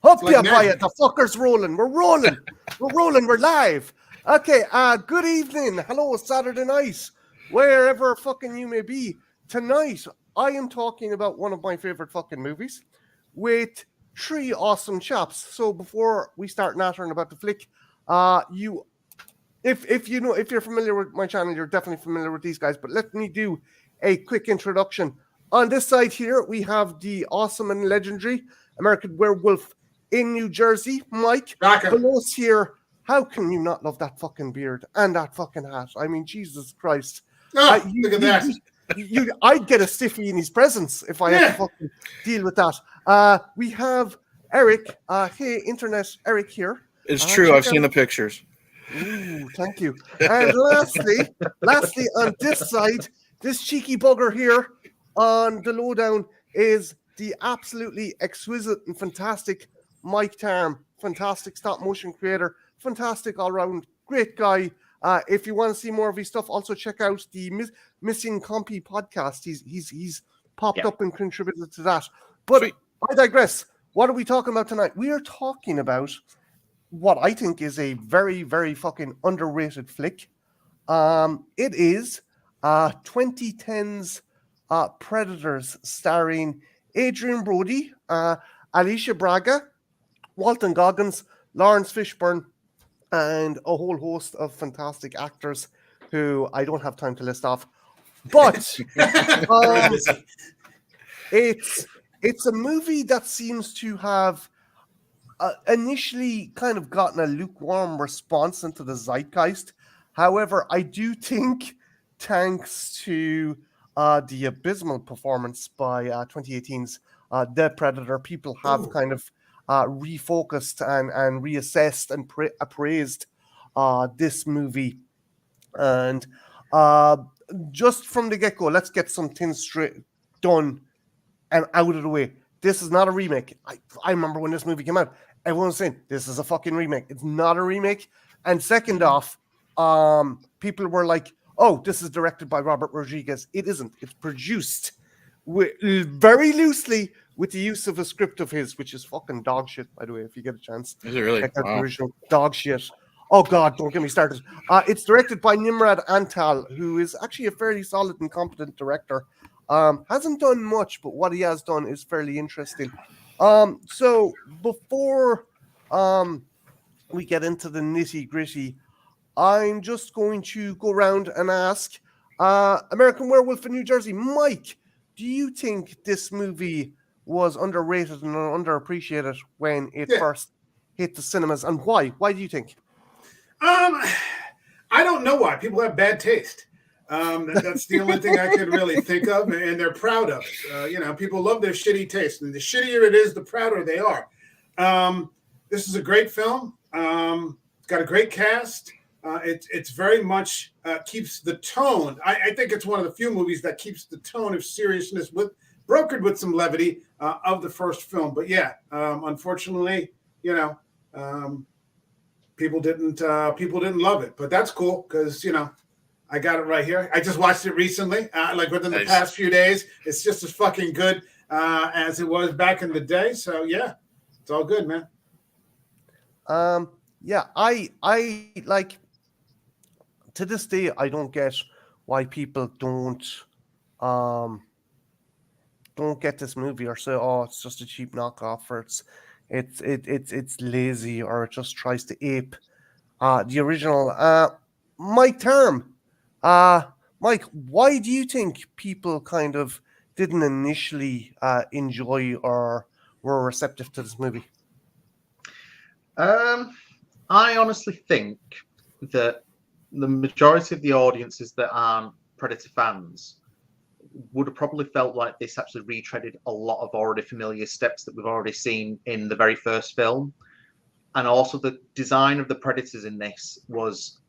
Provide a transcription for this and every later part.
Hope you buy it. The fucker's rolling. We're rolling. We're rolling. We're live. Okay, good evening. Hello, Saturday night. Wherever fucking you may be. Tonight, I am talking about one of my favorite fucking movies with three awesome chaps. So before we start nattering about the flick, if you're familiar with my channel, you're definitely familiar with these guys, but let me do a quick introduction. On this side here, we have the awesome and legendary American Werewolf in New Jersey, Mike. Below us here, how can you not love that fucking beard and that fucking hat? I mean, Jesus Christ. Oh, look at that. I'd get a stiffy in his presence if I had to fucking deal with that. We have Eric. Hey, Internet Eric here. It's true. I've seen the pictures. Ooh, thank you. And lastly, on this side, this cheeky bugger here on the lowdown is the absolutely exquisite and fantastic Mike Tharme, fantastic stop motion creator, fantastic all round, great guy. If you want to see more of his stuff, also check out the Missing Compy podcast. He's popped up and contributed to that. But sweet. I digress. What are we talking about tonight? We are talking about what I think is a very, very fucking underrated flick. It is 2010's Predators, starring Adrian Brody, Alicia Braga, Walton Goggins, Lawrence Fishburne, and a whole host of fantastic actors who I don't have time to list off. But it's a movie that seems to have initially kind of gotten a lukewarm response into the zeitgeist. However, I do think, thanks to the abysmal performance by 2018's The Predator, people have kind of refocused and reassessed and appraised this movie. And just from the get-go, let's get some things straight done and out of the way. This is not a remake. I remember when this movie came out, everyone was saying, this is a fucking remake. It's not a remake. And second off, people were like, oh, this is directed by Robert Rodriguez. It isn't. It's produced very loosely with the use of a script of his, which is fucking dog shit, by the way, if you get a chance. Is it really? Check out the original dog shit. Oh, God, don't get me started. It's directed by Nimrod Antal, who is actually a fairly solid and competent director. Hasn't done much, but what he has done is fairly interesting. So before we get into the nitty-gritty, I'm just going to go around and ask American Werewolf in New Jersey. Mike, do you think this movie was underrated and underappreciated when it first hit the cinemas, and why? Why do you think? I don't know why. People have bad taste. That's the only thing I could really think of, and they're proud of it. People love their shitty taste, and the shittier it is, the prouder they are. This is a great film. It's got a great cast. It's very much keeps the tone. I think it's one of the few movies that keeps the tone of seriousness brokered with some levity of the first film. But unfortunately, people didn't love it. But that's cool because I got it right here. I just watched it recently, like within the past few days. It's just as fucking good as it was back in the day. So it's all good, man. I like, to this day, I don't get why people don't get this movie or say, oh, it's just a cheap knockoff, or it's lazy, or it just tries to ape the original. Mike Tharme, Mike, why do you think people kind of didn't initially enjoy or were receptive to this movie? I honestly think that the majority of the audiences that aren't Predator fans would have probably felt like this actually retreaded a lot of already familiar steps that we've already seen in the very first film. And also the design of the Predators in this was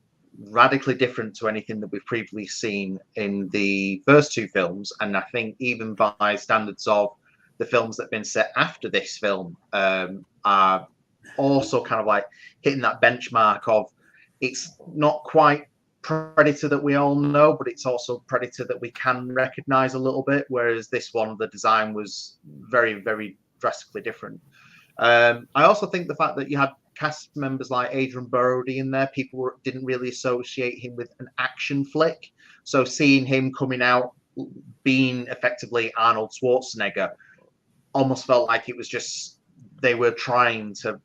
radically different to anything that we've previously seen in the first two films. And I think even by standards of the films that have been set after this film are also kind of like hitting that benchmark of, it's not quite Predator that we all know, but it's also Predator that we can recognize a little bit, whereas this one, the design was very, very drastically different. I also think the fact that you had cast members like Adrian Brody in there, people didn't really associate him with an action flick. So seeing him coming out being effectively Arnold Schwarzenegger almost felt like it was just they were trying to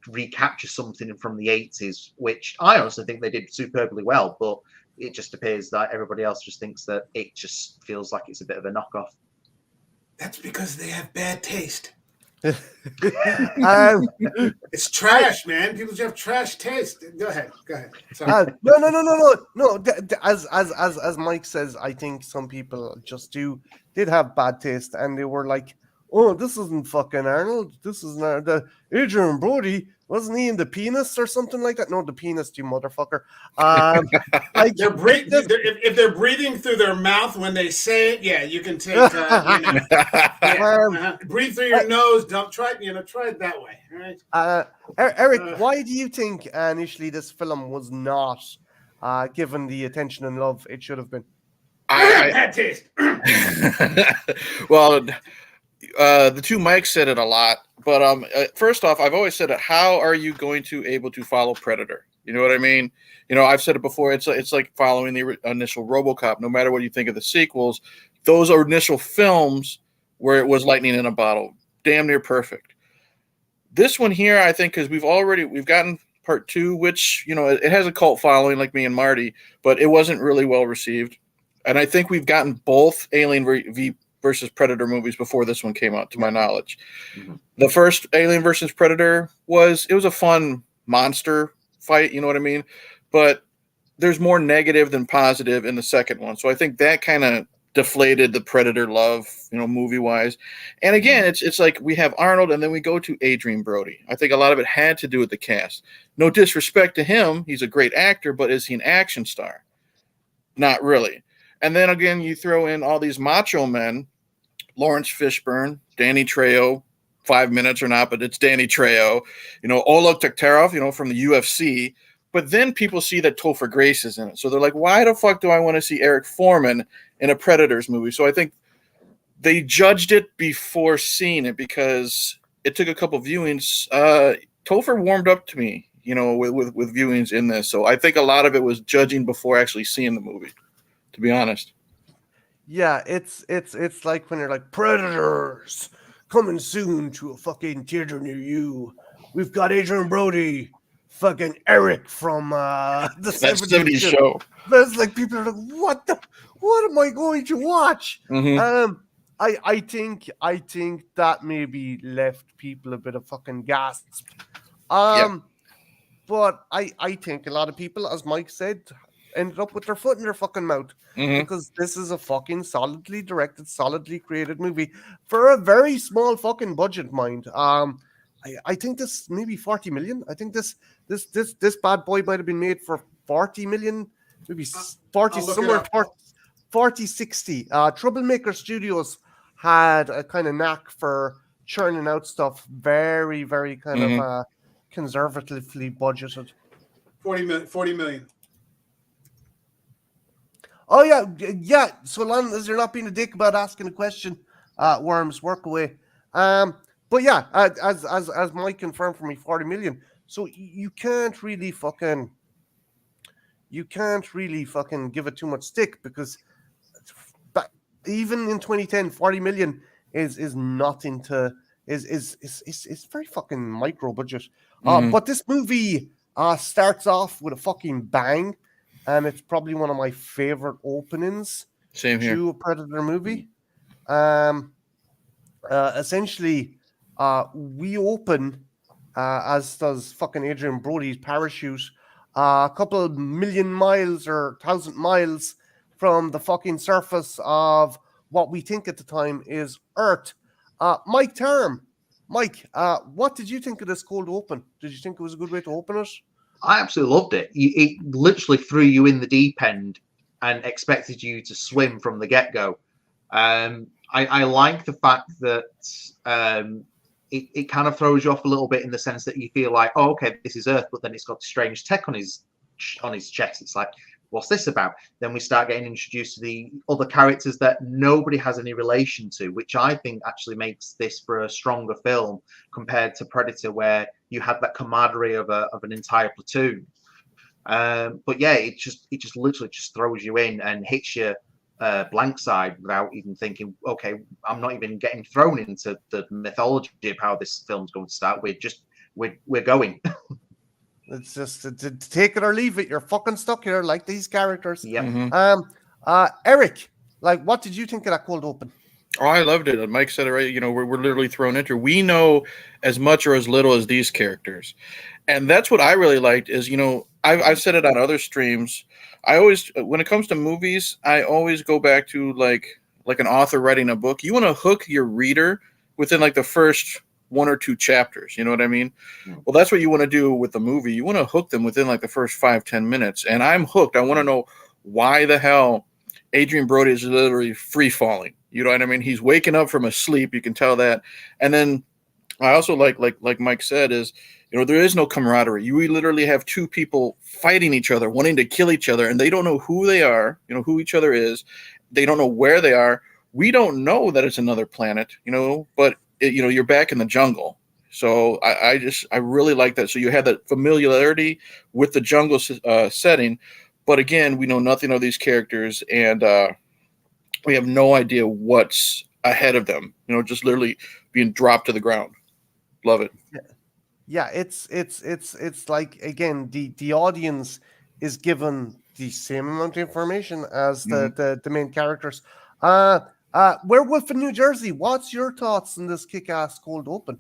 recapture something from the 80s, which I honestly think they did superbly well, but it just appears that everybody else just thinks that it just feels like it's a bit of a knockoff. That's because they have bad taste. Um, It's trash, man. People just have trash taste. Go ahead. Sorry. no. As Mike says, I think some people just did have bad taste, and they were like, "Oh, this isn't fucking Arnold. This is not the Adrian Brody. Wasn't he in The Penis or something like that?" No, The Penis, you motherfucker. Like if they're breathing through their mouth when they say it, yeah, you can take. Breathe through your nose. Don't try. Try it that way. All right. Eric, why do you think initially this film was not given the attention and love it should have been? Bad taste. Well, the two Mikes said it a lot, but first off, I've always said it. How are you going to able to follow Predator? You know what I mean? I've said it before. It's like following the initial RoboCop. No matter what you think of the sequels, those are initial films where it was lightning in a bottle, damn near perfect. This one here, I think, because we've gotten part 2, which it has a cult following, like me and Marty, but it wasn't really well received. And I think we've gotten both Alien versus Predator movies before this one came out, to my knowledge. Mm-hmm. The first Alien versus Predator was a fun monster fight, you know what I mean? But there's more negative than positive in the second one. So I think that kind of deflated the Predator love, movie-wise. And again, it's like we have Arnold and then we go to Adrian Brody. I think a lot of it had to do with the cast. No disrespect to him. He's a great actor, but is he an action star? Not really. And then again, you throw in all these macho men, Lawrence Fishburne, Danny Trejo, 5 minutes or not, but it's Danny Trejo, Oleg Taktarov, from the UFC. But then people see that Topher Grace is in it. So they're like, why the fuck do I want to see Eric Foreman in a Predators movie? So I think they judged it before seeing it because it took a couple viewings. Topher warmed up to me, with viewings in this. So I think a lot of it was judging before actually seeing the movie, to be honest. Yeah, it's like when you're like, Predators coming soon to a fucking theater near you. We've got Adrian Brody, fucking Eric from the 70s show. It's like people are like, what am I going to watch? Mm-hmm. I think that maybe left people a bit of fucking gasp. But I think a lot of people, as Mike said, ended up with their foot in their fucking mouth because this is a fucking solidly directed, solidly created movie for a very small fucking budget, mind. I think this maybe 40 million. I think this bad boy might have been made for 40 million, maybe 40 somewhere 40 60. Troublemaker Studios had a kind of knack for churning out stuff very, very kind of conservatively budgeted. 40 million. Oh yeah. So long as you're not being a dick about asking a question, Worms, work away. But yeah, as Mike confirmed for me, 40 million. So you can't really fucking give it too much stick because, but even in 2010, 40 million is nothing to is very fucking micro budget. But this movie starts off with a fucking bang. And it's probably one of my favorite openings to a Predator movie. Essentially, we open, as does fucking Adrian Brody's parachute, a couple million miles or 1,000 miles from the fucking surface of what we think at the time is Earth. Mike Tharme, what did you think of this cold open? Did you think it was a good way to open it? I absolutely loved it. It literally threw you in the deep end and expected you to swim from the get-go. I like the fact that it kind of throws you off a little bit in the sense that you feel like, oh, okay, this is Earth, but then it's got strange tech on his chest. It's like, what's this about? Then we start getting introduced to the other characters that nobody has any relation to, which I think actually makes this for a stronger film compared to Predator, where you had that camaraderie of an entire platoon. But yeah, it just literally just throws you in and hits you blank side without even thinking, okay, I'm not even getting thrown into the mythology of how this film's going to start. We're going. It's just to take it or leave it. You're fucking stuck here like these characters. Yeah. Eric, like, what did you think of that cold open? Oh, I loved it. Mike said it right. You know, we're literally thrown into. We know as much or as little as these characters, and that's what I really liked. Is, you know, I've said it on other streams. I always, when it comes to movies, I always go back to like an author writing a book. You want to hook your reader within like the first 1 or 2 chapters. You know what I mean? Well, that's what you want to do with the movie. You want to hook them within like the first 5-10 minutes, and I'm hooked. I want to know why the hell Adrian Brody is literally free falling. You know what I mean? He's waking up from a sleep. You can tell that. And then I also like Mike said is, you know, there is no camaraderie. You literally have 2 people fighting each other, wanting to kill each other, and they don't know who they are, you know, who each other is. They don't know where they are. We don't know that it's another planet, you know, but you know, you're back in the jungle. So I really like that. So you have that familiarity with the jungle setting, but again, we know nothing of these characters, and we have no idea what's ahead of them. You know, just literally being dropped to the ground. Love it. Yeah, it's like, again, the audience is given the same amount of information as the main characters. Werewolf in New Jersey, what's your thoughts on this kick-ass cold open?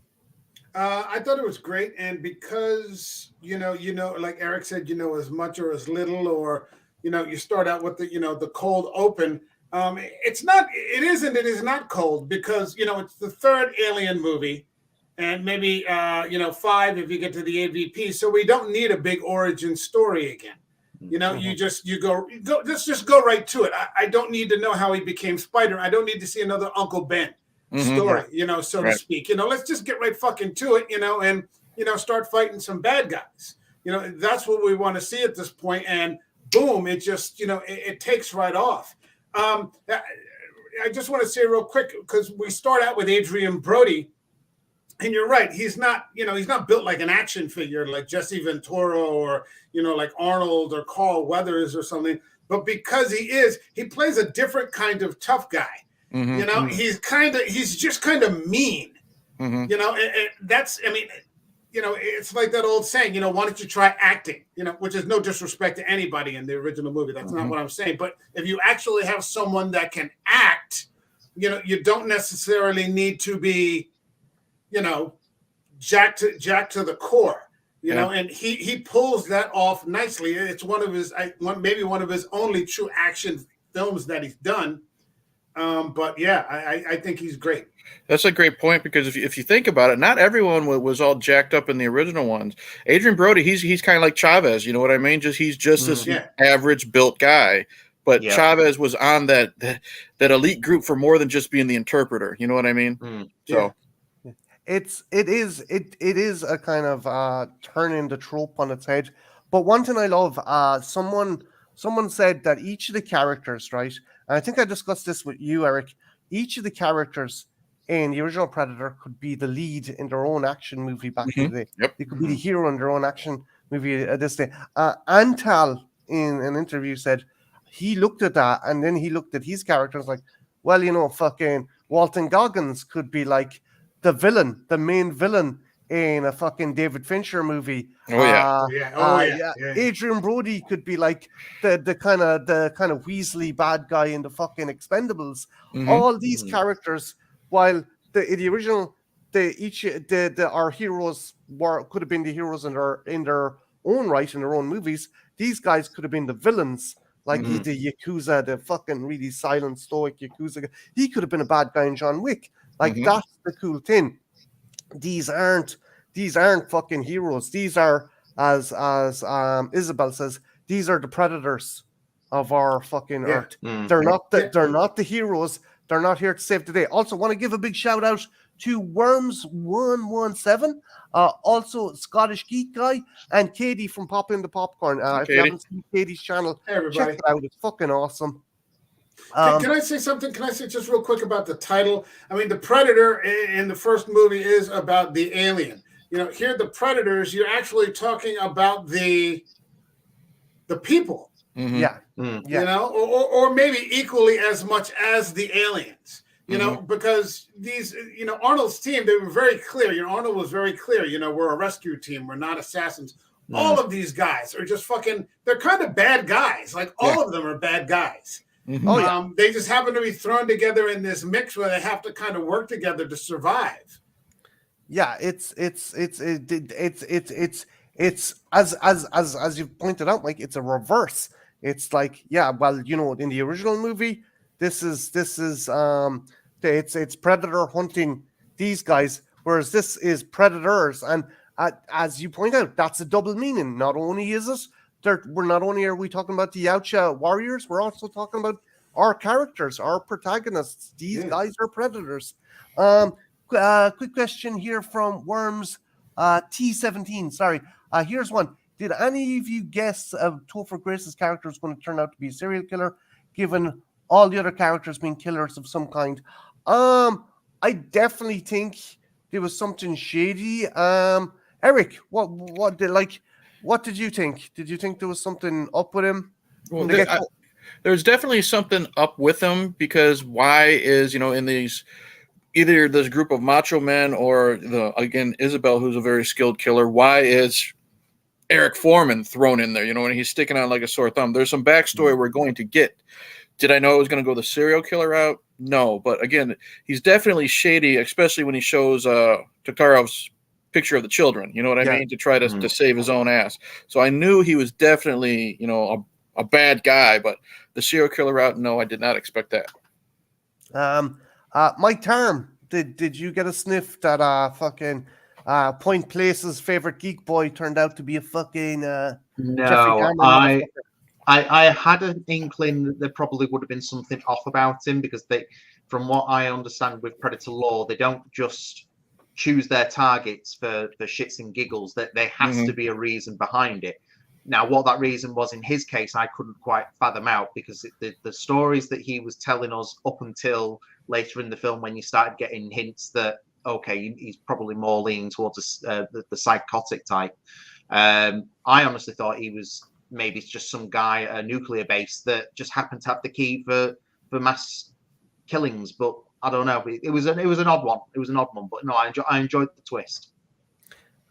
I thought it was great, and because you know, like Eric said, you know, as much or as little, or you know, you start out with the cold open. It is not cold, because you know it's the 3rd Alien movie, and maybe 5 if you get to the AVP. So we don't need a big origin story again. You know, let's just go right to it. I don't need to know how he became Spider. I don't need to see another Uncle Ben story, you know, so to speak. You know, let's just get right fucking to it, you know, and you know, start fighting some bad guys. You know, that's what we want to see at this point. And boom, it just, you know, it takes right off. I just want to say real quick, because we start out with Adrian Brody. And you're right. He's not built like an action figure like Jesse Ventura or, you know, like Arnold or Carl Weathers or something. But because he plays a different kind of tough guy. You know, he's just kind of mean. You know, you know, it's like that old saying, you know, why don't you try acting? You know, which is no disrespect to anybody in the original movie. That's not what I'm saying. But if you actually have someone that can act, you know, you don't necessarily need to be, you know, jacked to the core, you know, and he pulls that off nicely. It's one of his only true action films that he's done. But yeah, I think he's great. That's a great point, because if you think about it, not everyone was all jacked up in the original ones. Adrian Brody, he's kind of like Chavez, you know what I mean? He's just this average built guy. But Chavez was on that elite group for more than just being the interpreter. You know what I mean? So. It is a kind of turning the trope on its head. But one thing I love, someone said that each of the characters, right? And I think I discussed this with you, Eric. Each of the characters in the original Predator could be the lead in their own action movie back in the day. Yep. They could be the hero in their own action movie this day. Antal, in an interview, said he looked at that, and then he looked at his characters like, well, you know, fucking Walton Goggins could be like the main villain in a fucking David Fincher movie. Adrian Brody could be like the kind of Weasley bad guy in the fucking Expendables. All these characters, while the original, our heroes could have been the heroes in their own right in their own movies. These guys could have been the villains. Like the Yakuza, the fucking really silent, stoic Yakuza. He could have been a bad guy in John Wick. Like that's the cool thing. These aren't fucking heroes. These are, as Isabel says, these are the predators of our fucking earth. They're not the heroes. They're not here to save the day. Also, want to give a big shout out to Worms117, also Scottish Geek Guy, and Katie from Pop in the Popcorn. If you Katie. haven't seen Katie's channel, Hey, everybody. check it out. It's fucking awesome. Can I say something? Can I say just real quick about the title? I mean, the Predator in the first movie is about the alien. You know, here the Predators, you're actually talking about the people. Mhm. Yeah. You know, or maybe equally as much as the aliens. You know, because these, you know, Arnold's team, they were very clear. You know, Arnold was very clear. You know, we're a rescue team. We're not assassins. All of these guys are just fucking. They're kind of bad guys. Like all of them are bad guys. Oh, yeah. They just happen to be thrown together in this mix where they have to kind of work together to survive. Yeah, it's as you've pointed out, Mike, it's a reverse. It's like, yeah, well, you know, in the original movie, it's Predator hunting these guys, whereas this is Predators, and as you point out, that's a double meaning. Not only is it not only are we talking about the Yautja warriors, we're also talking about our characters, our protagonists. These guys are Predators. Quick question here from Worms T17. Sorry. Here's one. Did any of you guess Topher Grace's character is going to turn out to be a serial killer, given all the other characters being killers of some kind? I definitely think there was something shady. Eric, what did you think? Did you think there was something up with him? Well, there's definitely something up with him, because why is, you know, in these, either this group of macho men or again Isabel, who's a very skilled killer, why is Eric Foreman thrown in there? You know, and he's sticking out like a sore thumb. There's some backstory we're going to get. Did I know it was going to go the serial killer route? No, but again, he's definitely shady, especially when he shows Takarov's picture of the children. You know what I mean? To try to save his own ass. So I knew he was definitely, you know, a bad guy, but the serial killer route, no, I did not expect that. Mike Tharme, did you get a sniff that fucking Point Place's favorite geek boy turned out to be a fucking No, I had an inkling that there probably would have been something off about him, because they, from what I understand with Predator lore, they don't just choose their targets for shits and giggles. That there has to be a reason behind it. Now, what that reason was in his case, I couldn't quite fathom out, because the stories that he was telling us up until later in the film, when you started getting hints that, okay, he's probably more leaning towards the psychotic type. I honestly thought he was maybe just some guy at a nuclear base that just happened to have the key for mass killings. But I don't know. It was an odd one. It was an odd one. But no, I enjoyed the twist.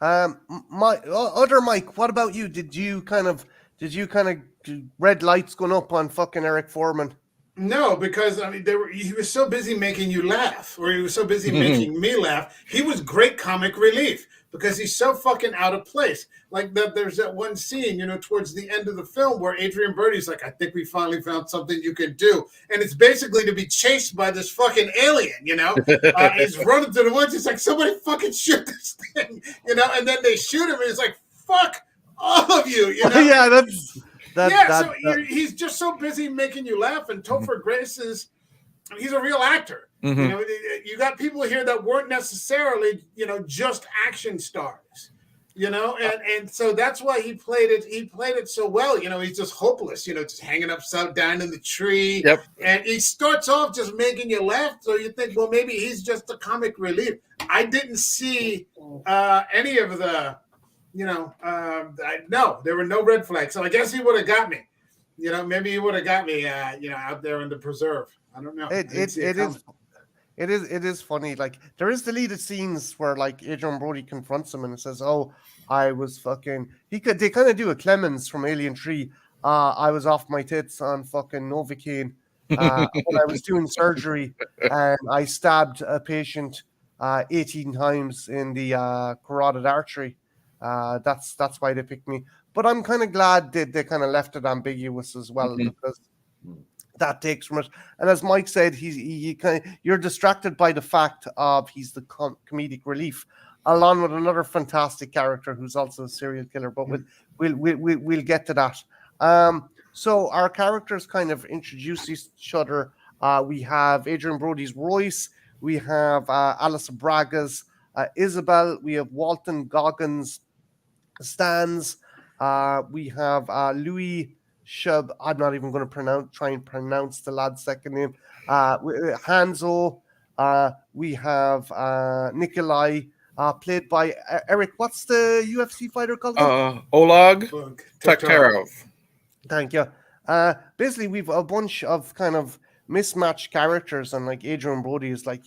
Mike, what about you? Did you kind of red lights going up on fucking Eric Foreman? No, because I mean, he was so busy making you laugh, or he was so busy making me laugh. He was great comic relief because he's so fucking out of place. Like there's that one scene, you know, towards the end of the film where Adrian Brody's like, "I think we finally found something you can do," and it's basically to be chased by this fucking alien. You know, he's running to the woods. It's like, somebody fucking shoot this thing, you know, and then they shoot him, and it's like, fuck all of you, you know? Yeah, he's just so busy making you laugh. And Topher Grace he's a real actor. You know, you got people here that weren't necessarily, you know, just action stars, you know, and so that's why he played it so well. You know, he's just hopeless, you know, just hanging upside down in the tree. Yep. And he starts off just making you laugh. So you think, well, maybe he's just a comic relief. I didn't see any of the, you know, no, there were no red flags. So I guess he would have got me. You know, maybe he would have got me, you know, out there in the preserve. I don't know. It is funny. Like, there is deleted scenes where like Adrian Brody confronts him and says, "Oh, I was fucking." They kind of do a Clemens from Alien 3. I was off my tits on fucking Novocaine when I was doing surgery, and I stabbed a patient 18 times in the carotid artery. That's why they picked me. But I'm kind of glad they kind of left it ambiguous as well, because that takes from it. And as Mike said, you're distracted by the fact of he's the comedic relief, along with another fantastic character who's also a serial killer. But we'll get to that. So our characters kind of introduce each other. We have Adrian Brody's Royce. we have Alison Braga's Isabel, we have Walton Goggins Stans, we have Louis Shub. I'm not even going to try and pronounce the lad's second name. Hanzo. We have Nikolai, played by Eric. What's the UFC fighter called? Oleg Taktarov. Thank you. Basically, we've a bunch of kind of mismatched characters, and like Adrian Brody is like,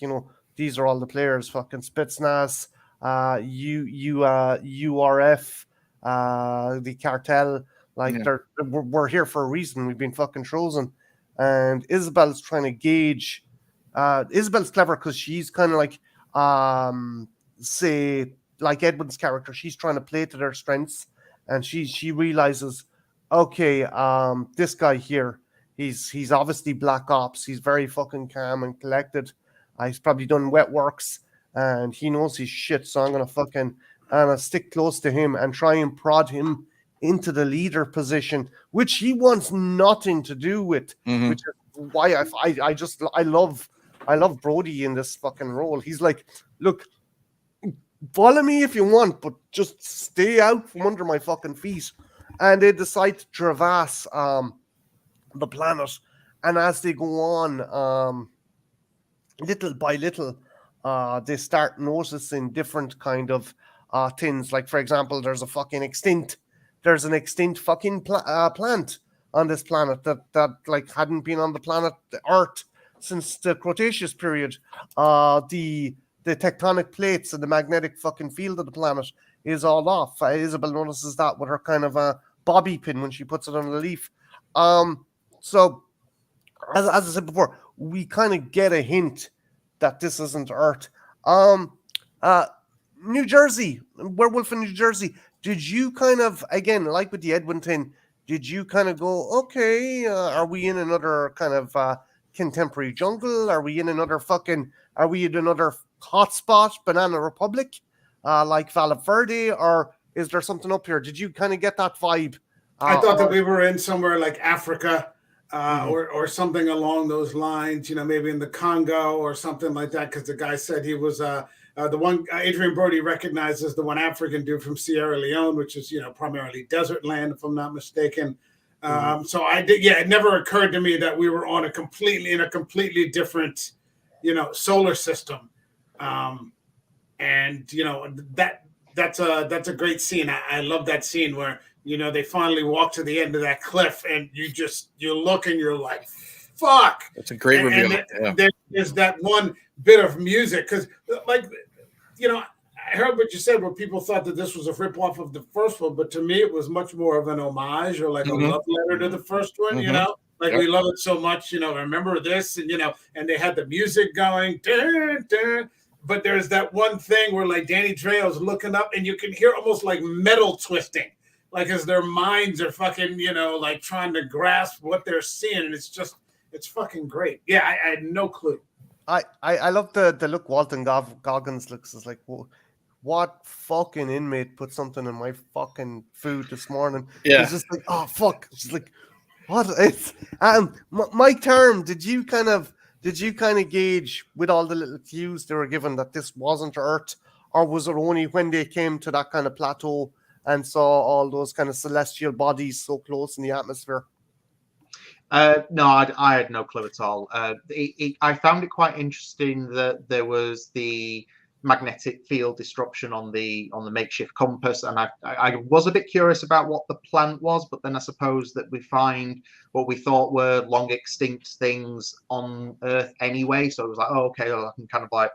these are all the players. Fucking Spetsnaz, URF, the cartel. Like we're here for a reason. We've been fucking chosen, and Isabel's trying to gauge. Isabel's clever because she's kind of like, say, like Edwin's character. She's trying to play to their strengths, and she realizes, okay, this guy here, he's obviously black ops. He's very fucking calm and collected. He's probably done wet works, and he knows his shit. So I'm gonna stick close to him and try and prod him into the leader position, which he wants nothing to do with. Mm-hmm. Which is why I love Brody in this fucking role. He's like, look, follow me if you want, but just stay out from under my fucking feet. And they decide to traverse the planet, and as they go on, little by little, they start noticing different kind of things. Like, for example, there's an extinct fucking plant on this planet that like hadn't been on the planet Earth since the Cretaceous period. The tectonic plates and the magnetic fucking field of the planet is all off. Isabel notices that with her kind of a bobby pin when she puts it on the leaf. So as I said before, we kind of get a hint that this isn't Earth. New Jersey, Werewolf in New Jersey. Did you kind of, again, like with the Edwin thing, did you kind of go, okay, are we in another kind of contemporary jungle? Are we in another hotspot, Banana Republic, like Valverde, or is there something up here? Did you kind of get that vibe? I thought that we were in somewhere like Africa, or something along those lines, maybe in the Congo or something like that, because the guy said he was the one Adrian Brody recognizes the one African dude from Sierra Leone, which is, primarily desert land, if I'm not mistaken. So I did, it never occurred to me that we were on a completely different, solar system. And that's a great scene. I love that scene where, they finally walk to the end of that cliff, and you look and you're like, fuck. It's a great reveal. There's that one bit of music, because like, I heard what you said where people thought that this was a ripoff of the first one, but to me it was much more of an homage or like a love letter to the first one, we love it so much, remember this, and and they had the music going, dun, dun. But there's that one thing where like Danny Trejo's looking up and you can hear almost like metal twisting, like as their minds are fucking, like trying to grasp what they're seeing, and it's fucking great. Yeah, I had no clue. I love the look Walton Goggins looks. Is like, what fucking inmate put something in my fucking food this morning? Yeah, he's just like, oh fuck. It's like, what? It's Mike Term. Did you kind of gauge with all the little cues they were given that this wasn't Earth, or was it only when they came to that kind of plateau and saw all those kind of celestial bodies so close in the atmosphere? No, I had no clue at all. I found it quite interesting that there was the magnetic field disruption on the makeshift compass, and I was a bit curious about what the plant was, but then I suppose that we find what we thought were long extinct things on Earth anyway, so it was like, oh, okay, well, I can kind of like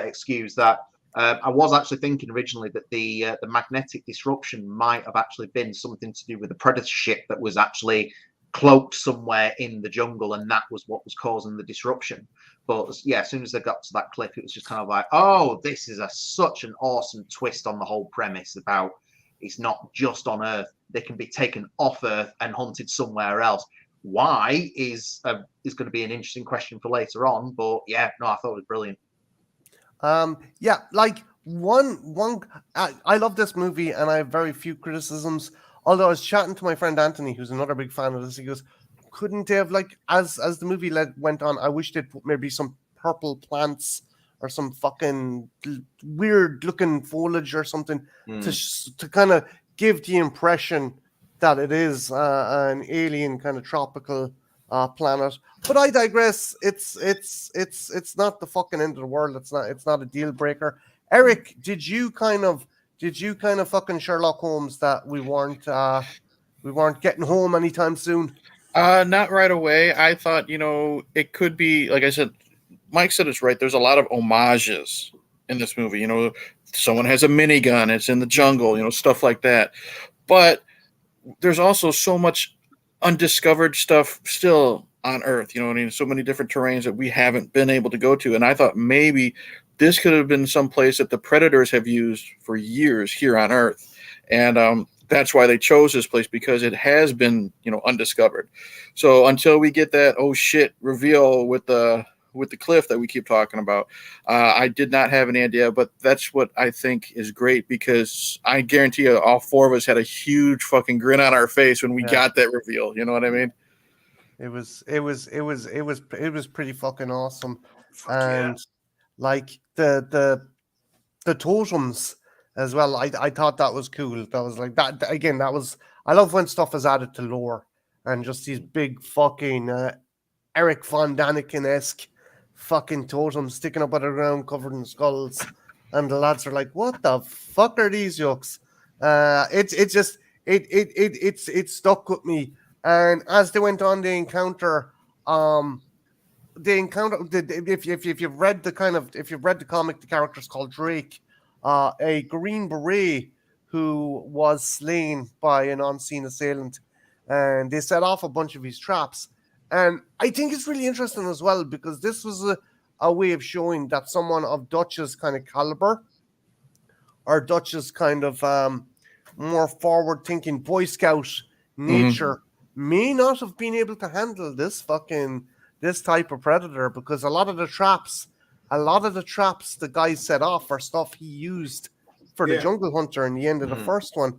excuse that. I was actually thinking originally that the magnetic disruption might have actually been something to do with the Predator ship that was actually cloaked somewhere in the jungle, and that was what was causing the disruption. But yeah, as soon as they got to that cliff, it was just kind of like, oh, this is such an awesome twist on the whole premise about it's not just on Earth. They can be taken off Earth and hunted somewhere else. Why is going to be an interesting question for later on. But yeah, no, I thought it was brilliant. Yeah, like I love this movie, and I have very few criticisms. Although I was chatting to my friend Anthony, who's another big fan of this, he goes, couldn't they have, like, as the movie went on, I wish they'd put maybe some purple plants or some fucking weird looking foliage or something to kind of give the impression that it is an alien kind of tropical planet. But I digress. It's not the fucking end of the world. It's not a deal breaker. Eric, did you kind of fucking Sherlock Holmes that we weren't getting home anytime soon? Not right away. I thought, it could be, like I said, Mike said it's right. There's a lot of homages in this movie. Someone has a minigun. It's in the jungle, stuff like that. But there's also so much undiscovered stuff still on Earth. So many different terrains that we haven't been able to go to. And I thought maybe this could have been some place that the Predators have used for years here on Earth. And that's why they chose this place, because it has been, undiscovered. So until we get that oh shit reveal with the cliff that we keep talking about, I did not have any idea. But that's what I think is great, because I guarantee you, all four of us had a huge fucking grin on our face when we got that reveal. You know what I mean? It was pretty fucking awesome. And like the totems as well. I thought that was cool. That was like that again. That was, I love when stuff is added to lore and just these big fucking Eric von Daniken-esque fucking totems sticking up out of the ground covered in skulls, and the lads are like, "What the fuck are these yokes?" It stuck with me. And as they went on, they encounter. If you've read the comic, the character's called Drake, a Green Beret who was slain by an unseen assailant, and they set off a bunch of his traps. And I think it's really interesting as well, because this was a way of showing that someone of Dutch's kind of caliber, or Dutch's kind of more forward-thinking Boy Scout nature, may not have been able to handle this type of predator, because a lot of the traps the guy set off are stuff he used for the Jungle Hunter in the end of the first one.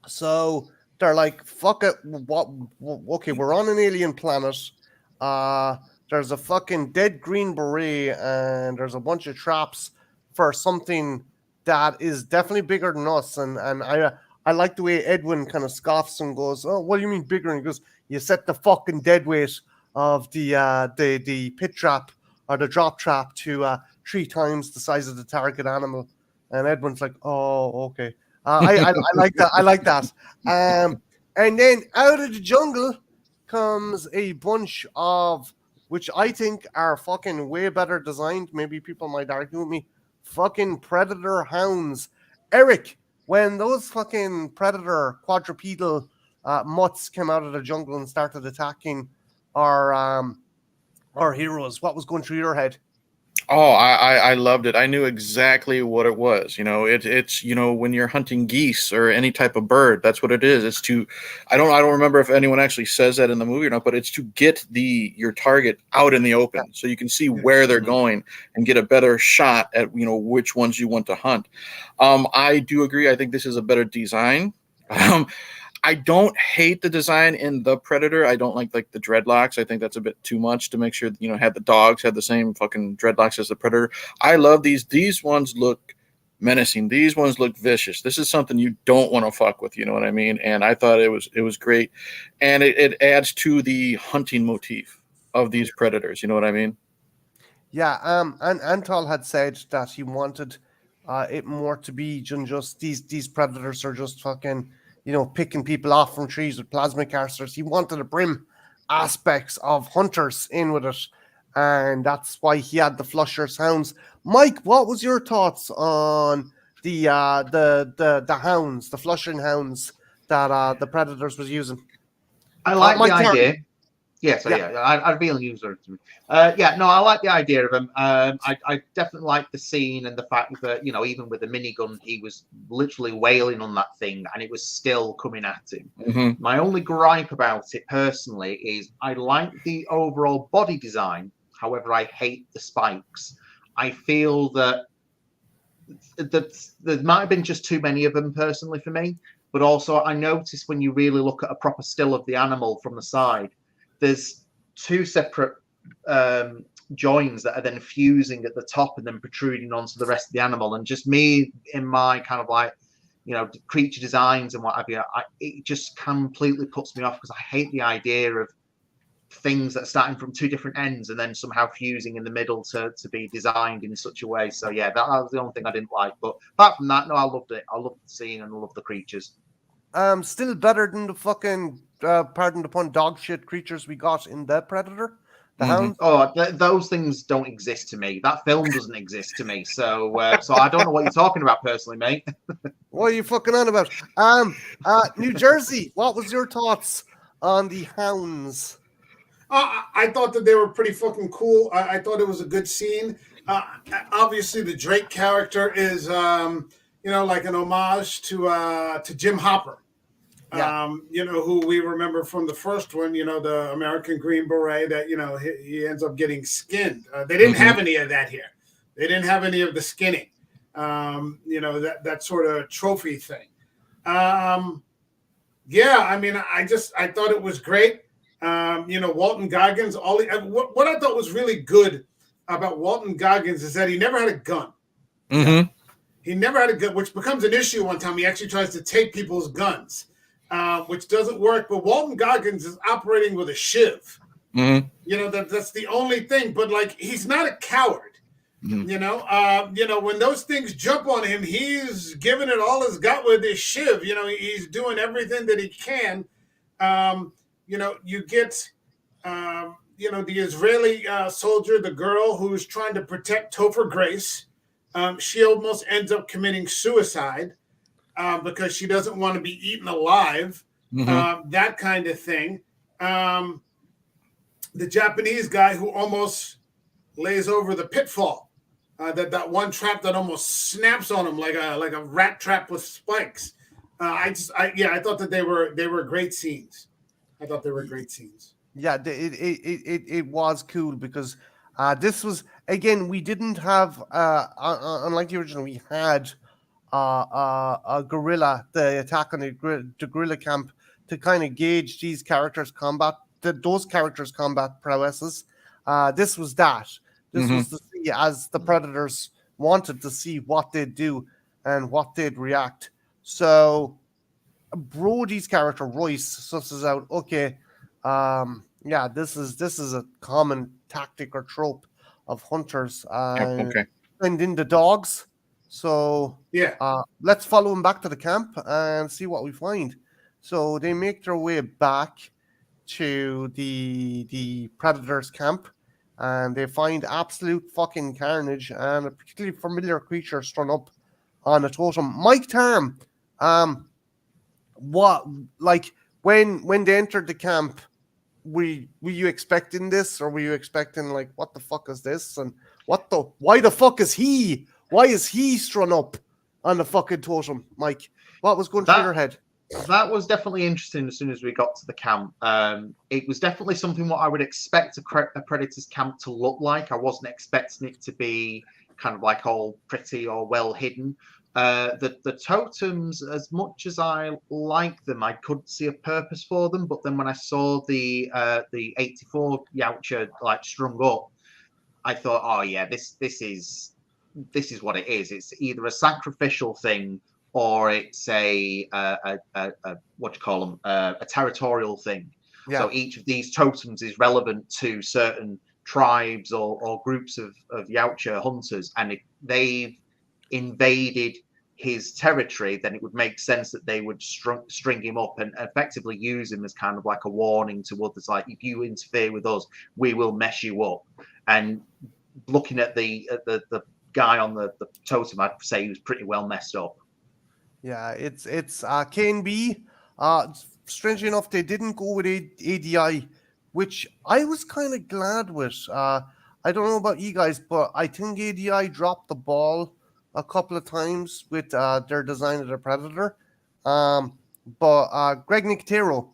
So they're like, fuck it, okay, we're on an alien planet. There's a fucking dead Green Beret, and there's a bunch of traps for something that is definitely bigger than us. And I like the way Edwin kind of scoffs and goes, "Oh, what do you mean bigger?" And he goes, "You set the fucking dead weight of the pit trap or the drop trap to 3 times the size of the target animal." And Edwin's like, "Oh, okay." I like that. I like that. And then out of the jungle comes a bunch of, which I think are fucking way better designed. Maybe people might argue with me. Fucking predator hounds. Eric, when those fucking predator quadrupedal mutts came out of the jungle and started attacking our heroes, what was going through your head? Oh, I loved it. I knew exactly what it was. It's when you're hunting geese or any type of bird, that's what it is. It's to, I don't remember if anyone actually says that in the movie or not, but it's to get your target out in the open so you can see where they're going and get a better shot at which ones you want to hunt. I do agree. I think this is a better design. I don't hate the design in the Predator. I don't like the dreadlocks. I think that's a bit too much to make sure had the dogs had the same fucking dreadlocks as the Predator. I love these. These ones look menacing. These ones look vicious. This is something you don't want to fuck with. You know what I mean? And I thought it was great, and it adds to the hunting motif of these Predators. You know what I mean? Yeah. And Antal had said that he wanted it more to be than just these Predators are just fucking, picking people off from trees with plasma casters. He wanted to bring aspects of hunters in with it, and that's why he had the Flusher hounds. Mike, what was your thoughts on the hounds, the Flushing hounds that the Predators was using? I like the idea. Yes, I'd be a user. I like the idea of him. I definitely like the scene and the fact that, even with the minigun, he was literally wailing on that thing and it was still coming at him. Mm-hmm. My only gripe about it personally is I like the overall body design. However, I hate the spikes. I feel that there might have been just too many of them personally for me. But also, I noticed when you really look at a proper still of the animal from the side, there's 2 separate joins that are then fusing at the top and then protruding onto the rest of the animal. And just me in my kind of like, creature designs and what have you, it just completely puts me off because I hate the idea of things that are starting from two different ends and then somehow fusing in the middle to be designed in such a way. So yeah, that was the only thing I didn't like. But apart from that, no, I loved it. I loved the scene and I loved the creatures. Still better than the fucking pardon the pun dog shit creatures we got in the Predator. The Hound. Oh, those things don't exist to me. That film doesn't exist to me. So so I don't know what you're talking about personally, mate. What are you fucking on about? NewJersey, what was your thoughts on the Hounds? I thought that they were pretty fucking cool. I thought it was a good scene. Obviously, the Drake character is, like an homage to Jim Hopper. Yeah. Who we remember from the first one, the American Green Beret that, he ends up getting skinned. They didn't have any of that here. They didn't have any of the skinning, that sort of trophy thing. I thought it was great. Walton Goggins, what I thought was really good about Walton Goggins is that he never had a gun. Mm-hmm. He never had a gun, which becomes an issue one time. He actually tries to take people's guns. Which doesn't work, but Walton Goggins is operating with a shiv. Mm-hmm. That's the only thing. But like, he's not a coward. Mm-hmm. When those things jump on him, he's giving it all he's got with his shiv. He's doing everything that he can. You get, the Israeli soldier, the girl who's trying to protect Topher Grace. She almost ends up committing suicide. Because she doesn't want to be eaten alive, that kind of thing. The Japanese guy who almost lays over the pitfall, that one trap that almost snaps on him like a rat trap with spikes. I thought that they were great scenes. I thought they were great scenes. Yeah, it was cool because this was, again, we didn't have unlike the original, we had a guerrilla, the attack on the guerrilla camp to kind of gauge these characters' those characters' combat prowesses. This was that. This was to see as the Predators wanted to see what they'd do and what they'd react. So Brody's character Royce susses out, okay, this is a common tactic or trope of hunters and in the dogs. So let's follow them back to the camp and see what we find. So they make their way back to the Predators camp and they find absolute fucking carnage and a particularly familiar creature strung up on a totem. Mike Tharme, what, like, when they entered the camp, were you expecting this, or were you expecting like, what the fuck is this, and why the fuck is he? Why is he strung up on the fucking totem, Mike? What was going through your head? That was definitely interesting as soon as we got to the camp. It was definitely something what I would expect a Predator's camp to look like. I wasn't expecting it to be kind of like all pretty or well hidden. The totems, as much as I like them, I couldn't see a purpose for them. But then when I saw the 84 Yautja like strung up, I thought, oh yeah, this is what it is. It's either a sacrificial thing or it's a what you call them, a territorial thing. Yeah. So each of these totems is relevant to certain tribes or groups of Yautja hunters, and if they've invaded his territory, then it would make sense that they would string him up and effectively use him as kind of like a warning to others, like, if you interfere with us, we will mess you up. And looking at the guy on the totem, I'd say he was pretty well messed up. Yeah, it's KNB. Strangely enough, they didn't go with ADI, which I was kind of glad with. I don't know about you guys, but I think ADI dropped the ball a couple of times with their design of the Predator. But Greg Nicotero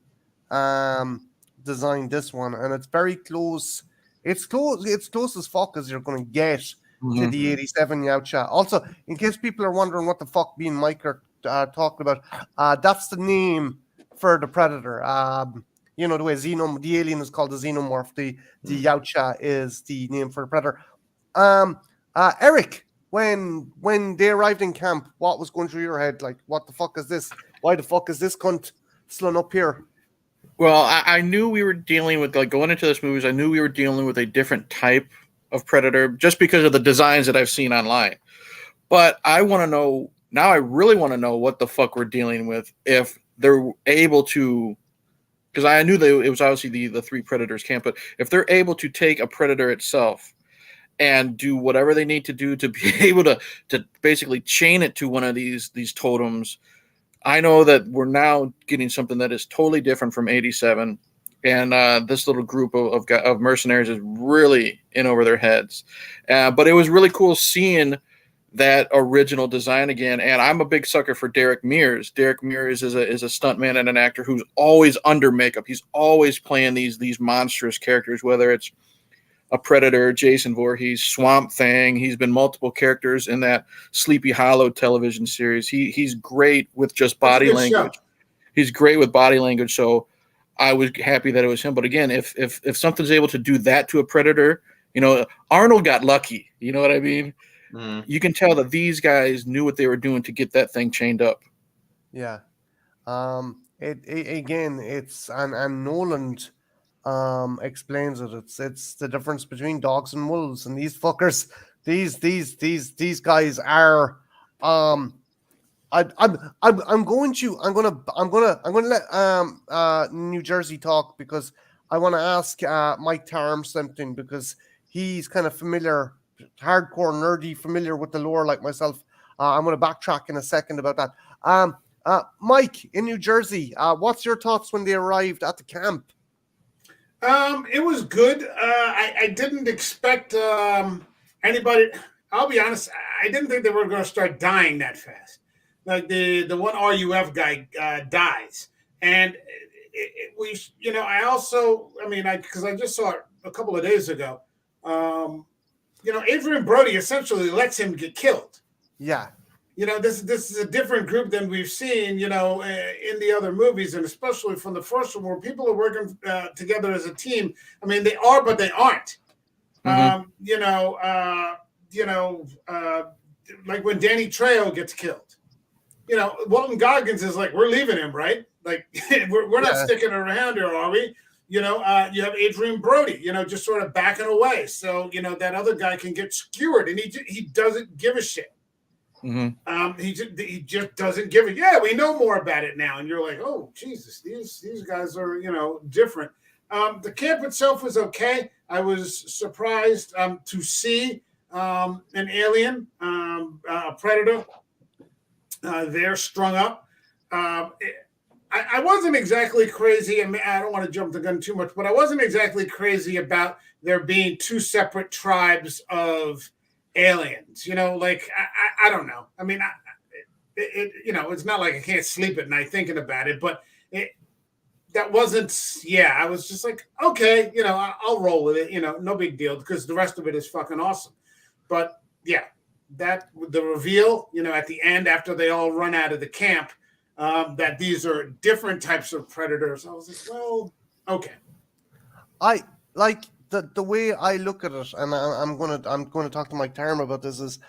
designed this one, and it's very close. It's close as fuck as you're going to get to the 87 Yautja. Also, in case people are wondering what the fuck me and Mike are talking about, that's the name for the Predator. You know, the way the alien is called the xenomorph, the Yautja is the name for the predator. Eric, when they arrived in camp, what was going through your head? Like, what the fuck is this? Why the fuck is this cunt slung up here? Well, I knew we were dealing with, like, going into this movie, I knew we were dealing with a different type of predator just because of the designs that I've seen online. But I want to know now. I really want to know what the fuck we're dealing with if they're able to, because I knew that it was obviously the three predators camp, but if they're able to take a predator itself and do whatever they need to do to be able to basically chain it to one of these totems. I know that we're now getting something that is totally different from 87. And this little group of mercenaries is really in over their heads. But it was really cool seeing that original design again. And I'm a big sucker for Derek Mears. Derek Mears is a stuntman and an actor who's always under makeup. He's always playing these monstrous characters, whether it's a Predator, Jason Voorhees, Swamp Thing. He's been multiple characters in that Sleepy Hollow television series. He's great with just body language. Show. He's great with body language. So I was happy that it was him. But again, if something's able to do that to a Predator, you know, Arnold got lucky. You know what I mean? Mm. You can tell that these guys knew what they were doing to get that thing chained up. Yeah. It's and Noland explains it. It's the difference between dogs and wolves, and these fuckers, these guys are I'm gonna let New Jersey talk, because I want to ask Mike Tharme something, because he's kind of familiar, hardcore nerdy, familiar with the lore like myself. I'm going to backtrack in a second about that. Mike in New Jersey, what's your thoughts when they arrived at the camp? It was good. I didn't expect anybody. I'll be honest. I didn't think they were going to start dying that fast. Like the one RUF guy dies, and because I just saw it a couple of days ago. Adrian Brody essentially lets him get killed. Yeah. This is a different group than we've seen, in the other movies, and especially from the first one, where people are working together as a team. I mean, they are, but they aren't. Mm-hmm. Like when Danny Trejo gets killed. Walton Goggins is like, we're leaving him, right? Like, we're not sticking around here, are we? You have Adrian Brody, just sort of backing away. So, that other guy can get skewered, and he doesn't give a shit. Mm-hmm. He just doesn't give it. Yeah, we know more about it now. And you're like, oh, Jesus, these guys are, different. The camp itself was okay. I was surprised to see an alien, a predator there strung up. I wasn't exactly crazy. I mean, I don't want to jump the gun too much, but I wasn't exactly crazy about there being two separate tribes of aliens. I don't know. I mean, it's not like I can't sleep at night thinking about it, but that wasn't. Yeah, I was just like, okay, I'll roll with it. No big deal, because the rest of it is fucking awesome. But yeah, the reveal, at the end after they all run out of the camp. That these are different types of predators. I was like, well, okay. I like the way I look at it, and I'm gonna talk to Mike Tharme about this. Is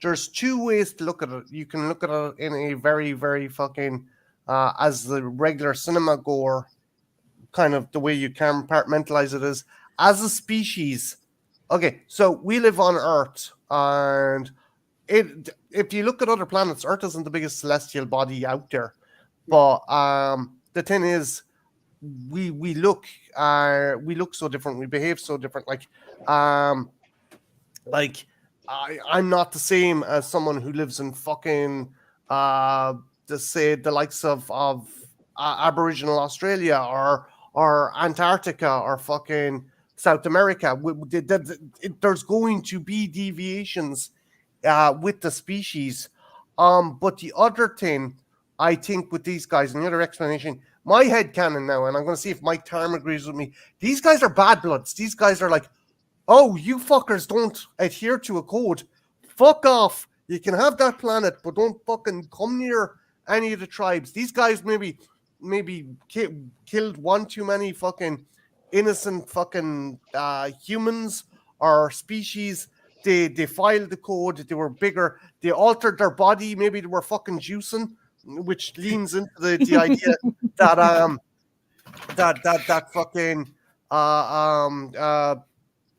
there's two ways to look at it. You can look at it in a very, very fucking as the regular cinema goer, kind of the way you can compartmentalize it is as a species. Okay, so we live on Earth, and if you look at other planets, Earth isn't the biggest celestial body out there. But the thing is, we look so different. We behave so different. I'm not the same as someone who lives in fucking the likes of Aboriginal Australia or Antarctica or fucking South America. There's going to be deviations with the species. But the other thing, I think, with these guys, and the other explanation, my headcanon now, and I'm going to see if Mike Tharme agrees with me, these guys are bad bloods. These guys are like, oh, you fuckers don't adhere to a code. Fuck off. You can have that planet, but don't fucking come near any of the tribes. These guys maybe maybe killed one too many fucking innocent fucking humans or species. They filed the code. They were bigger. They altered their body. Maybe they were fucking juicing, which leans into the idea that that fucking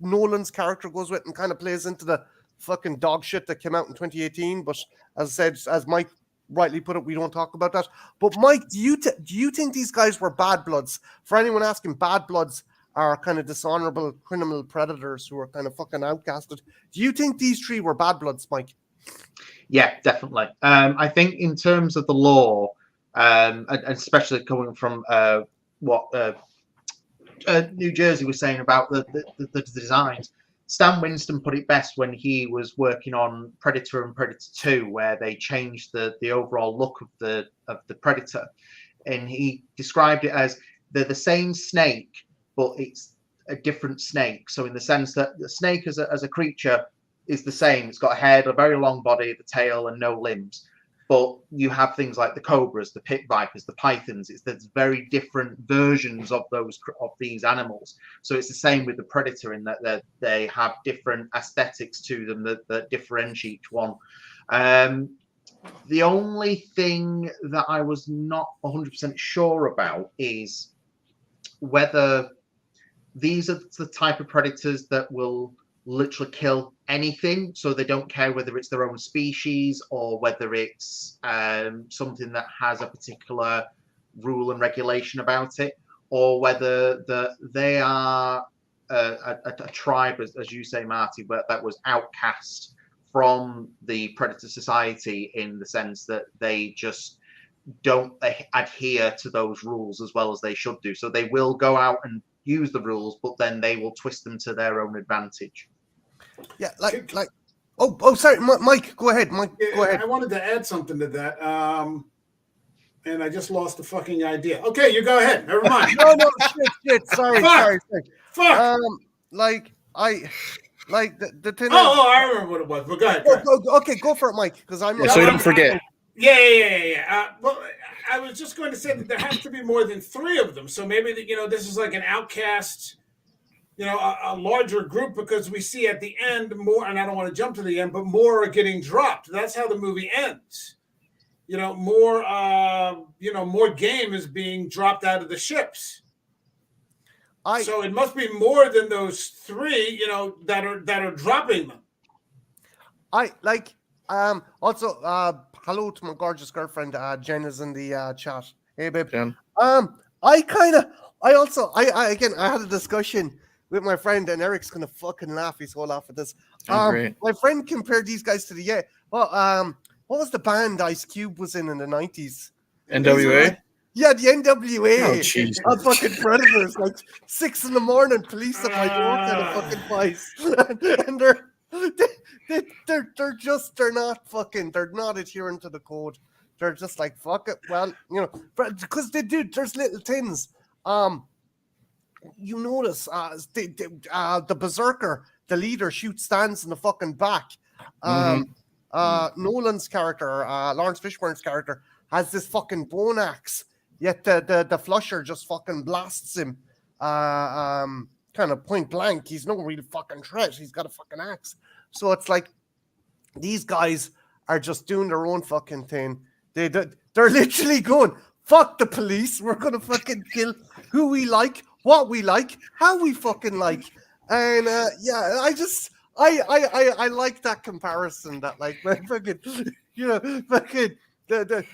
Nolan's character goes with and kind of plays into the fucking dog shit that came out in 2018. But as I said, as Mike rightly put it, we don't talk about that. But Mike, do you think these guys were bad bloods? For anyone asking, bad bloods are kind of dishonorable criminal predators who are kind of fucking outcasted. Do you think these three were bad bloods, Mike? Yeah, definitely. I think in terms of the law, and especially coming from what NewJersey was saying about the designs, Stan Winston put it best when he was working on Predator and Predator 2, where they changed the overall look of the Predator, and he described it as they're the same snake, but it's a different snake. So in the sense that the snake as a creature is the same. It's got a head, a very long body, the tail, and no limbs. But you have things like the cobras, the pit vipers, the pythons. There's very different versions of these animals. So it's the same with the predator in that they have different aesthetics to them that differentiate each one. The only thing that I was not 100% sure about is whether these are the type of predators that will literally kill anything, so they don't care whether it's their own species or whether it's something that has a particular rule and regulation about it, or whether they are a tribe, as you say, Marty, but that was outcast from the predator society in the sense that they just don't adhere to those rules as well as they should do. So they will go out and use the rules, but then they will twist them to their own advantage. Yeah, like sorry, Mike, go ahead. Mike, go ahead. I wanted to add something to that, and I just lost the fucking idea. Okay, you go ahead. Never mind. No, shit. Sorry. Fuck. The thing. Oh, I remember what it was. But go ahead. Okay, go for it, Mike, because I'm. So you don't forget. Yeah. Well, I was just going to say that there has to be more than 3 of them. So maybe this is like an outcast, a larger group, because we see at the end more, and I don't want to jump to the end, but more are getting dropped. That's how the movie ends. More game is being dropped out of the ships. So it must be more than those 3, that are dropping them. Also, hello to my gorgeous girlfriend, Jen is in the chat. Hey, babe. Jen. I had a discussion with my friend, and Eric's gonna fucking laugh. He's so laugh at this. Great. My friend compared these guys to what was the band Ice Cube was in the 90s? NWA? Yeah, the NWA. Oh, Jesus. On fucking Predators, like 6 a.m, police at my door kind of fucking fights. And they're not adhering to the code. They're just like, fuck it. Well, because there's little things. You notice the berserker, the leader, shoots Stans in the fucking back. Nolan's character, Lawrence Fishburne's character, has this fucking bone axe, yet the flusher just fucking blasts him kind of point blank. He's no real fucking threat. He's got a fucking axe. So it's like these guys are just doing their own fucking thing. They're literally going, fuck the police. We're going to fucking kill who we like, what we like, how we fucking like. And I like that comparison, that like fucking,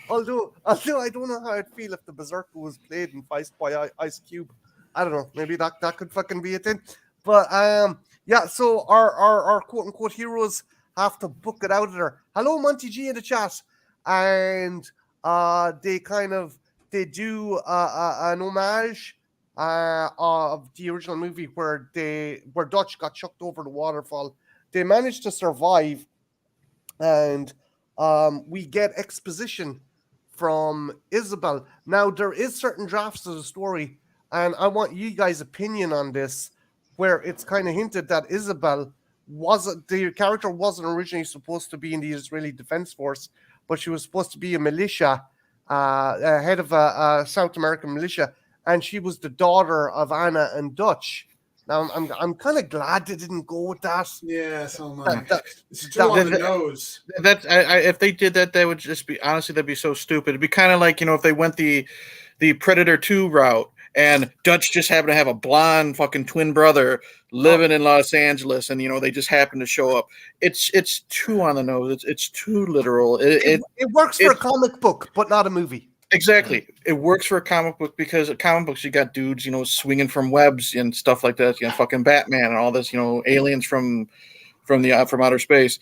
although I don't know how I'd feel if the Berserker was played and faced by Ice Cube. I don't know. Maybe that could fucking be a thing. But so our quote unquote heroes have to book it out of there. Hello, Monty G in the chat, and they do an homage of the original movie where Dutch got chucked over the waterfall. They managed to survive, and we get exposition from Isabel. Now, there is certain drafts of the story, and I want you guys' opinion on this, where it's kind of hinted that Isabel the character wasn't originally supposed to be in the Israeli Defense Force, but she was supposed to be a militia head of a South American militia, and she was the daughter of Anna and Dutch. Now I'm kind of glad they didn't go with that. Yeah, so am I. That- It's too on the that- nose. That's if they did that, that would just be honestly that'd be so stupid. It'd be kind of like if they went the Predator 2 route and Dutch just happened to have a blonde fucking twin brother living in Los Angeles, and they just happen to show up. It's too on the nose. It's too literal. It works for a comic book, but not a movie. Exactly. It works for a comic book because at comic books you got dudes, swinging from webs and stuff like that. Fucking Batman and all this, aliens from outer space.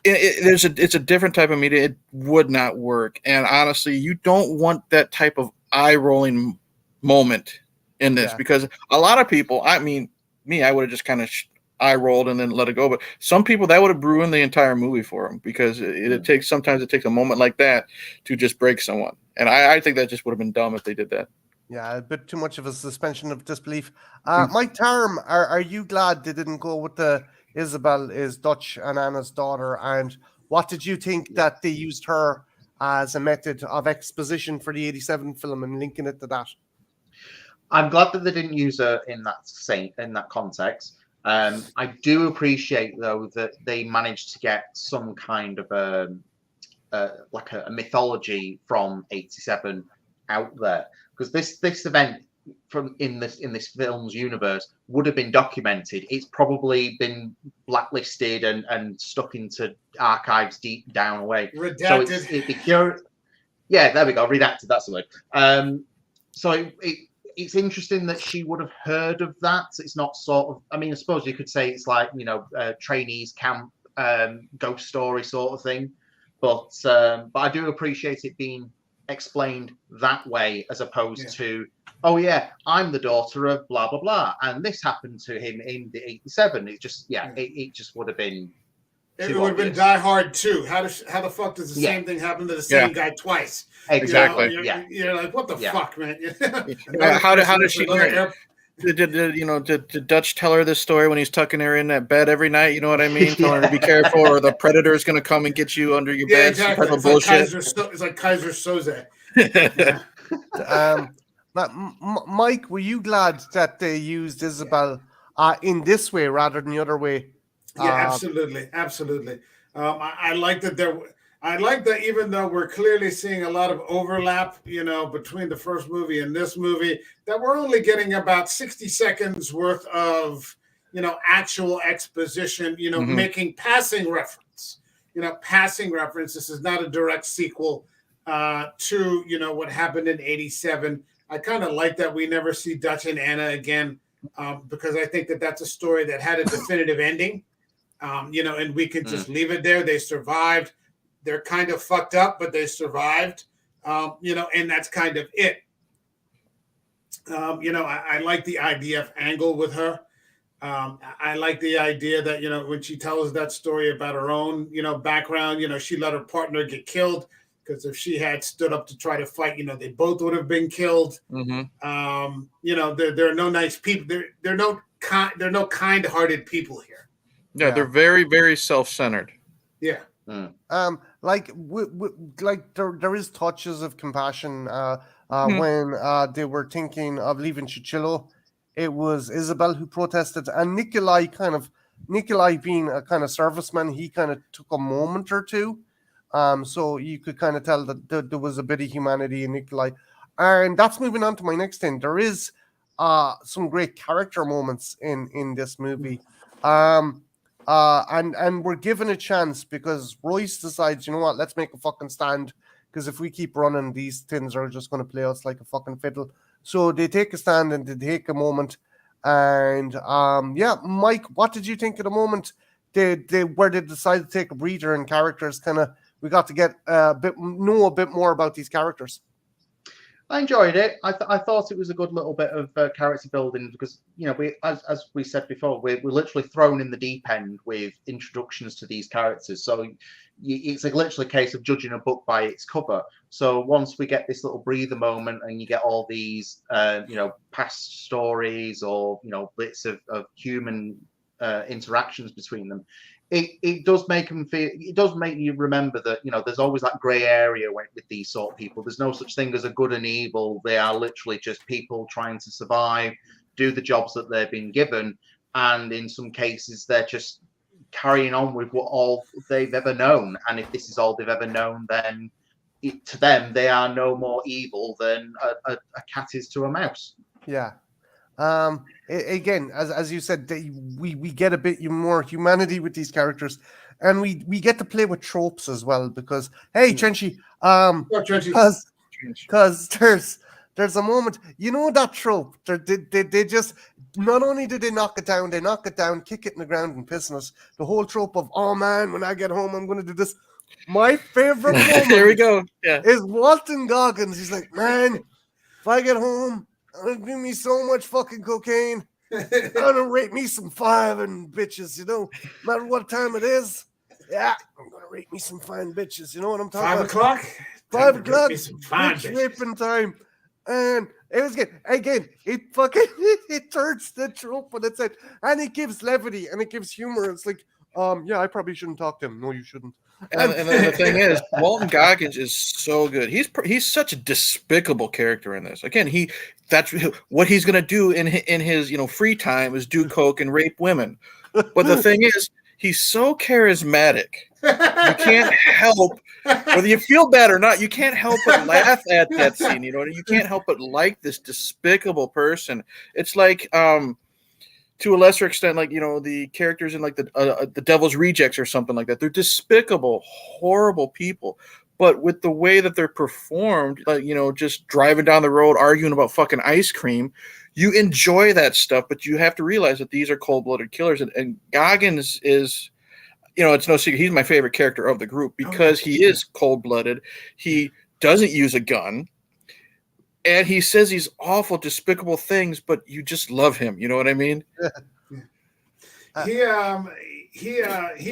It's a different type of media. It would not work. And honestly, you don't want that type of eye-rolling moment in this because a lot of people, I mean, me, I would have just kind of eye rolled and then let it go. But some people that would have ruined the entire movie for them because sometimes it takes a moment like that to just break someone. And I think that just would have been dumb if they did that. Yeah, a bit too much of a suspension of disbelief. Mike Tharme, are you glad they didn't go with the Isabel is Dutch and Anna's daughter? And what did you think that they used her as a method of exposition for the 87 film and linking it to that? I'm glad that they didn't use her in that context. I do appreciate though that they managed to get some kind of like a mythology from 87 out there, because this event in this film's universe would have been documented. It's probably been blacklisted and stuck into archives deep down away. Redacted. So it'd be curious. Yeah, there we go. Redacted. That's the word. So it's interesting that she would have heard of that. It's not sort of. I mean, I suppose you could say it's like trainees camp, ghost story sort of thing. But I do appreciate it being explained that way as opposed to, oh yeah, I'm the daughter of blah blah blah, and this happened to him in the 87. It just it just would have been. It would have been Die Hard 2. How the fuck does the same thing happen to the same guy twice? Exactly. You're like, what the fuck, man? How does she? Did Dutch tell her this story when he's tucking her in that bed every night? You know what I mean? Telling her to be careful, or the predator is going to come and get you under your bed. Exactly. Type of bullshit. It's like Kaiser Soze. Mike, were you glad that they used Isabel in this way rather than the other way? Yeah, absolutely. I like that I like that even though we're clearly seeing a lot of overlap, between the first movie and this movie, that we're only getting about 60 seconds worth of, actual exposition, making passing reference. This is not a direct sequel to, what happened in 87. I kind of like that we never see Dutch and Anna again because I think that that's a story that had a definitive ending. And we can just leave it there. They survived. They're kind of fucked up, but they survived. And that's kind of it. I like the IDF angle with her. I like the idea that, when she tells that story about her own, background, she let her partner get killed because if she had stood up to try to fight, they both would have been killed. Mm-hmm. There are no nice people. There are no kind-hearted people here. Yeah, they're very, very self-centered. Yeah. Like there is touches of compassion when they were thinking of leaving Chichillo. It was Isabel who protested, and Nikolai being a kind of serviceman, he kind of took a moment or two. So you could kind of tell that there was a bit of humanity in Nikolai. And that's moving on to my next thing. There is some great character moments in this movie. And we're given a chance because Royce decides, you know what, let's make a fucking stand, because if we keep running, these things are just going to play us like a fucking fiddle. So they take a stand and they take a moment. And Mike, what did you think of the moment where they decided to take a breather and characters we got to get know a bit more about these characters? I enjoyed it. I thought it was a good little bit of character building because, we, as we said before, we're literally thrown in the deep end with introductions to these characters. So it's literally a case of judging a book by its cover. So once we get this little breather moment and you get all these, past stories or, bits of human interactions between them, it does make them feel. It does make you remember that there's always that grey area with these sort of people. There's no such thing as a good and evil. They are literally just people trying to survive, do the jobs that they've been given, and in some cases they're just carrying on with what all they've ever known. And if this is all they've ever known, then to them they are no more evil than a cat is to a mouse. Yeah. Again, as you said, we get a bit more humanity with these characters, and we get to play with tropes as well. Because hey, Trenchy, because there's a moment, that trope. They just not only did they knock it down, kick it in the ground and piss on us. The whole trope of, oh man, when I get home, I'm going to do this. My favorite moment. There we go. Yeah, is Walton Goggins. He's like, man, if I get home, I'm gonna give me so much fucking cocaine. I'm gonna rape me some 5 and bitches, no matter what time it is. Yeah, I'm gonna rape me some fine bitches. You know what I'm talking 5 about? o'clock? 5 o'clock, Bitch raping time. And it was good. Again, it fucking it turns the trope on its head, and it gives levity and it gives humor. It's like, yeah, I probably shouldn't talk to him. No, you shouldn't. and the thing is, Walton Goggins is so good. He's such a despicable character in this. Again, that's what he's gonna do in his free time is do coke and rape women. But the thing is, he's so charismatic. You can't help, whether you feel bad or not, you can't help but laugh at that scene. You can't help but like this despicable person. It's like, to a lesser extent, like, the characters in like the Devil's Rejects or something like that. They're despicable, horrible people. But with the way that they're performed, like, just driving down the road, arguing about fucking ice cream, you enjoy that stuff. But you have to realize that these are cold-blooded killers. And Goggins is, it's no secret, he's my favorite character of the group because he is cold-blooded. He doesn't use a gun. And he says these awful, despicable things, but you just love him. You know what I mean? He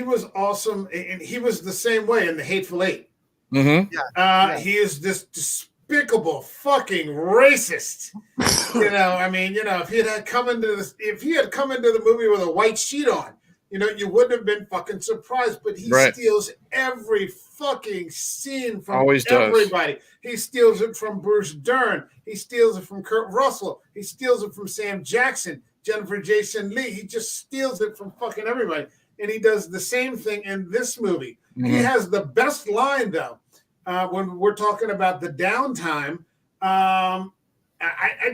was awesome, and he was the same way in The Hateful Eight. Mm-hmm. He is this despicable fucking racist. If he had come into the movie with a white sheet on, you wouldn't have been fucking surprised. But he steals every fucking scene from everybody. He steals it from Bruce Dern. He steals it from Kurt Russell. He steals it from Sam Jackson, Jennifer Jason Leigh. He just steals it from fucking everybody. And he does the same thing in this movie. Mm-hmm. He has the best line, though, when we're talking about the downtime. I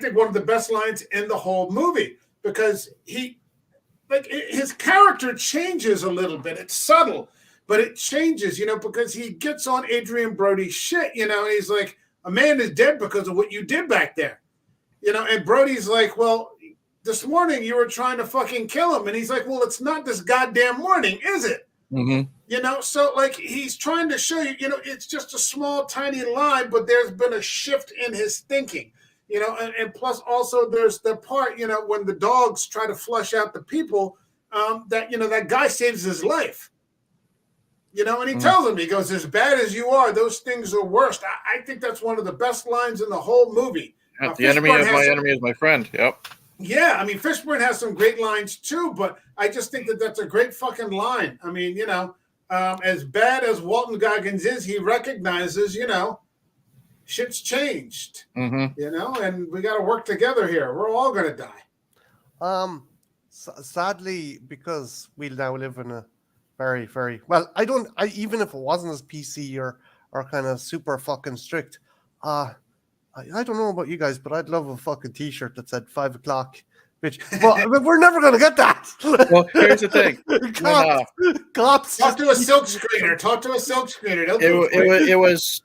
think one of the best lines in the whole movie, because his character changes a little bit. It's subtle, but it changes, because he gets on Adrian Brody's shit, and he's like, a man is dead because of what you did back there, and Brody's like, well, this morning you were trying to fucking kill him. And he's like, well, it's not this goddamn morning, is it? Mm-hmm. So like he's trying to show you, it's just a small, tiny line, but there's been a shift in his thinking. And plus also there's the part, when the dogs try to flush out the people, that guy saves his life, and he tells him, he goes, as bad as you are, those things are worse. I think that's one of the best lines in the whole movie. The enemy is my friend. Yep. Yeah. I mean, Fishburne has some great lines too, but I just think that that's a great fucking line. I mean, as bad as Walton Goggins is, he recognizes, shit's changed, and we got to work together here. We're all going to die. Sadly, because we now live in a very, very even if it wasn't as PC or kind of super fucking strict, I don't know about you guys, but I'd love a fucking t-shirt that said 5 o'clock, bitch. But we're never going to get that. Well, here's the thing. Cops. Talk to a silk screener.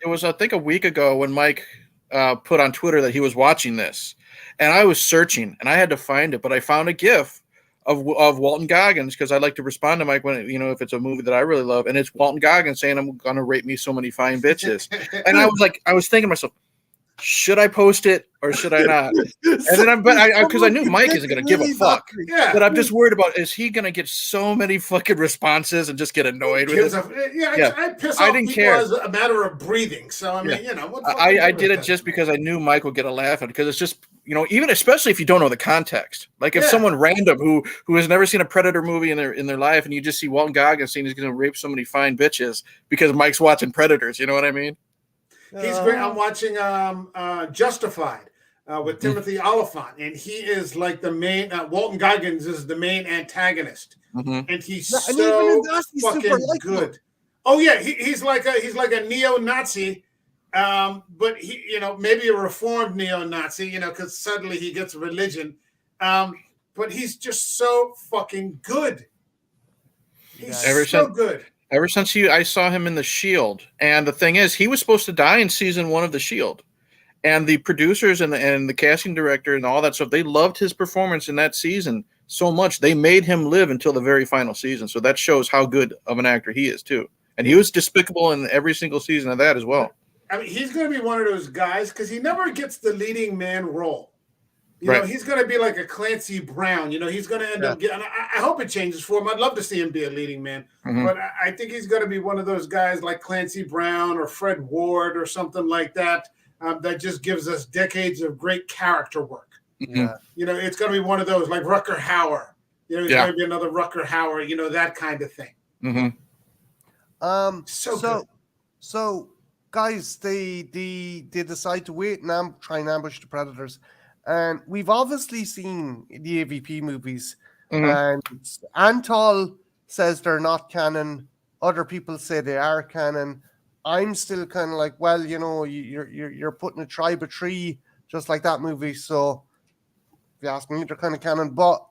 It was I think a week ago when Mike put on Twitter that he was watching this, and I was searching and I had to find it, but I found a GIF of Walton Goggins, because I like to respond to Mike when if it's a movie that I really love, and it's Walton Goggins saying, "I'm gonna rape me so many fine bitches," and I was thinking to myself, should I post it or should I not? And then because I knew Mike isn't going to give a fuck. Yeah. But I'm just worried about, is he going to get so many fucking responses and just get annoyed with it? I piss off people as a matter of breathing. So, I mean, I did it just because I knew Mike would get a laugh at it, because it's just even especially if you don't know the context. Like if someone random who has never seen a Predator movie in their life, and you just see Walton Goggins saying he's going to rape so many fine bitches because Mike's watching Predators, you know what I mean? He's great. I'm watching Justified with Timothy Oliphant, and he is like the main. Walton Goggins is the main antagonist, and he's so fucking good. Oh yeah, he's like a neo-Nazi, but he maybe a reformed neo-Nazi, because suddenly he gets religion, but he's just so fucking good. He's so good. Ever since I saw him in The Shield, and the thing is, he was supposed to die in season 1 of The Shield, and the producers and the casting director and all that stuff, they loved his performance in that season so much they made him live until the very final season. So that shows how good of an actor he is too. And he was despicable in every single season of that as well. I mean, he's going to be one of those guys because he never gets the leading man role. He's going to be like a Clancy Brown. He's going to end up getting. I hope it changes for him. I'd love to see him be a leading man, but I think he's going to be one of those guys like Clancy Brown or Fred Ward or something like that. That just gives us decades of great character work. Yeah. It's going to be one of those like Rutger Hauer. He's going to be another Rutger Hauer. That kind of thing. So guys, they decide to wait and try and ambush the Predators, and we've obviously seen the AVP movies, and Antal says they're not canon. Other people say they are canon. I'm still kind of like, well, you're putting a tribe of tree just like that movie. So if you ask me, they're kind of canon, but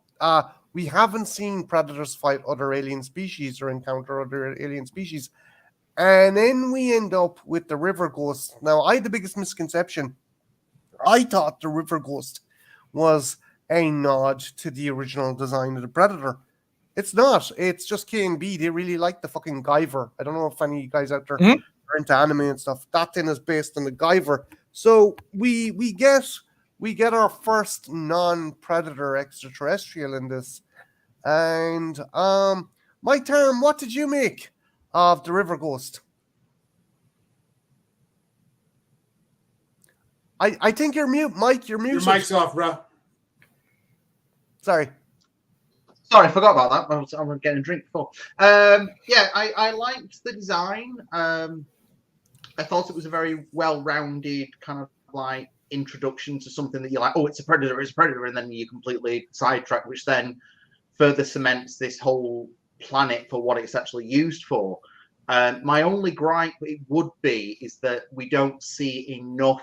we haven't seen Predators fight other alien species or encounter other alien species. And then we end up with the River Ghost. Now, I had the biggest misconception. I thought the River Ghost was a nod to the original design of the Predator. It's not. It's just K&B. They really like the fucking Guyver. I don't know if any guys out there are into anime and stuff. That thing is based on the Guyver. So we get our first non-Predator extraterrestrial in this. And Mike Tharme, what did you make of the River Ghost? I think you're mute, Mike. You're muted. Your mic's off, bro. Sorry, I forgot about that. I was getting a drink before. I liked the design. I thought it was a very well-rounded kind of like introduction to something that you're like, oh, it's a predator, and then you completely sidetrack, which then further cements this whole planet for what it's actually used for. My only gripe it would be is that we don't see enough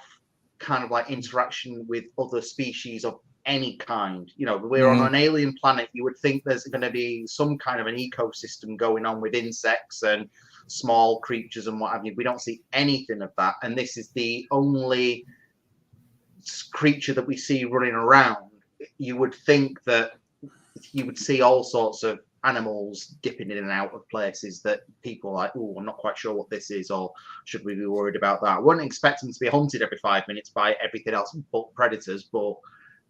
kind of like interaction with other species of any kind. We're on an alien planet. You would think there's going to be some kind of an ecosystem going on with insects and small creatures and what have you. We don't see anything of that, and this is the only creature that we see running around. You would think that you would see all sorts of animals dipping in and out of places that people are like, oh, I'm not quite sure what this is, or should we be worried about that? I wouldn't expect them to be hunted every 5 minutes by everything else but predators, but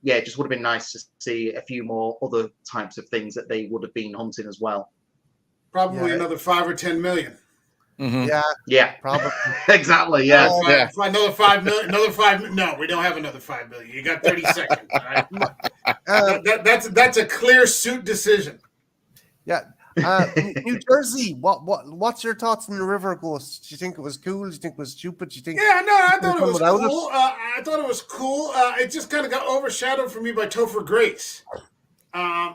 yeah, it just would have been nice to see a few more other types of things that they would have been hunting as well. Probably another 5 or 10 million. Yeah, probably. Exactly. Yeah. Another 5 million. Another 5. No, we don't have another 5 million. You got 30 seconds. Right? That's a clear suit decision. Yeah. New Jersey, what's your thoughts on the River Ghost? Do you think it was cool? Do you think it was stupid? Do you think? Yeah, no, I thought it was cool. I thought it was cool. It just kind of got overshadowed for me by Topher Grace,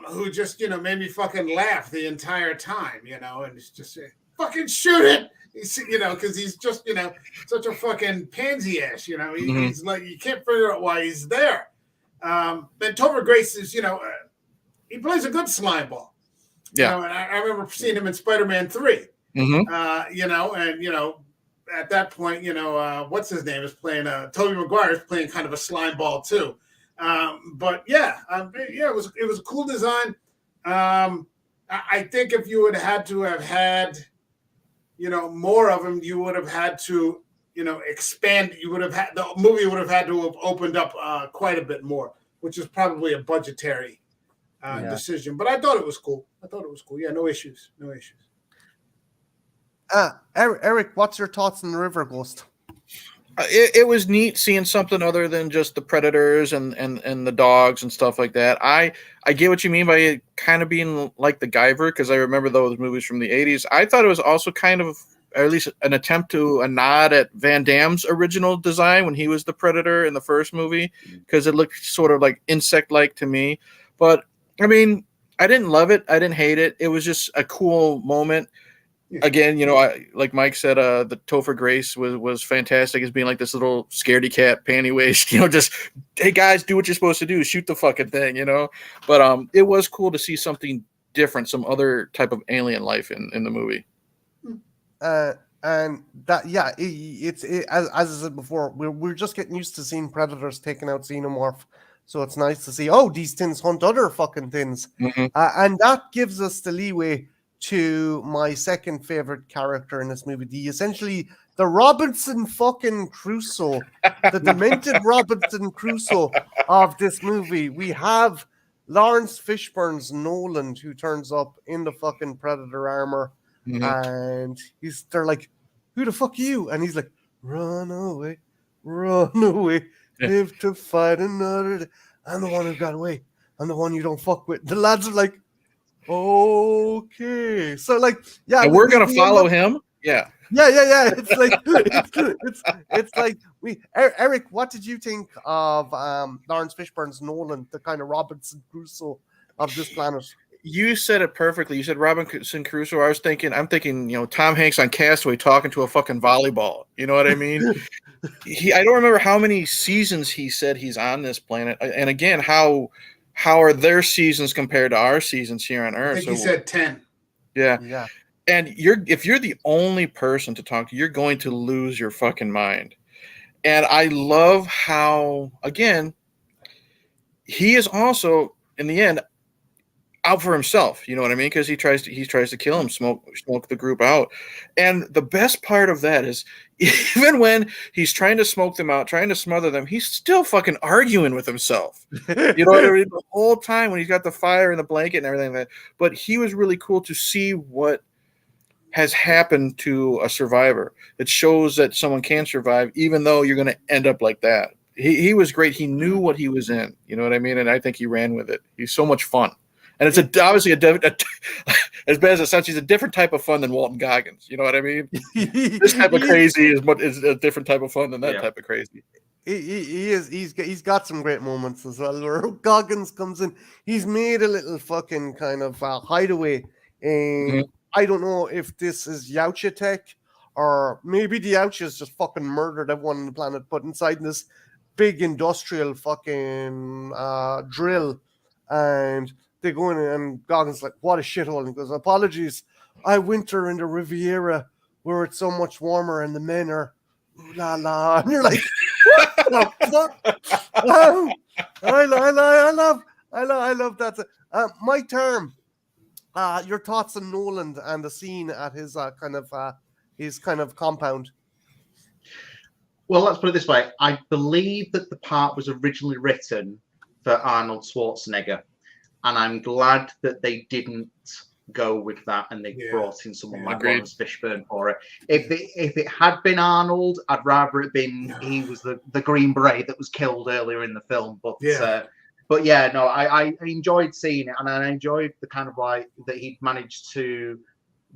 who just made me fucking laugh the entire time. And it's just fucking shoot it. Because he's just such a fucking pansy ass. He's like you can't figure out why he's there. But Topher Grace is he plays a good slime ball. And I remember seeing him in Spider-Man 3. And at that point, what's his name is playing. Tobey Maguire is playing kind of a slime ball too. But it was a cool design. I think if you would have to have had, more of them, you would have had to, expand. You would have had the movie would have had to have opened up quite a bit more, which is probably a budgetary decision. But I thought it was cool. Yeah, no issues. Eric, what's your thoughts on the River Ghost? it was neat seeing something other than just the predators and the dogs and stuff like that. I get what you mean by it kind of being like the Guyver, because I remember those movies from the 80s. I thought it was also kind of, or at least an attempt to a nod at Van Damme's original design when he was the Predator in the first movie, because it looked sort of like insect-like to me. But I mean, I didn't love it. I didn't hate it. It was just a cool moment. Again, like Mike said, the Topher Grace was fantastic as being like this little scaredy cat, panty waist, just, hey guys, do what you're supposed to do, shoot the fucking thing, But it was cool to see something different, some other type of alien life in the movie. And that, yeah, it's as I said before, we're just getting used to seeing predators taking out xenomorph. So it's nice to see, these things hunt other fucking things. Mm-hmm. And that gives us the leeway to my second favorite character in this movie, essentially the Robinson fucking Crusoe, the demented Robinson Crusoe of this movie. We have Lawrence Fishburne's Nolan, who turns up in the fucking Predator armor, and they're like, who the fuck are you? And he's like, run away, live to fight another day. I'm the one who got away. I'm the one you don't fuck with. The lads are like, okay, so like, yeah, and we're gonna follow him. Yeah. It's like it's like Eric, what did you think of Lawrence Fishburne's Nolan, the kind of Robinson Crusoe of this planet? You said it perfectly. You said Robinson Crusoe. I'm thinking, Tom Hanks on Castaway talking to a fucking volleyball. You know what I mean? I don't remember how many seasons he said he's on this planet, and again, how are their seasons compared to our seasons here on Earth? I think he said 10. Yeah. And if you're the only person to talk to, you're going to lose your fucking mind. And I love how, again, he is also, in the end, out for himself. You know what I mean? Because he tries to kill him, smoke the group out. And the best part of that is, even when he's trying to smoke them out, trying to smother them, he's still fucking arguing with himself. You know what I mean? The whole time when he's got the fire and the blanket and everything like that. But he was really cool to see what has happened to a survivor. It shows that someone can survive, even though you're going to end up like that. He was great. He knew what he was in. You know what I mean? And I think he ran with it. He's so much fun. And it's obviously as bad as it sounds, he's a different type of fun than Walton Goggins. You know what I mean? This type of crazy is a different type of fun than that type of crazy. He is. He's got some great moments as well. Where Goggins comes in, he's made a little fucking kind of hideaway. And I don't know if this is Yautja tech, or maybe the Yautjas just fucking murdered everyone on the planet, but inside this big industrial fucking drill, and they go in and Goggins like, what a shithole. And he goes, apologies, I winter in the Riviera where it's so much warmer and the men are ooh la la. And you're like, what the fuck? I love that. Mike Tharme, your thoughts on Nolan and the scene at his kind of compound. Well, let's put it this way. I believe that the part was originally written for Arnold Schwarzenegger. And I'm glad that they didn't go with that and they brought in someone like Lawrence Fishburne for it. If it had been Arnold, I'd rather it been he was the Green Beret that was killed earlier in the film. But I enjoyed seeing it, and I enjoyed the kind of like that he'd managed to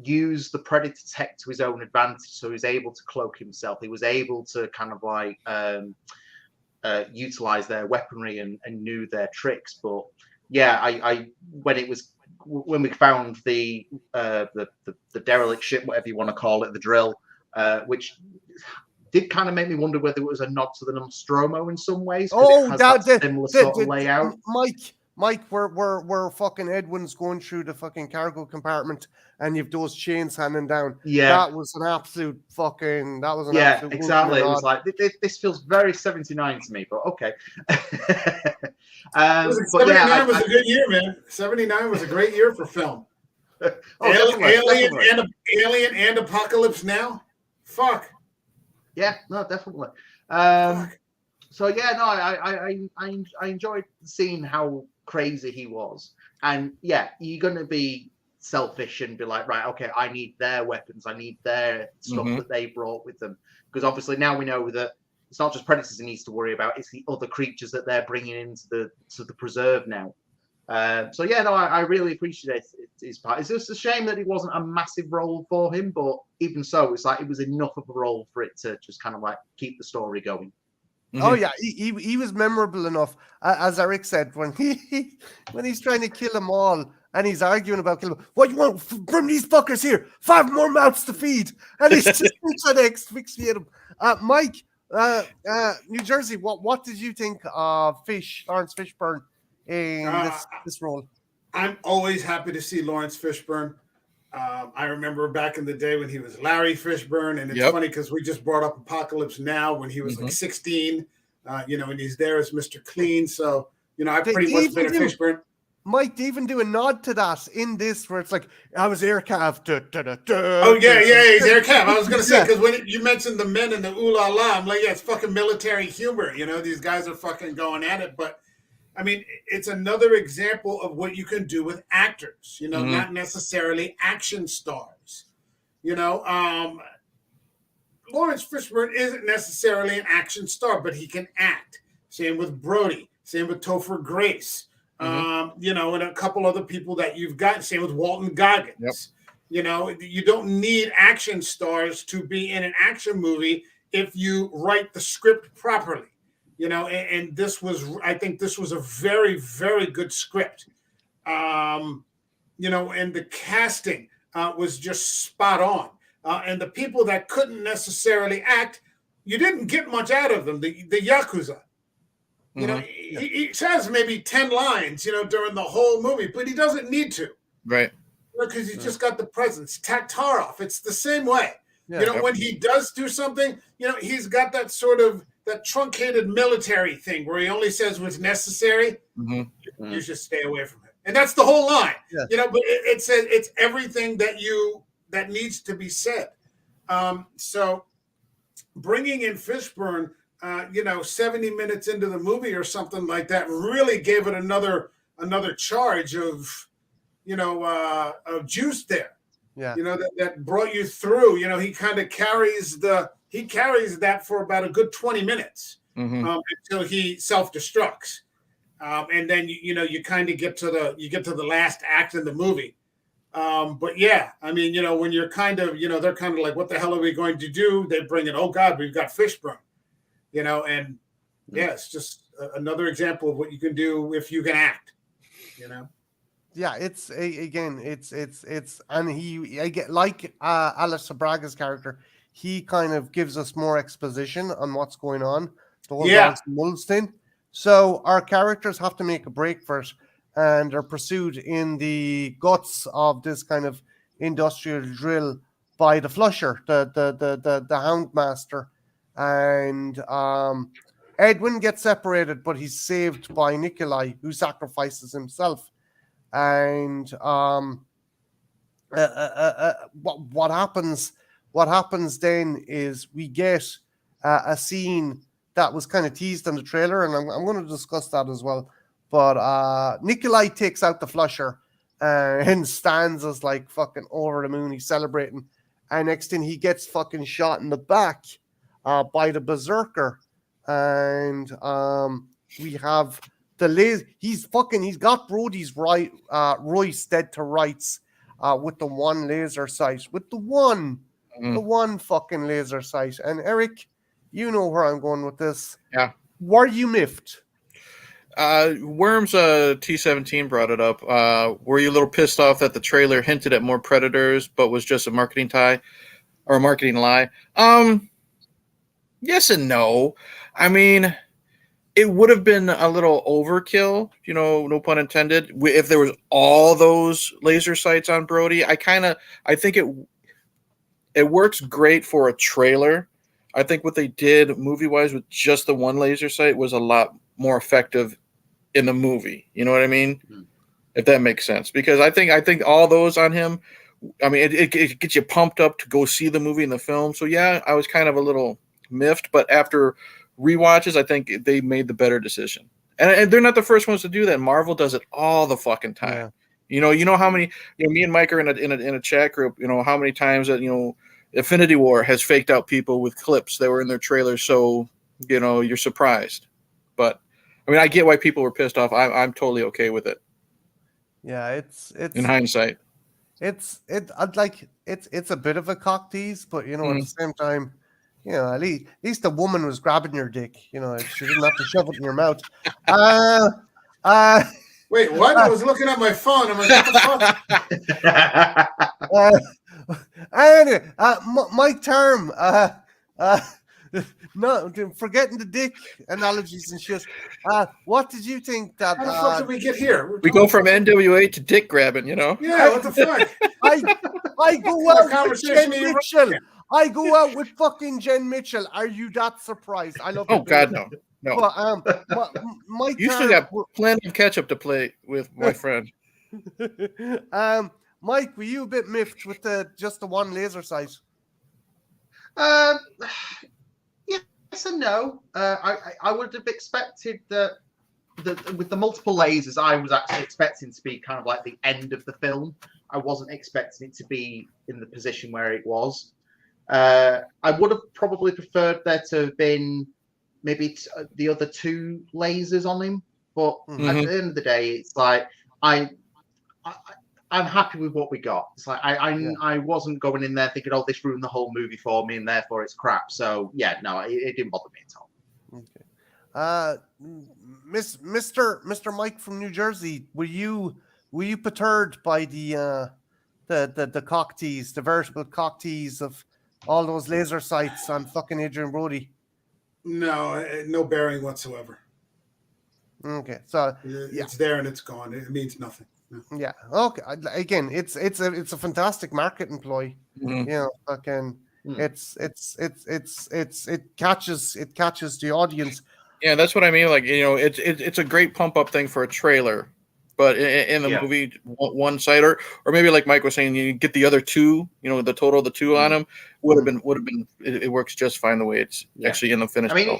use the Predator tech to his own advantage. So he was able to cloak himself. He was able to kind of like utilize their weaponry and knew their tricks. But I when we found the derelict ship, whatever you want to call it, the drill, which did kind of make me wonder whether it was a nod to the Nostromo in some ways. That similar sort of layout. Mike, where fucking Edwin's going through the fucking cargo compartment and you've those chains hanging down. Yeah, that was an absolute fucking. That was an absolute exactly. It was like this feels very 79 to me, but okay. 79 was a good year, man. 79 was a great year for film. Alien and Apocalypse Now. Fuck. Yeah, no, definitely. So I enjoyed seeing how crazy he was, and you're gonna be selfish and be like, right, okay, I need their weapons, I need their stuff that they brought with them, because obviously now we know that it's not just predators he needs to worry about; it's the other creatures that they're bringing into the preserve now. So yeah, no, I really appreciate his part. It's just a shame that it wasn't a massive role for him, but even so, it's like it was enough of a role for it to just kind of like keep the story going. Mm-hmm. Oh yeah, he was memorable enough, as Eric said, when he's trying to kill them all and he's arguing about killing them. What you want? Bring these fuckers here. 5 more mouths to feed, and he's just trying to asphyxiate them. Mike, New Jersey, what did you think of Lawrence Fishburne in this role? I'm always happy to see Lawrence Fishburne. I remember back in the day when he was Larry Fishburne, and it's funny because we just brought up Apocalypse Now when he was like 16, and he's there as Mr. Clean. So, I've pretty much been a Fishburne. Mike, they even do a nod to that in this where it's like, I was air cav. Oh, yeah, he's air cav. I was going to say, because when you mentioned the men and the ooh la la, I'm like, yeah, it's fucking military humor. These guys are fucking going at it. But, I mean, it's another example of what you can do with actors, not necessarily action stars. Lawrence Fishburne isn't necessarily an action star, but he can act. Same with Brody. Same with Topher Grace. And a couple other people that you've got. Same with Walton Goggins. Yep. You don't need action stars to be in an action movie if you write the script properly. And I think this was a very, very good script. And the casting was just spot on. And the people that couldn't necessarily act, you didn't get much out of them. The Yakuza. He says maybe 10 lines, during the whole movie, but he doesn't need to. Right. Because he's just got the presence. Taktarov, it's the same way. Yeah. When he does do something, he's got that sort of that truncated military thing where he only says what's necessary. You should stay away from him. And that's the whole line. Yeah. But it's everything that needs to be said. So bringing in Fishburne, 70 minutes into the movie or something like that really gave it another charge of juice there. Yeah. That brought you through. He kind of carries that for about a good 20 minutes until he self-destructs. And then you kind of get to the last act in the movie. But yeah, I mean, when you're kind of, they're kind of like, what the hell are we going to do? They bring in, oh God, we've got Fishburne. And yeah, it's just another example of what you can do if you can act, Yeah, it's and I get like Alice Braga's character, he kind of gives us more exposition on what's going on. The whole Mulls thing. So our characters have to make a break for it, and are pursued in the guts of this kind of industrial drill by the Flusher, the Houndmaster. And Edwin gets separated, but he's saved by Nikolai, who sacrifices himself. And what happens then is we get a scene that was kind of teased in the trailer, and I'm going to discuss that as well. But Nikolai takes out the Flusher and stands as like fucking over the moon. He's celebrating, and next thing he gets fucking shot in the back by the Berserker, and we have the laser. He's got Brody's Royce dead to rights with the one laser sight, with the one fucking laser sight. And Eric, you know where I'm going with this. Yeah. Were you miffed? Worms T17 brought it up. Were you a little pissed off that the trailer hinted at more predators, but was just a marketing tie or a marketing lie? Yes and no. I mean, it would have been a little overkill, no pun intended, if there was all those laser sights on Brody. I think it works great for a trailer. I think what they did movie-wise with just the one laser sight was a lot more effective in the movie. You know what I mean? Mm-hmm. If that makes sense. Because I think all those on him, I mean, it gets you pumped up to go see the movie and the film. So yeah, I was kind of a little miffed, but after rewatches, I think they made the better decision. And they're not the first ones to do that. Marvel does it all the fucking time. Yeah. You know how many, me and Mike are in a chat group, how many times that, Infinity War has faked out people with clips that were in their trailers so you're surprised. But I mean, I get why people were pissed off. I'm totally okay with it. Yeah, it's in hindsight. It's a bit of a cock tease, but at the same time, at least the woman was grabbing your dick. She didn't have to shove it in your mouth. Wait, what? I was looking at my phone. I'm like, what the fuck? Anyway, Mike Term, no, forgetting the dick analogies and shit. What did you think that? How the fuck did we get here? We go from NWA to dick grabbing, Yeah, what the fuck? I go out with Jen Mitchell. I go out with fucking Jen Mitchell. Are you that surprised? I love. Oh God, no. But, Mike, you still got plenty of catch up to play with, my friend. Mike, were you a bit miffed with just the one laser sight? Yes and no. I would have expected that with the multiple lasers, I was actually expecting to be kind of like the end of the film. I wasn't expecting it to be in the position where it was. I would have probably preferred there to have been maybe the other two lasers on him, but at the end of the day, it's like I'm happy with what we got. It's like I wasn't going in there thinking, oh, this ruined the whole movie for me, and therefore it's crap. So yeah, no, it didn't bother me at all. Okay, Mr. Mike from New Jersey, were you perturbed by the cock tease, the vertical cock tease of all those laser sights on fucking Adrian Brody? No bearing whatsoever. Okay, so it's there and it's gone. It means nothing. No. Yeah. Okay. Again, it's a fantastic marketing ploy. Fucking it catches the audience. Yeah, that's what I mean. Like, it's a great pump up thing for a trailer, but in the movie, one side or maybe like Mike was saying, you get the other two. The total of the two on them would have been. It works just fine the way it's actually in the finished. I mean,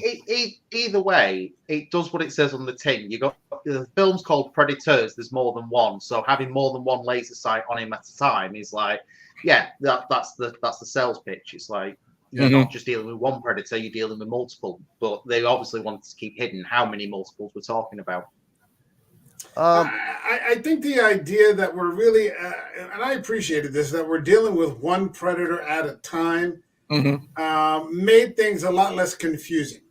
either way, it does what it says on the tin. You got the film's called Predators. There's more than one, so having more than one laser sight on him at a time is like, that's the sales pitch. It's like you're not just dealing with one predator, you're dealing with multiple. But they obviously wanted to keep hidden how many multiples we're talking about. I think the idea that we're really, and I appreciated this, that we're dealing with one predator at a time, made things a lot less confusing.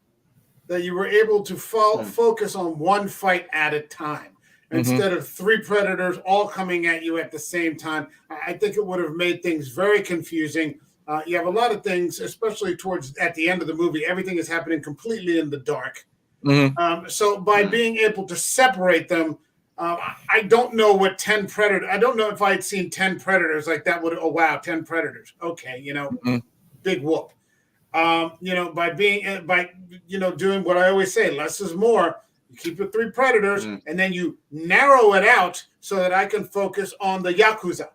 That you were able to focus on one fight at a time instead of three predators all coming at you at the same time. I think it would have made things very confusing. You have a lot of things, especially at the end of the movie, everything is happening completely in the dark. So by being able to separate them, I don't know what 10 predators. I don't know if I had seen 10 predators like that. 10 predators. Okay, big whoop. By doing what I always say, less is more. You keep the three predators, and then you narrow it out so that I can focus on the Yakuza.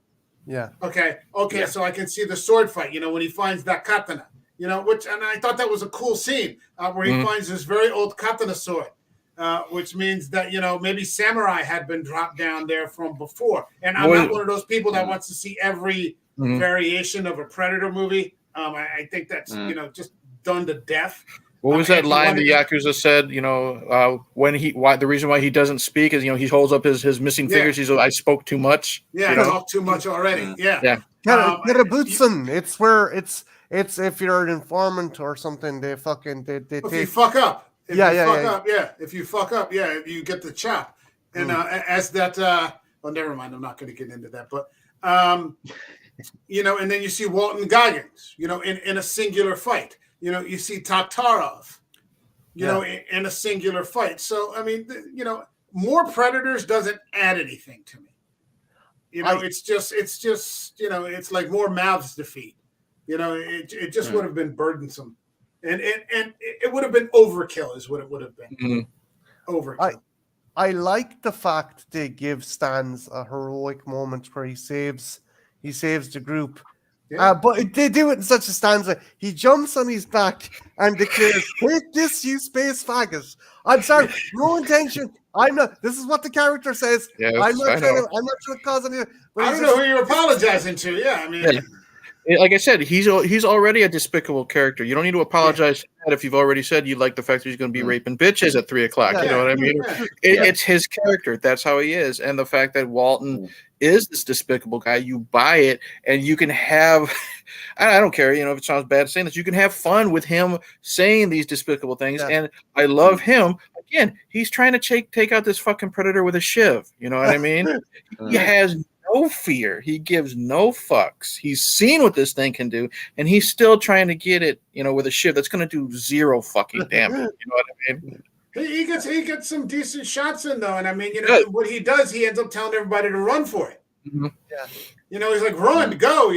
Yeah. Okay. Yeah. So I can see the sword fight. When he finds that katana. And I thought that was a cool scene where he finds this very old katana sword. Which means that, maybe samurai had been dropped down there from before. And I'm not one of those people that wants to see every variation of a Predator movie. I think that's, just done to death. What was that line the Yakuza said, the reason why he doesn't speak is, he holds up his missing fingers. He's like, I spoke too much. Yeah, I talked too much already. Yeah. Karabutzen. It's where it's if you're an informant or something, they if you fuck up. If you fuck up, you get the chop. And as that, never mind. I'm not going to get into that. But, and then you see Walton Goggins, in a singular fight. You see Tatarov, in a singular fight. So, I mean, more Predators doesn't add anything to me. It's just, it's like more mouths to feed. It just would have been burdensome. And it would have been overkill, is what it would have been. Overkill. I like the fact they give Stans a heroic moment where he saves the group. Yeah. But they do it in such a stanza. He jumps on his back and declares, "Take this, you space faggot." I'm sorry, no intention. I'm not. This is what the character says. Yes, I'm not trying to cause anything. I don't know who you're apologizing to. Yeah, I mean. Like I said, he's already a despicable character. You don't need to apologize for that if you've already said you like the fact that he's going to be raping bitches at 3:00. You know what I mean? It's his character. That's how he is. And the fact that Walton is this despicable guy, you buy it, and you can have. I don't care, if it sounds bad saying this, you can have fun with him saying these despicable things. Yeah. And I love him. Again, he's trying to take out this fucking predator with a shiv. You know what I mean? He has no fear. He gives no fucks. He's seen what this thing can do, and he's still trying to get it, with a shiv that's going to do zero fucking damage. You know what I mean? He gets some decent shots in though, and I mean, what he does, he ends up telling everybody to run for it. Mm-hmm. Yeah. He's like, run, go.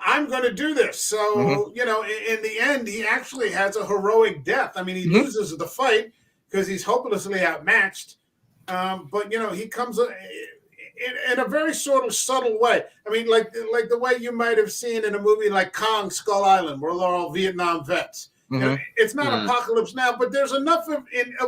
I'm going to do this. So, in the end, he actually has a heroic death. I mean, he loses the fight because he's hopelessly outmatched. But he comes in a very sort of subtle way. I mean, like the way you might have seen in a movie like Kong Skull Island, where they're all Vietnam vets. It's not Apocalypse Now, but there's enough of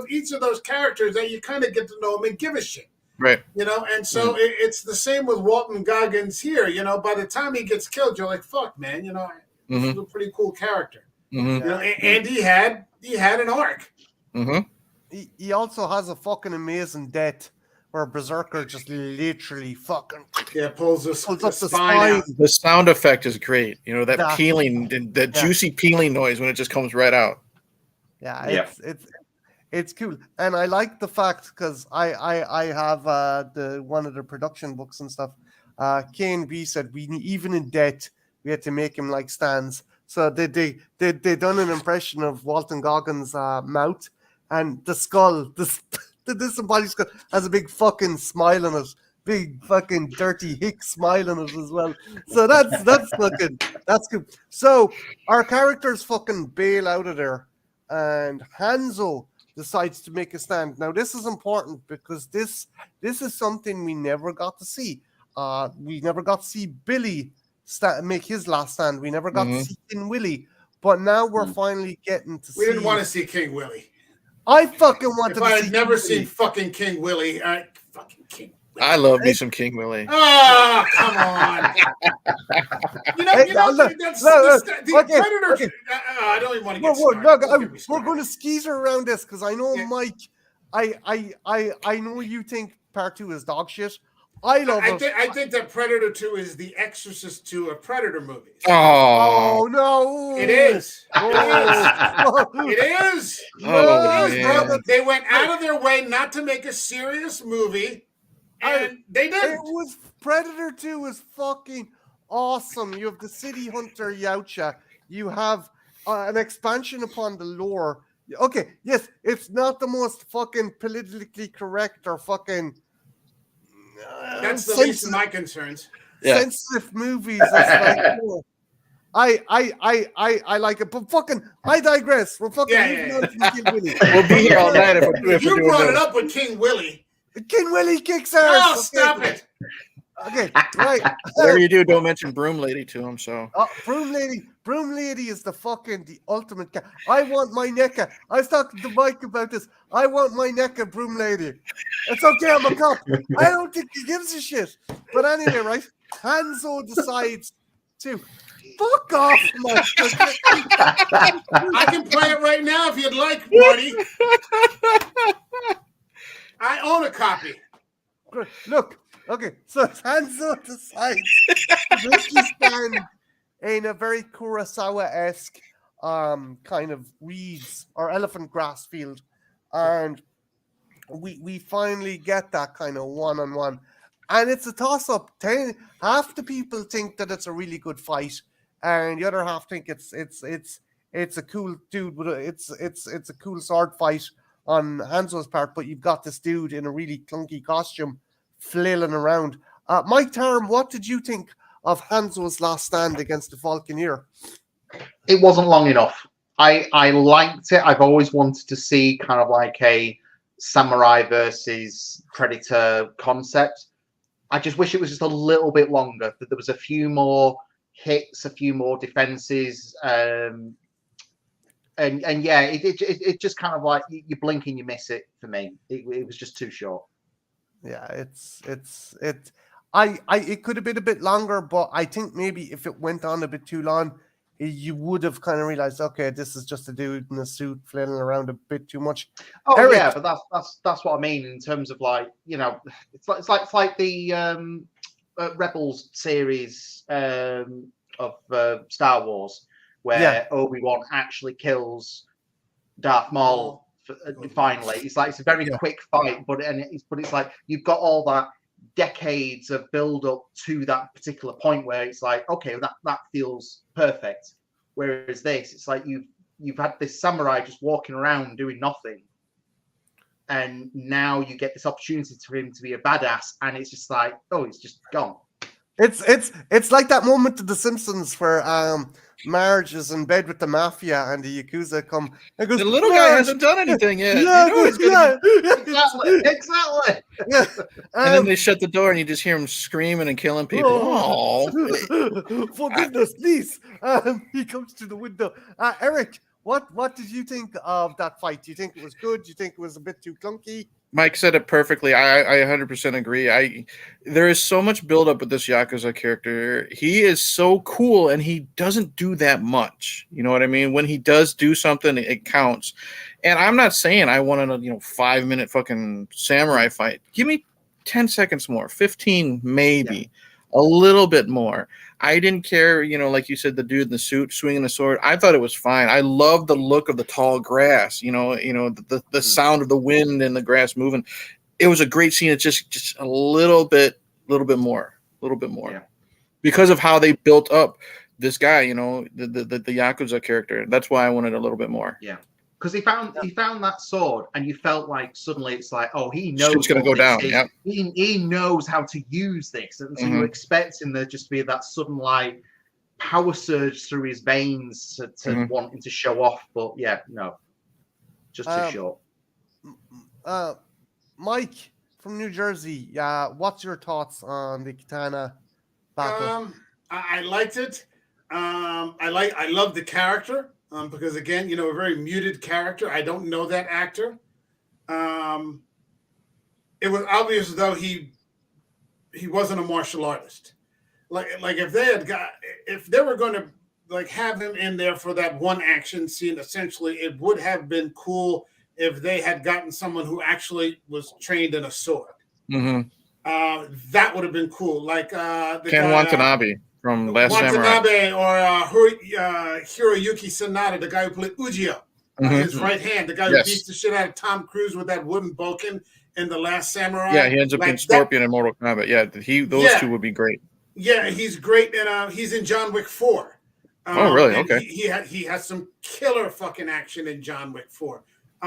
each of those characters that you kind of get to know them and give a shit. Right. And so it's the same with Walton Goggins here. By the time he gets killed, you're like, fuck, man, this is a pretty cool character. And he had an arc. He also has a fucking amazing death where Berserker just literally fucking pulls up the spine out. The sound effect is great. That peeling, that juicy peeling noise when it just comes right out. Yeah, it's cool, and I like the fact because I have one of the production books and stuff. K&B said even in death we had to make him like Stan's. So they done an impression of Walton Goggins' mouth, and the skull, the disembodied skull has a big fucking smile on it, big fucking dirty hick smile on it as well. So that's cool. So our characters fucking bail out of there, and Hanzo decides to make a stand. Now, this is important because this is something we never got to see. We never got to see Billy make his last stand. We never got to see King Willie. But now we're finally getting to see... We didn't want to see King Willie. I fucking wanted to see... If I had never seen fucking King Willie, fucking King Willie. I love me some King Willie. Oh, come on. The Predator... Okay. I don't even want to get started. We're going to skeezer around this because I know, Mike, I know you think part 2 is dog shit. I think that Predator 2 is the Exorcist 2 of Predator movies. Oh no! It is. It is. Bro. They went out of their way not to make a serious movie, and they did. Predator 2 is fucking awesome. You have the city hunter Yautja. You have an expansion upon the lore. Okay, yes, it's not the most fucking politically correct or fucking. That's the least of my concerns. Sensitive movies. Like, I like it, but fucking, I digress. We're fucking moving on from King Willie. We'll be here all night if you brought it up with King Willie. King Willie kicks ass. Oh, stop it. Okay, right. Whatever you do, don't mention Broom Lady to him. So, Broom Lady is the ultimate. I want my NECA. I was talking to Mike about this. I want my NECA, Broom Lady. It's okay, I'm a cop. I don't think he gives a shit. But anyway, right? Hanzo decides to fuck off, Mike. I can play it right now if you'd like, Marty. I own a copy. Look. Okay, so Hanzo decides to stand in a very Kurosawa-esque kind of reeds or elephant grass field, and we finally get that kind of one-on-one, and it's a toss-up. Half the people think that it's a really good fight, and the other half think it's a cool dude with it's a cool sword fight on Hanzo's part, but you've got this dude in a really clunky costume flailing around. Mike Tharme, what did you think of Hanzo's last stand against the Falconeer? It wasn't long enough. I liked it. I've always wanted to see kind of like a samurai versus predator concept. I just wish it was just a little bit longer, that there was a few more hits, a few more defenses, and yeah, it just kind of like you blink and you miss it for me. It was just too short. Yeah, it could have been a bit longer, but I think maybe if it went on a bit too long, you would have kind of realized, okay, this is just a dude in a suit flailing around a bit too much. Oh Eric. yeah, but that's what I mean in terms of like, you know, it's like the Rebels series of Star Wars where Obi-Wan actually kills Darth Maul finally. It's like it's a very quick fight, but it's like you've got all that decades of build up to that particular point where it's like, okay, that feels perfect. Whereas this, it's like you've had this samurai just walking around doing nothing, and now you get this opportunity for him to be a badass, and it's just like, oh, he's just gone. It's like that moment of The Simpsons where Marge is in bed with the mafia and the Yakuza come and goes, the little guy hasn't done anything yet. Exactly. Yeah. And then they shut the door and you just hear him screaming and killing people. For goodness, please. He comes to the window. Eric, what did you think of that fight? Do you think it was good? Do you think it was a bit too clunky? Mike said it perfectly. I 100% agree. There is so much buildup with this Yakuza character. He is so cool, and he doesn't do that much. You know what I mean? When he does do something, it counts. And I'm not saying I want a 5-minute fucking samurai fight. Give me 10 seconds more, 15 maybe, a little bit more. I didn't care, like you said, the dude in the suit swinging the sword. I thought it was fine. I love the look of the tall grass, the sound of the wind and the grass moving. It was a great scene. It's just a little bit more, Yeah. because of how they built up this guy, the Yakuza character. That's why I wanted a little bit more. Yeah. Because he found that sword, and you felt like suddenly it's like, oh, he knows it's going to go down. Yeah. He knows how to use this, and so you expect him there just to be that sudden like power surge through his veins to wanting to show off. But yeah, no, just too short. Mike from New Jersey, what's your thoughts on the katana battle? I liked it. I love the character. Because again, a very muted character. I don't know that actor. It was obvious though he wasn't a martial artist. Like if they were going to like have him in there for that one action scene, essentially, it would have been cool if they had gotten someone who actually was trained in a sword. Mm-hmm. That would have been cool. Like Ken Watanabe. From Last Samurai. Watanabe or Hiroyuki Sanada, the guy who played Ujio, his right hand, the guy who beats the shit out of Tom Cruise with that wooden boken in The Last Samurai. Yeah, he ends up being Scorpion in Mortal Kombat. Yeah, those two would be great. Yeah, he's great, and he's in John Wick 4. Oh, really? Okay. He has some killer fucking action in John Wick 4.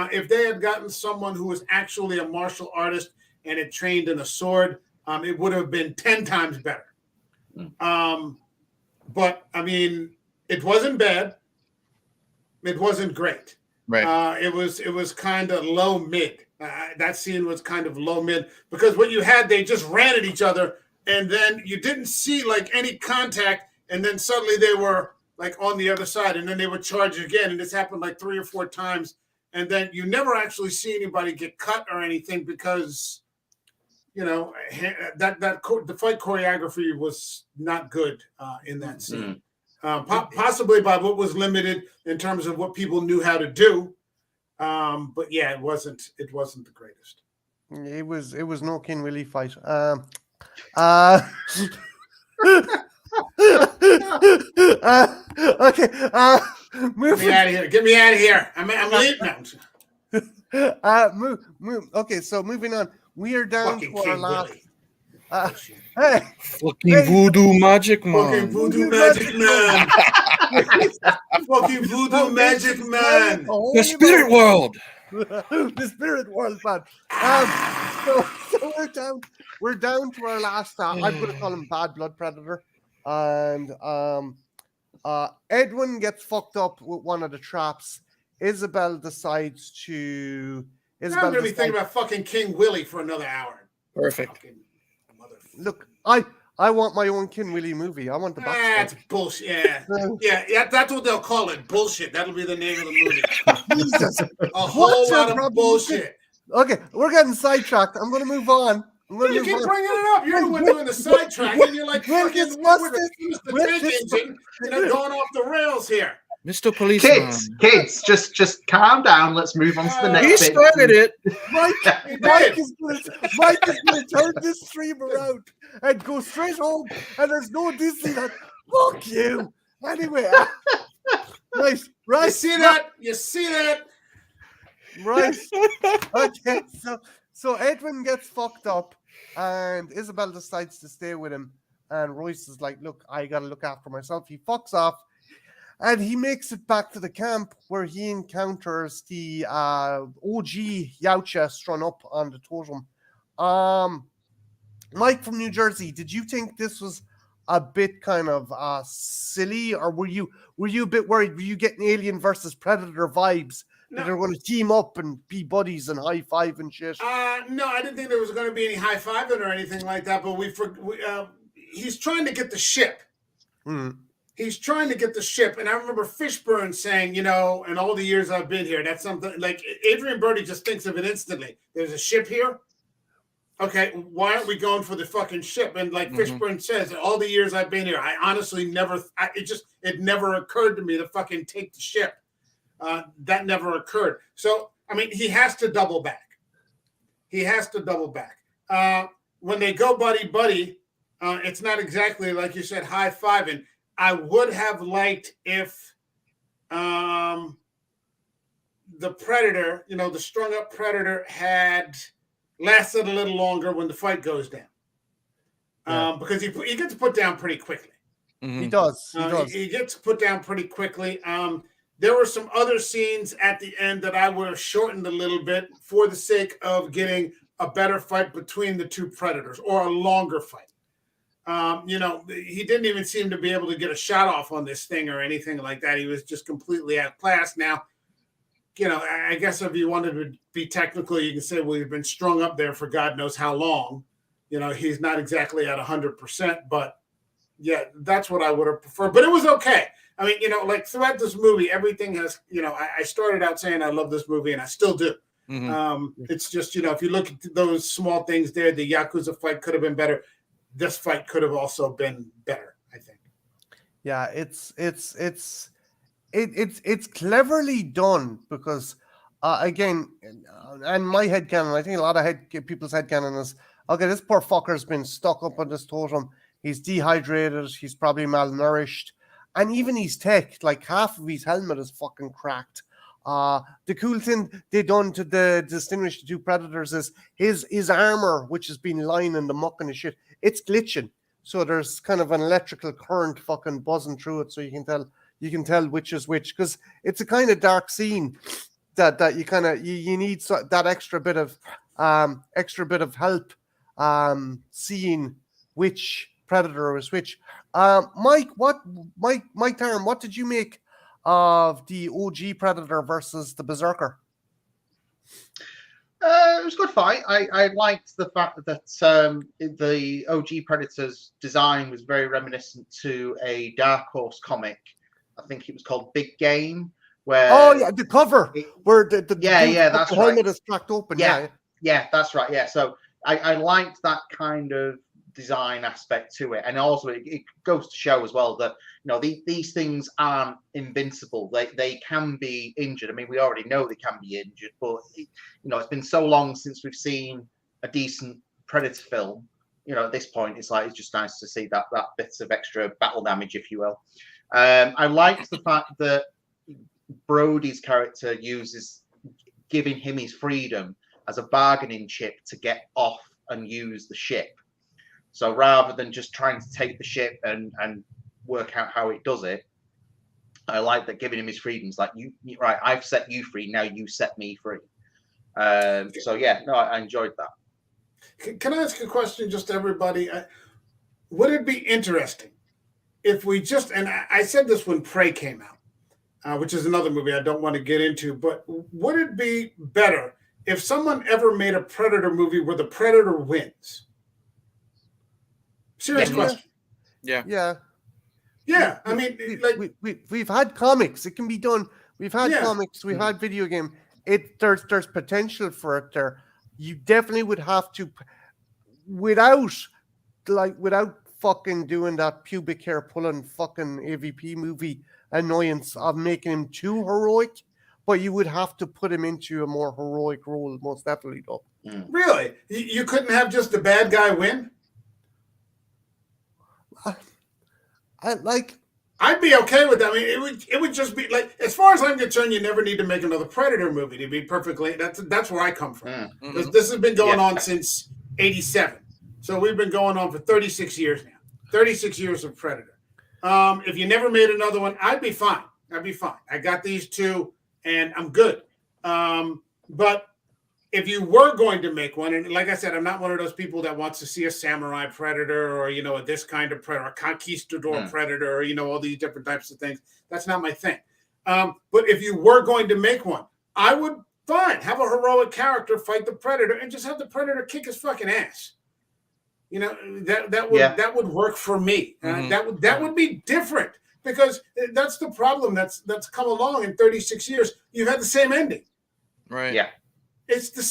If they had gotten someone who was actually a martial artist and had trained in a sword, it would have been 10 times better. But I mean, it wasn't bad. It wasn't great. Right. It was kind of low mid. That scene was kind of low mid because what you had, they just ran at each other, and then you didn't see like any contact, and then suddenly they were like on the other side, and then they would charge again, and this happened like 3 or 4 times, and then you never actually see anybody get cut or anything because. The fight choreography was not good in that scene. Possibly by what was limited in terms of what people knew how to do. But yeah, it wasn't the greatest. It was no King Willie fight. Okay. Get me out of here. I'm leaving. Move. Okay, so moving on. We are down Fucking to our last. Hey, fucking voodoo magic man. Fucking voodoo magic man. Fucking voodoo magic man. The spirit world. The spirit world, man. So we're down to our last. I'm going to call him Bad Blood Predator, and Edwin gets fucked up with one of the traps. Isabel decides to. I'm going to be thinking about fucking King Willie for another hour. Perfect. Look, I want my own King Willie movie. I want the box. That's bullshit. Yeah, that's what they'll call it. Bullshit. That'll be the name of the movie. Jesus. A whole lot of bullshit. Okay, we're getting sidetracked. I'm going to move on. I'm going You to keep move on. bringing it up. You're the one doing the sidetrack, and you're like We'll fucking discuss with this. the We'll tank discuss- engine, going off the rails here. Mr. Policeman. Kids, just calm down. Let's move on to the next He bit. started it. Mike is going to turn this stream around and go straight home, and there's no Disney that. Fuck you. Anyway, right. You see that? Right. Okay. So Edwin gets fucked up, and Isabel decides to stay with him. And Royce is like, "Look, I gotta look after myself." He fucks off, and he makes it back to the camp where he encounters the OG Yautja strung up on the totem. Mike from New Jersey, did you think this was a bit kind of silly, or were you a bit worried? Were you getting Alien versus Predator vibes? That they're going to team up and be buddies and high five and shit? No, I didn't think there was going to be any high fiving or anything like that. But he's trying to get the ship. He's trying to get the ship, and I remember Fishburne saying, in all the years I've been here, that's something like Adrian Brody just thinks of it instantly. There's a ship here. Okay, why aren't we going for the fucking ship? And like Fishburne says, all the years I've been here, I honestly it never occurred to me to fucking take the ship. That never occurred. So, I mean, he has to double back. When they go buddy, it's not exactly like you said, high fiving. I would have liked if the Predator, the strung up Predator had lasted a little longer when the fight goes down. Because he gets put down pretty quickly. He does. He gets put down pretty quickly. There were some other scenes at the end that I would have shortened a little bit for the sake of getting a better fight between the two Predators, or a longer fight. He didn't even seem to be able to get a shot off on this thing or anything like that. He was just completely outclassed. Now, I guess if you wanted to be technical, you can say, well, he's been strung up there for God knows how long. He's not exactly at 100%, but yeah, that's what I would have preferred. But it was okay. I mean, like throughout this movie, everything has, I started out saying I love this movie, and I still do. It's just, if you look at those small things there, the Yakuza fight could have been better. This fight could have also been better, I think. Yeah, it's cleverly done because, again, and my headcanon, I think a lot of people's headcanon is, okay, this poor fucker's been stuck up on this totem. He's dehydrated. He's probably malnourished. And even his tech, like half of his helmet is fucking cracked. The cool thing they done to distinguish the two Predators is his armor, which has been lying in the muck and the shit, it's glitching. So there's kind of an electrical current fucking buzzing through it, so you can tell which is which, because it's a kind of dark scene that you kind of you need that extra bit of help seeing which Predator is which. Mike Tharme, what did you make of the OG Predator versus the Berserker? It was a good fight. I liked the fact that the OG Predator's design was very reminiscent to a Dark Horse comic. I think it was called Big Game. Where the cover where the that's helmet right. is cracked open. Yeah, that's right. Yeah, so I liked that kind of design aspect to it, and also it goes to show as well that these things aren't invincible. They can be injured. I mean, we already know they can be injured, but it's been so long since we've seen a decent Predator film. At this point, it's just nice to see that bit of extra battle damage, if you will. I liked the fact that Brody's character uses giving him his freedom as a bargaining chip to get off and use the ship. So rather than just trying to take the ship and work out how it does it, I like that giving him his freedoms. Like, right, I've set you free, now you set me free. So yeah, no, I enjoyed that. Can I ask a question just to everybody? Would it be interesting if we just, and I said this when Prey came out, which is another movie I don't want to get into, but would it be better if someone ever made a Predator movie where the Predator wins? Serious question. Yeah. I mean, we've had comics. It can be done. We've had comics. We've had video game. There's potential for it there. You definitely would have to. without fucking doing that pubic hair pulling fucking AVP movie annoyance of making him too heroic, but you would have to put him into a more heroic role, most definitely, though. Really? You couldn't have just the bad guy win? I'd be okay with that. I mean, it would just be like, as far as I'm concerned, you never need to make another Predator movie to be perfectly. That's where I come from. Because this has been going on since '87, so we've been going on for 36 years now. 36 years of Predator. If you never made another one, I'd be fine. I got these two, and I'm good. But if you were going to make one, and like I said, I'm not one of those people that wants to see a samurai predator or, this kind of predator, a conquistador predator, or, all these different types of things. That's not my thing. But if you were going to make one, I would have a heroic character fight the predator and just have the predator kick his fucking ass. That would work for me. That would be different, because that's the problem that's come along in 36 years. You've had the same ending. Right. Yeah. It's the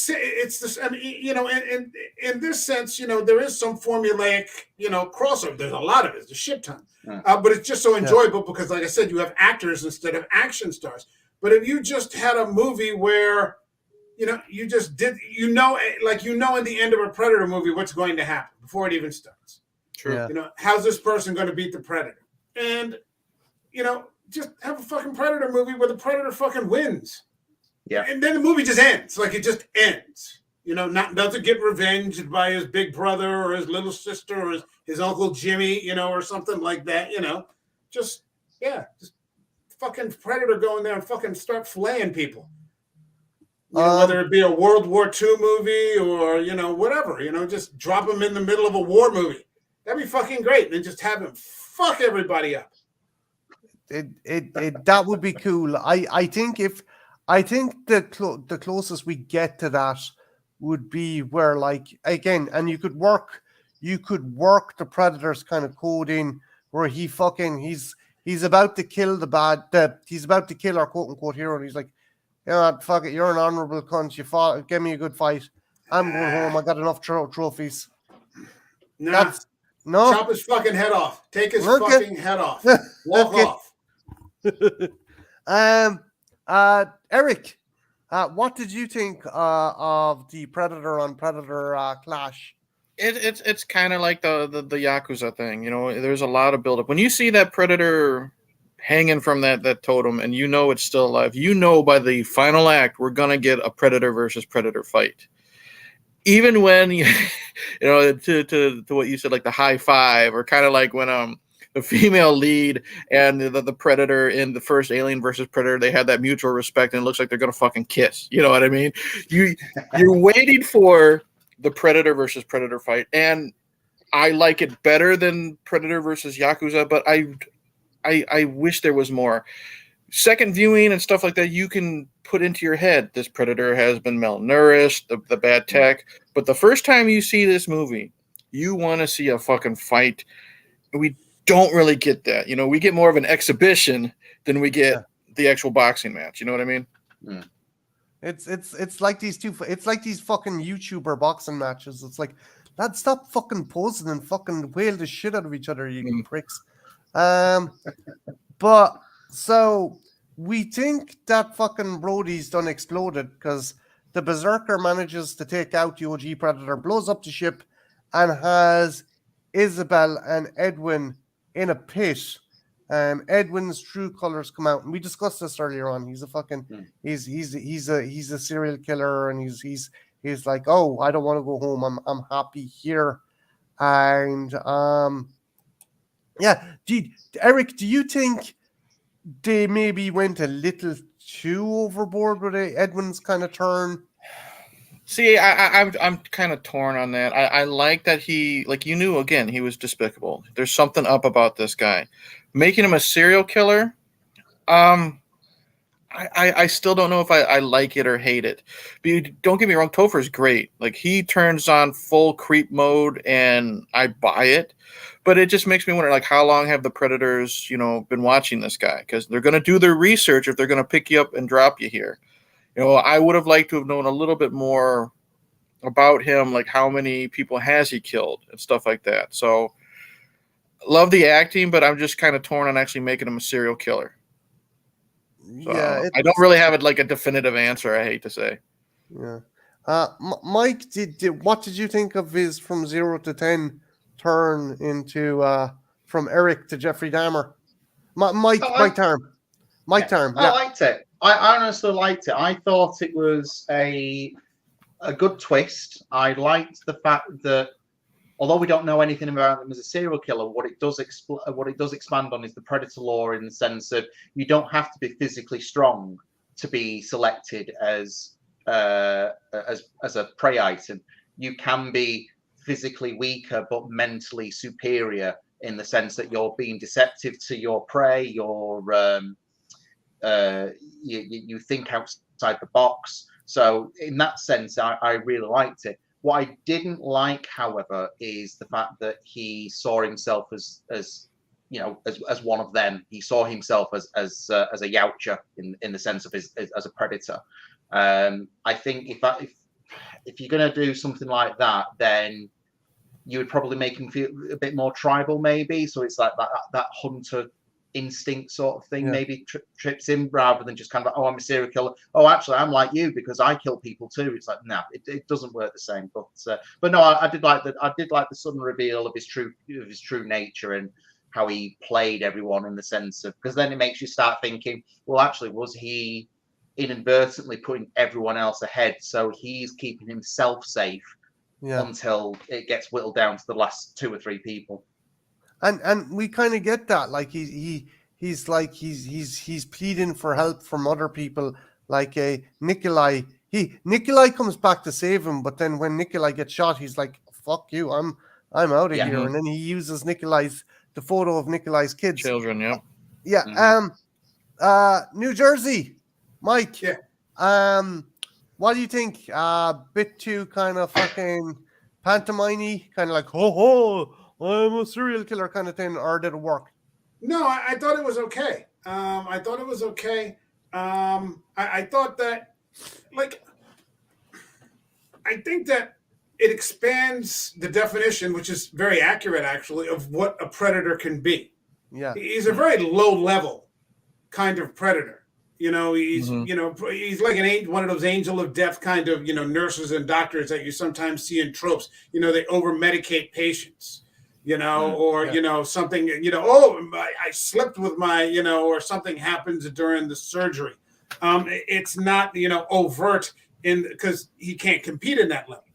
I mean, in this sense, there is some formulaic, crossover. There's a lot of it. There's a shit ton. But it's just so enjoyable because, like I said, you have actors instead of action stars. But if you just had a movie where, you just did, in the end of a Predator movie, what's going to happen before it even starts. True. Yeah. How's this person going to beat the Predator? And, just have a fucking Predator movie where the Predator fucking wins. Yeah. And then the movie just ends. Like, it just ends. Doesn't get revenged by his big brother or his little sister or his Uncle Jimmy, or something like that, Just fucking Predator go in there and fucking start flaying people. Whether it be a World War II movie or, whatever, just drop him in the middle of a war movie. That'd be fucking great. And then just have him fuck everybody up. That would be cool. I think the closest we get to that would be where, like, again, and you could work the Predator's kind of code in where he's about to kill he's about to kill our quote unquote hero, and he's like, fuck it, you're an honorable cunt, you fought, give me a good fight, I'm going home, I got enough trophies. No. Chop his fucking head off. Take his fucking head off. Walk off. Eric, what did you think of the Predator on Predator clash? It's kind of like the Yakuza thing. There's a lot of buildup. When you see that Predator hanging from that totem, and it's still alive, by the final act we're gonna get a Predator versus Predator fight. Even when to what you said, like the high five, or kind of like when the female lead and the Predator in the first Alien versus Predator, they had that mutual respect, and it looks like they're gonna fucking kiss. You know what I mean? You're waiting for the Predator versus Predator fight, and I like it better than Predator versus Yakuza, but I wish there was more. Second viewing and stuff like that, you can put into your head this Predator has been malnourished, the bad tech. But the first time you see this movie, you want to see a fucking fight. We don't really get that. We get more of an exhibition than we get the actual boxing match. You know what I mean? Mm. It's like these fucking YouTuber boxing matches. It's like, lads, stop fucking posing and fucking whale the shit out of each other, you pricks. But so we think that fucking Brody's done exploded because the Berserker manages to take out the OG Predator, blows up the ship, and has Isabel and Edwin in a pit. Edwin's true colors come out, and we discussed this earlier on. He's a fucking he's a serial killer, and he's like, oh, I don't want to go home. I'm happy here, and Eric, do you think they maybe went a little too overboard with Edwin's kind of turn? See, I'm kind of torn on that. I like that he was despicable. There's something up about this guy. Making him a serial killer, I still don't know if I like it or hate it. But don't get me wrong, Topher's great. Like, he turns on full creep mode, and I buy it. But it just makes me wonder, like, how long have the Predators, been watching this guy? Because they're going to do their research if they're going to pick you up and drop you here. I would have liked to have known a little bit more about him, like how many people has he killed and stuff like that. So love the acting, but I'm just kind of torn on actually making him a serial killer. So, Yeah, I don't really have it like a definitive answer. I hate to say. Yeah. Mike, what did you think of his from 0 to 10 turn into from Eric to Jeffrey Dahmer? Mike Tarm. Mike Tarm. I liked it. I honestly liked it. I thought it was a good twist. I liked the fact that although we don't know anything about him as a serial killer, what it does expand on is the predator law, in the sense of you don't have to be physically strong to be selected as a prey item. You can be physically weaker but mentally superior, in the sense that you're being deceptive to your prey. You think outside the box. So in that sense, I really liked it. What I didn't like, however, is the fact that he saw himself as one of them. He saw himself as a Yautja in the sense of as a predator. I think if you're going to do something like that, then you would probably make him feel a bit more tribal, maybe. So it's like that hunter instinct sort of thing, maybe trips him, rather than just kind of like, oh, I'm a serial killer. Oh, actually, I'm like you because I kill people too. It's like, no, it doesn't work the same. But no, I did like the sudden reveal of his true nature and how he played everyone, in the sense of, because then it makes you start thinking, well, actually, was he inadvertently putting everyone else ahead? So he's keeping himself safe until it gets whittled down to the last 2 or 3 people. And we kind of get that, like he's pleading for help from other people, like Nikolai. Nikolai comes back to save him, but then when Nikolai gets shot, he's like, "Fuck you, I'm out of here." And then he uses the photo of Nikolai's kids, children. NewJersey, Mike. Yeah. What do you think? Bit too kind of fucking pantomime-y, kind of like ho, I'm a serial killer kind of thing, or did it work? No, I thought it was okay. I thought that, like, I think that it expands the definition, which is very accurate, actually, of what a predator can be. Yeah. He's a very low level kind of predator. He's he's like one of those angel of death kind of, nurses and doctors that you sometimes see in tropes. They over medicate patients. Something, I slept with my, or something happens during the surgery. It's not, overt because he can't compete in that level,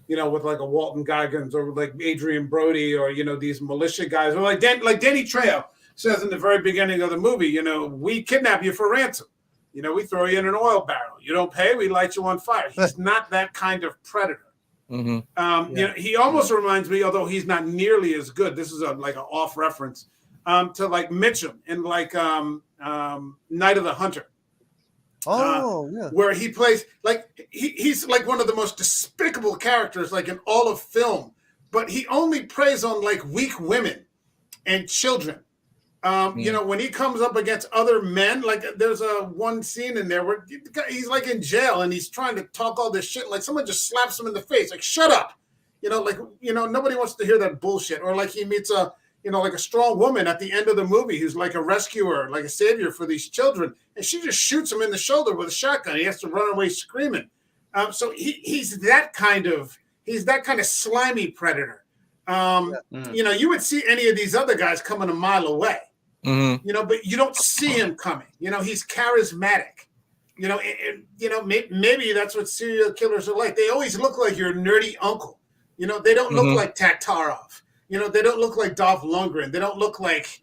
with like a Walton Goggins or like Adrian Brody or, these militia guys, or like Danny Trejo says in the very beginning of the movie, we kidnap you for ransom. We throw you in an oil barrel. You don't pay, we light you on fire. He's not that kind of predator. Mm-hmm. He almost reminds me, although he's not nearly as good. This is like an off reference to like Mitchum in like Night of the Hunter. Where he plays like he's like one of the most despicable characters like in all of film, but he only preys on like weak women and children. When he comes up against other men, like there's one scene in there where he's like in jail and he's trying to talk all this shit. Like someone just slaps him in the face, like, shut up. Nobody wants to hear that bullshit. Or like he meets like a strong woman at the end of the movie who's like a rescuer, like a savior for these children. And she just shoots him in the should with a shotgun. He has to run away screaming. So he's that kind of slimy predator. You would see any of these other guys coming a mile away. Mm-hmm. But you don't see him coming. He's charismatic. Maybe that's what serial killers are like. They always look like your nerdy uncle. They don't look like Taktarov. They don't look like Dolph Lundgren. They don't look like,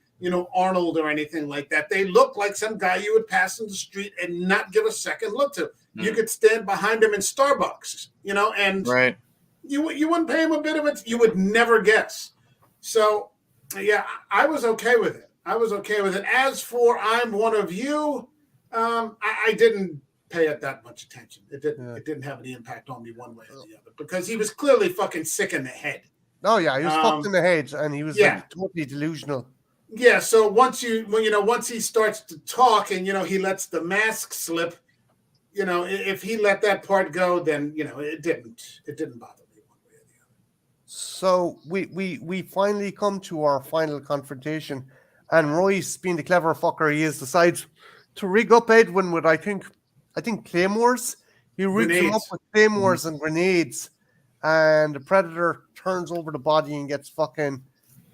Arnold or anything like that. They look like some guy you would pass in the street and not give a second look to. You could stand behind him in Starbucks, and right. You wouldn't pay him a bit of it. You would never guess. So, yeah, I was okay with it. As for I'm one of you, I didn't pay it that much attention. It didn't have any impact on me one way or the other because he was clearly fucking sick in the head. Oh yeah, he was fucked in the head, and he was like totally delusional. Yeah, so once he starts to talk and he lets the mask slip, if he let that part go, then it didn't bother me one way or the other. So we finally come to our final confrontation, and Royce, being the clever fucker he is, decides to rig up Edwin with I think claymores. He rigs him up Grenades. with claymores and grenades, and the Predator turns over the body and gets fucking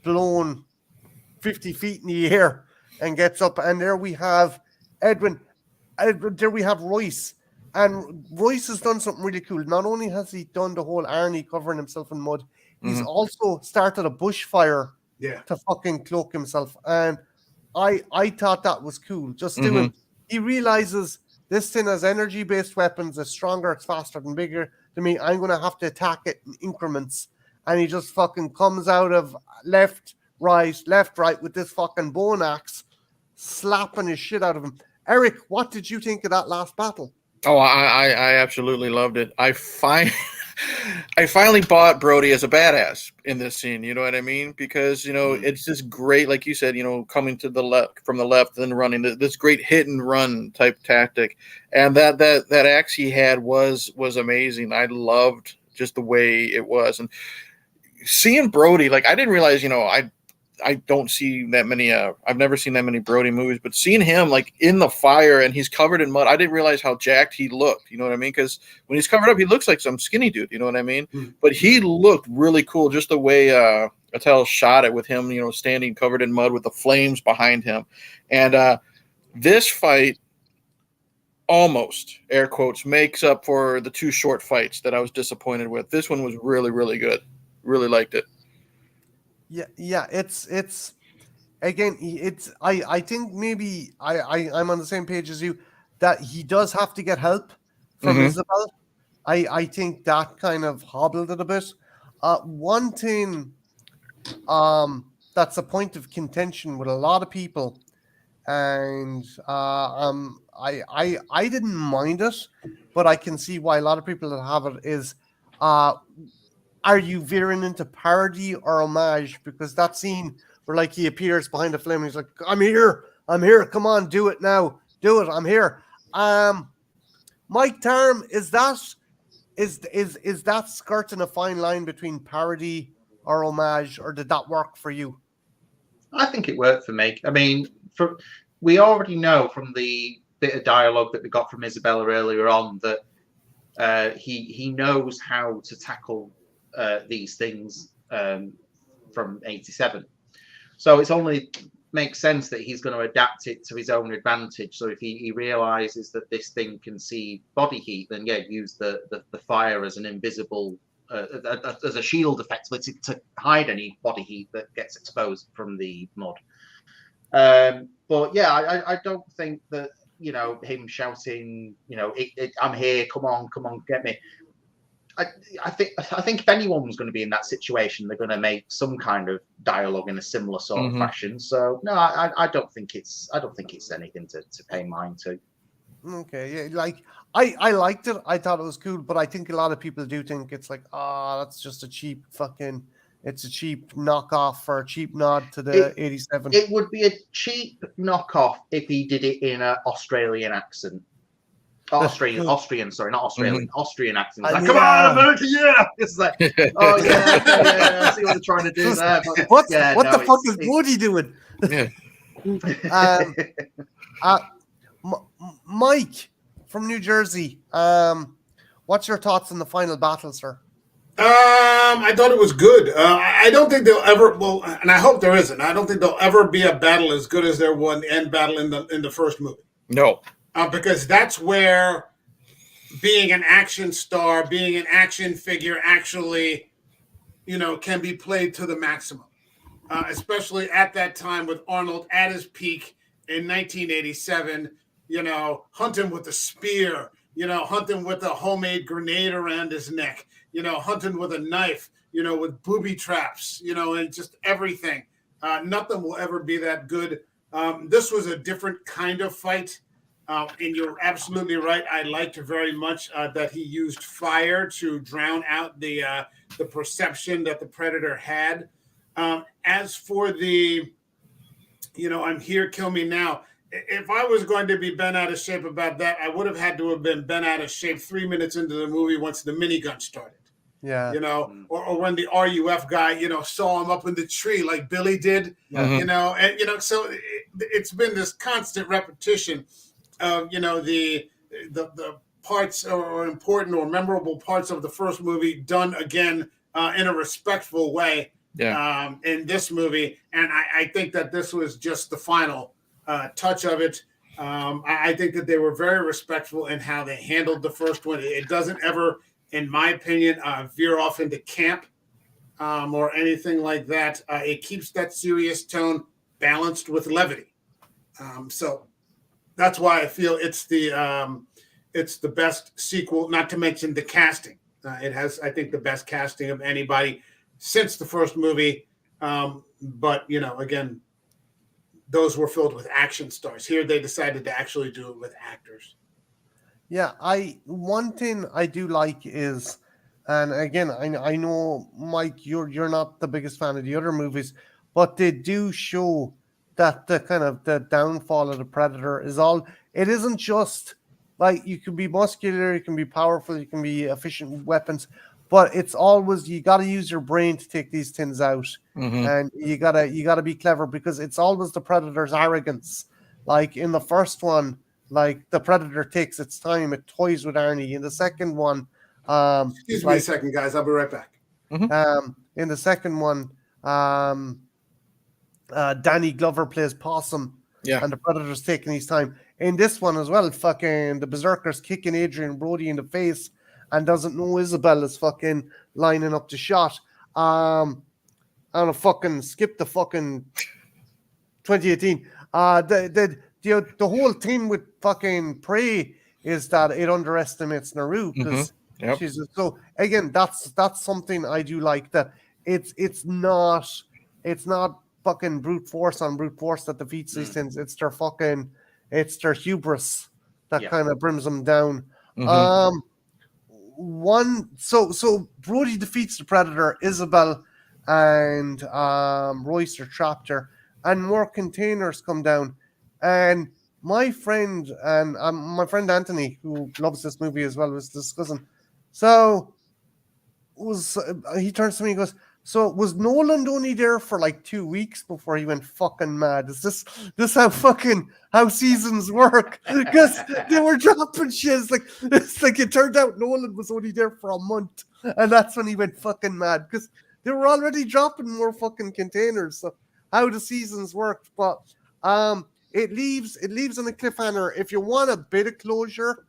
blown 50 feet in the air and gets up, and there we have Edwin. There we have Royce. And Royce has done something really cool. Not only has he done the whole Arnie covering himself in mud, he's also started a bushfire to fucking cloak himself. And I thought that was cool. Just doing. He realizes this thing has energy-based weapons. It's stronger, it's faster and bigger than me. I'm going to have to attack it in increments. And he just fucking comes out of left, right with this fucking bone axe, slapping his shit out of him. Eric, what did you think of that last battle? Oh, I absolutely loved it. I finally bought Brody as a badass in this scene. You know what I mean? Because it's just great, like you said. Coming to the left from the left, then running. This great hit and run type tactic, and that axe he had was amazing. I loved just the way it was, and seeing Brody, like I didn't realize. I don't see that many. I've never seen that many Brody movies, but seeing him like in the fire and he's covered in mud, I didn't realize how jacked he looked. You know what I mean? Because when he's covered up, he looks like some skinny dude. You know what I mean? But he looked really cool, just the way Attell shot it with him. Standing covered in mud with the flames behind him, and this fight almost air quotes makes up for the two short fights that I was disappointed with. This one was really, really good. Really liked it. Yeah, it's again, I think maybe I'm on the same page as you that he does have to get help from Isabel. I think that kind of hobbled it a bit. One thing that's a point of contention with a lot of people, and I didn't mind it, but I can see why a lot of people that have it is are you veering into parody or homage? Because that scene where like he appears behind the flame and he's like, I'm here, come on, do it now, do it, I'm here. Mike Tharme, is that skirting a fine line between parody or homage, or did that work for you? I think it worked for me. I mean, we already know from the bit of dialogue that we got from Isabella earlier on that he knows how to tackle these things from 87. So it's only makes sense that he's going to adapt it to his own advantage. So if he realizes that this thing can see body heat, then use the fire as an invisible as a shield effectively to hide any body heat that gets exposed from the mud. But yeah, I don't think that him shouting I'm here, come on, get me. I think if anyone was going to be in that situation, they're going to make some kind of dialogue in a similar sort of fashion. So no, I don't think it's anything to pay mind to. Okay, yeah, like I liked it. I thought it was cool, but I think a lot of people do think it's like, that's just a cheap it's a cheap knockoff or a cheap nod to the 87. It would be a cheap knockoff if he did it in an Australian accent. Austrian, sorry, not Australian. Austrian accent. It's like, come on, America, yeah! It's like, oh yeah, I see what they're trying to do there. But, what the fuck is Woody doing? Mike from New Jersey, what's your thoughts on the final battle, sir? I thought it was good. I don't think there'll ever, and I hope there isn't. I don't think there'll ever be a battle as good as there was the end battle in the first movie. No. Because that's where being an action star, being an action figure actually, can be played to the maximum. Especially at that time with Arnold at his peak in 1987, hunting with a spear, hunting with a homemade grenade around his neck, hunting with a knife, with booby traps, and just everything. Nothing will ever be that good. This was a different kind of fight. And you're absolutely right. I liked very much that he used fire to drown out the perception that the Predator had. As for the, I'm here, kill me now. if I was going to be bent out of shape about that, I would have had to have been bent out of shape 3 minutes into the movie once the minigun started. Yeah. Or when the RUF guy, saw him up in the tree like Billy did, and so it's been this constant repetition of, the parts or important or memorable parts of the first movie done again in a respectful way in this movie. And I think that this was just the final touch of it. I think that they were very respectful in how they handled the first one. It doesn't ever, in my opinion, veer off into camp or anything like that. It keeps that serious tone balanced with levity. So that's why I feel it's the best sequel, not to mention the casting. It has, I think, the best casting of anybody since the first movie. But, again, those were filled with action stars. Here they decided to actually do it with actors. Yeah, one thing I do like is, and again, I know, Mike, you're not the biggest fan of the other movies, but they do show that the kind of the downfall of the Predator is all. It isn't just like you can be muscular, you can be powerful, you can be efficient with weapons, but it's always you got to use your brain to take these things out, and you gotta be clever, because it's always the Predator's arrogance. Like in the first one, like the Predator takes its time, it toys with Arnie. In the second one, excuse me a second, guys, I'll be right back. In the second one, Danny Glover plays Possum, and the Predator's taking his time. In this one as well, fucking the Berserker's kicking Adrian Brody in the face and doesn't know Isabel is fucking lining up the shot. I'm gonna fucking skip the fucking 2018. The whole thing with fucking Prey is that it underestimates Naru, because she's so, again, that's something I do like, that it's not fucking brute force on brute force that defeats these things. It's their hubris that kind of brims them down. So Brody defeats the Predator, Isabel and Royce are trapped her, and more containers come down. And my friend Anthony, who loves this movie as well, was discussing. So he turns to me and goes, "So was Nolan only there for like 2 weeks before he went fucking mad? Is this how seasons work?" Because they were dropping shit. It's like it turned out Nolan was only there for a month, and that's when he went fucking mad, because they were already dropping more fucking containers. So how the seasons worked, but it leaves on a cliffhanger. If you want a bit of closure,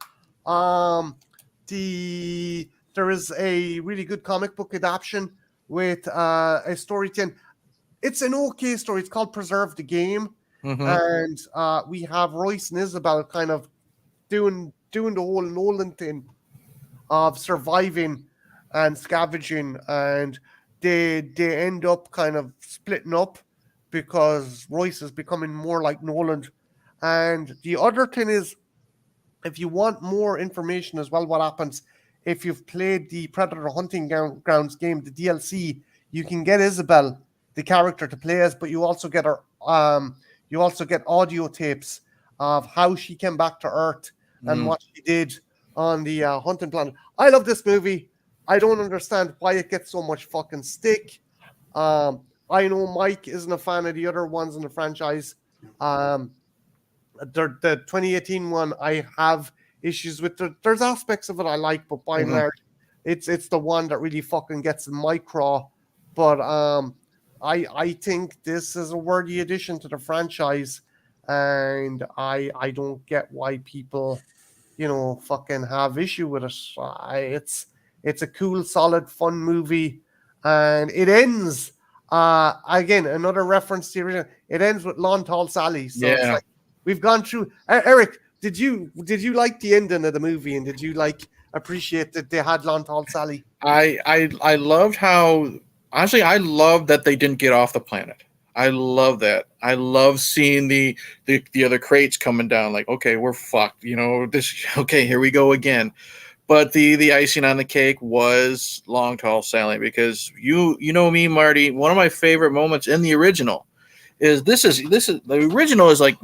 there is a really good comic book adaptation with a story 10. It's an okay story. It's called Preserve the Game. And we have Royce and Isabel kind of doing the whole Nolan thing of surviving and scavenging, and they end up kind of splitting up because Royce is becoming more like Nolan. And the other thing is, if you want more information as well, what happens if you've played the Predator Hunting Grounds game, the DLC, you can get Isabel, the character, to play as, but you also get her. You also get audio tapes of how she came back to Earth and what she did on the hunting planet. I love this movie. I don't understand why it gets so much fucking stick. I know Mike isn't a fan of the other ones in the franchise. The 2018 one I have issues with. There's aspects of it I like, but by and large, it's the one that really fucking gets in my craw. But I think this is a worthy addition to the franchise, and I don't get why people, fucking have issue with it. It's a cool, solid, fun movie, and it ends. Again, another reference to the original. It ends with Lawn Tall Sally. So it's like we've gone through. Eric, did you like the ending of the movie, and did you appreciate that they had Lawn Tall Sally? I loved how, honestly, I love that they didn't get off the planet. I love that. I love seeing the other crates coming down. Like, okay, we're fucked. Okay, here we go again. But the icing on the cake was Long Tall Sally, because you know me, Marty. One of my favorite moments in the original is this is the original is like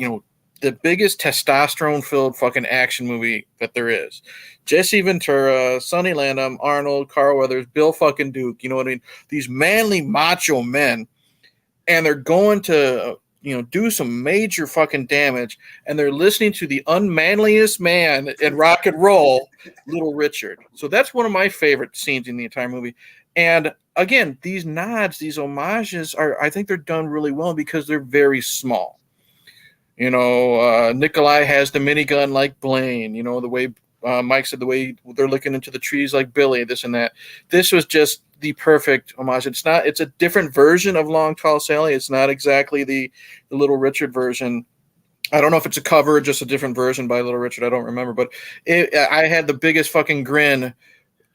the biggest testosterone-filled fucking action movie that there is. Jesse Ventura, Sonny Landham, Arnold, Carl Weathers, Bill fucking Duke. You know what I mean? These manly macho men, and they're going to do some major fucking damage, and they're listening to the unmanliest man in rock and roll, Little Richard. So that's one of my favorite scenes in the entire movie. And again, these nods, these homages I think they're done really well because they're very small. Nikolai has the minigun like Blaine, the way Mike said, the way they're looking into the trees like Billy, this and that. This was just the perfect homage. It's a different version of Long Tall Sally. It's not exactly the Little Richard version. I don't know if it's a cover or just a different version by Little Richard. I don't remember, but I had the biggest fucking grin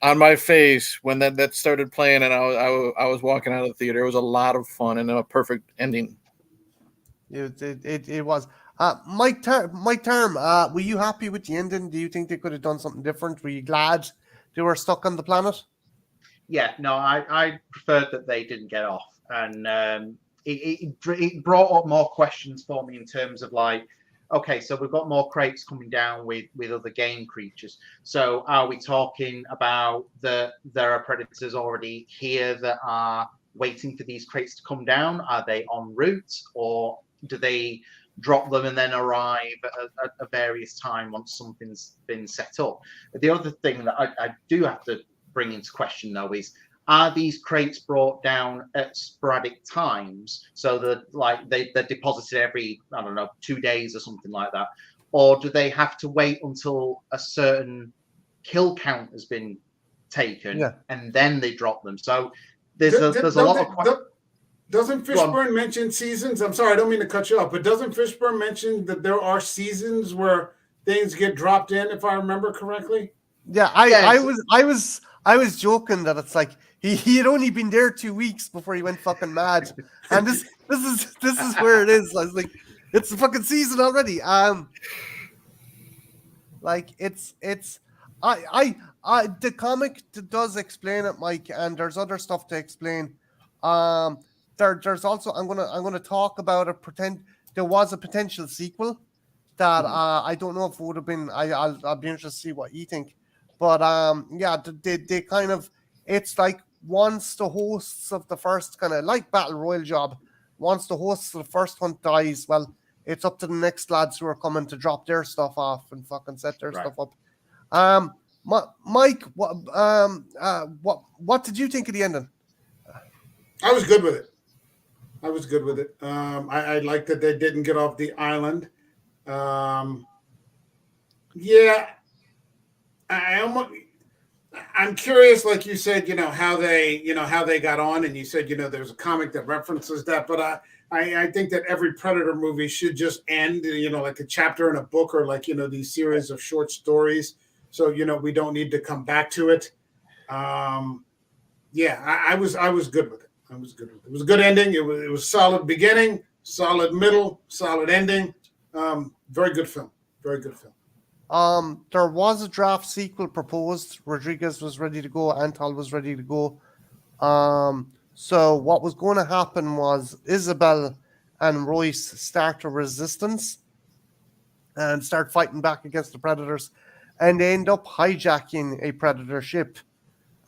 on my face when that started playing, and I was walking out of the theater. It was a lot of fun and a perfect ending. It was. Mike Tharme, were you happy with the ending? Do you think they could have done something different? Were you glad they were stuck on the planet? Yeah, no, I preferred that they didn't get off, and it brought up more questions for me in terms of like, okay, so we've got more crates coming down with other game creatures. So are we talking about there are predators already here that are waiting for these crates to come down? Are they en route, or do they drop them and then arrive at a various time once something's been set up? The other thing that I do have to bring into question though is, are these crates brought down at sporadic times so that like they're deposited every, I don't know, 2 days or something like that, or do they have to wait until a certain kill count has been taken and then they drop them? So there's a lot of Doesn't Fishburne mention seasons? I'm sorry, I don't mean to cut you off, but doesn't Fishburne mention that there are seasons where things get dropped in, if I remember correctly? Yeah, I was joking that it's like he had only been there 2 weeks before he went fucking mad, and this is where it is. I was like, it's the fucking season already. Like it's the comic does explain it, Mike, and there's other stuff to explain. There's also I'm gonna talk about there was a potential sequel that I don't know if it would have been. I'll be interested to see what you think. But they kind of, it's like once the hosts of the first kind of like Battle Royale job, once the hosts of the first hunt dies, well, it's up to the next lads who are coming to drop their stuff off and fucking set their stuff up. Mike, what did you think of the ending? I was good with it. I like that they didn't get off the island. I'm curious, like you said, how they got on, and you said, there's a comic that references that, but I think that every Predator movie should just end, like a chapter in a book, or like, these series of short stories. So, we don't need to come back to it. I was good with it. It was a good ending. It was solid beginning, solid middle, solid ending. Very good film. There was a draft sequel proposed. Rodriguez was ready to go. Antal was ready to go. So what was going to happen was Isabel and Royce start a resistance and start fighting back against the Predators, and they end up hijacking a Predator ship.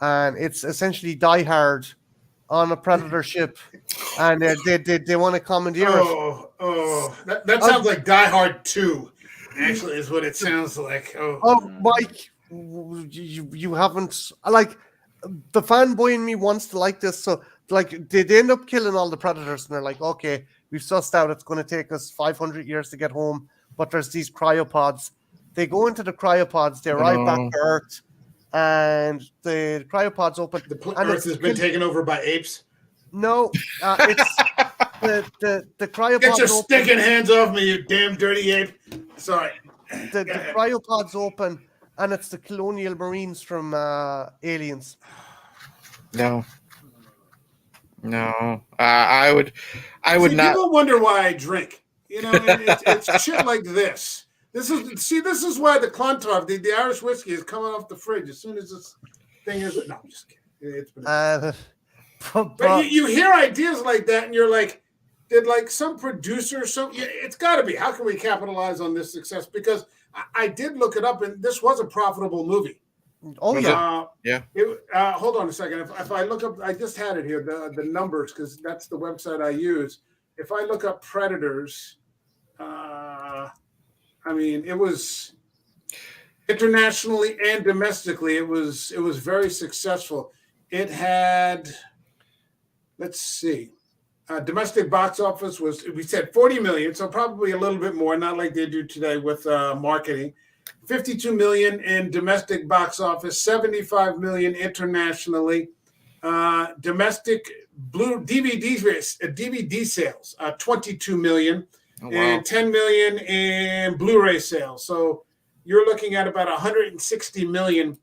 And it's essentially Die Hard on a Predator ship, and they want to commandeer it. That sounds like Die Hard 2. Actually, is what it sounds like. Mike, you haven't, like, the fanboy in me wants to like this. So, like, they end up killing all the Predators, and they're like, okay, we've sussed out it's going to take us 500 years to get home, but there's these cryopods. They go into the cryopods, they arrive back to Earth, and the cryopods open. Earth has been taken over by apes? No, it's the cryopods. Get your stinking hands off me, you damn dirty ape. Sorry. The cryopods open, and it's the colonial marines from Aliens. No. I would not. People wonder why I drink. It's shit like this. This is why the Clontarf, the Irish whiskey, is coming off the fridge as soon as this thing is. No, I'm just kidding. It's been. But you hear ideas like that, and you're like, did like some producer, yeah, it's got to be. How can we capitalize on this success? Because I did look it up, and this was a profitable movie. Oh yeah, yeah. Hold on a second. If I look up, I just had it here, the numbers, because that's the website I use. If I look up Predators, I mean, it was internationally and domestically, it was very successful. It had, let's see, domestic box office was, we said 40 million, so probably a little bit more, not like they do today with marketing. 52 million in domestic box office, 75 million internationally. Domestic DVD sales, 22 million, and 10 million in Blu-ray sales. So you're looking at about 160 million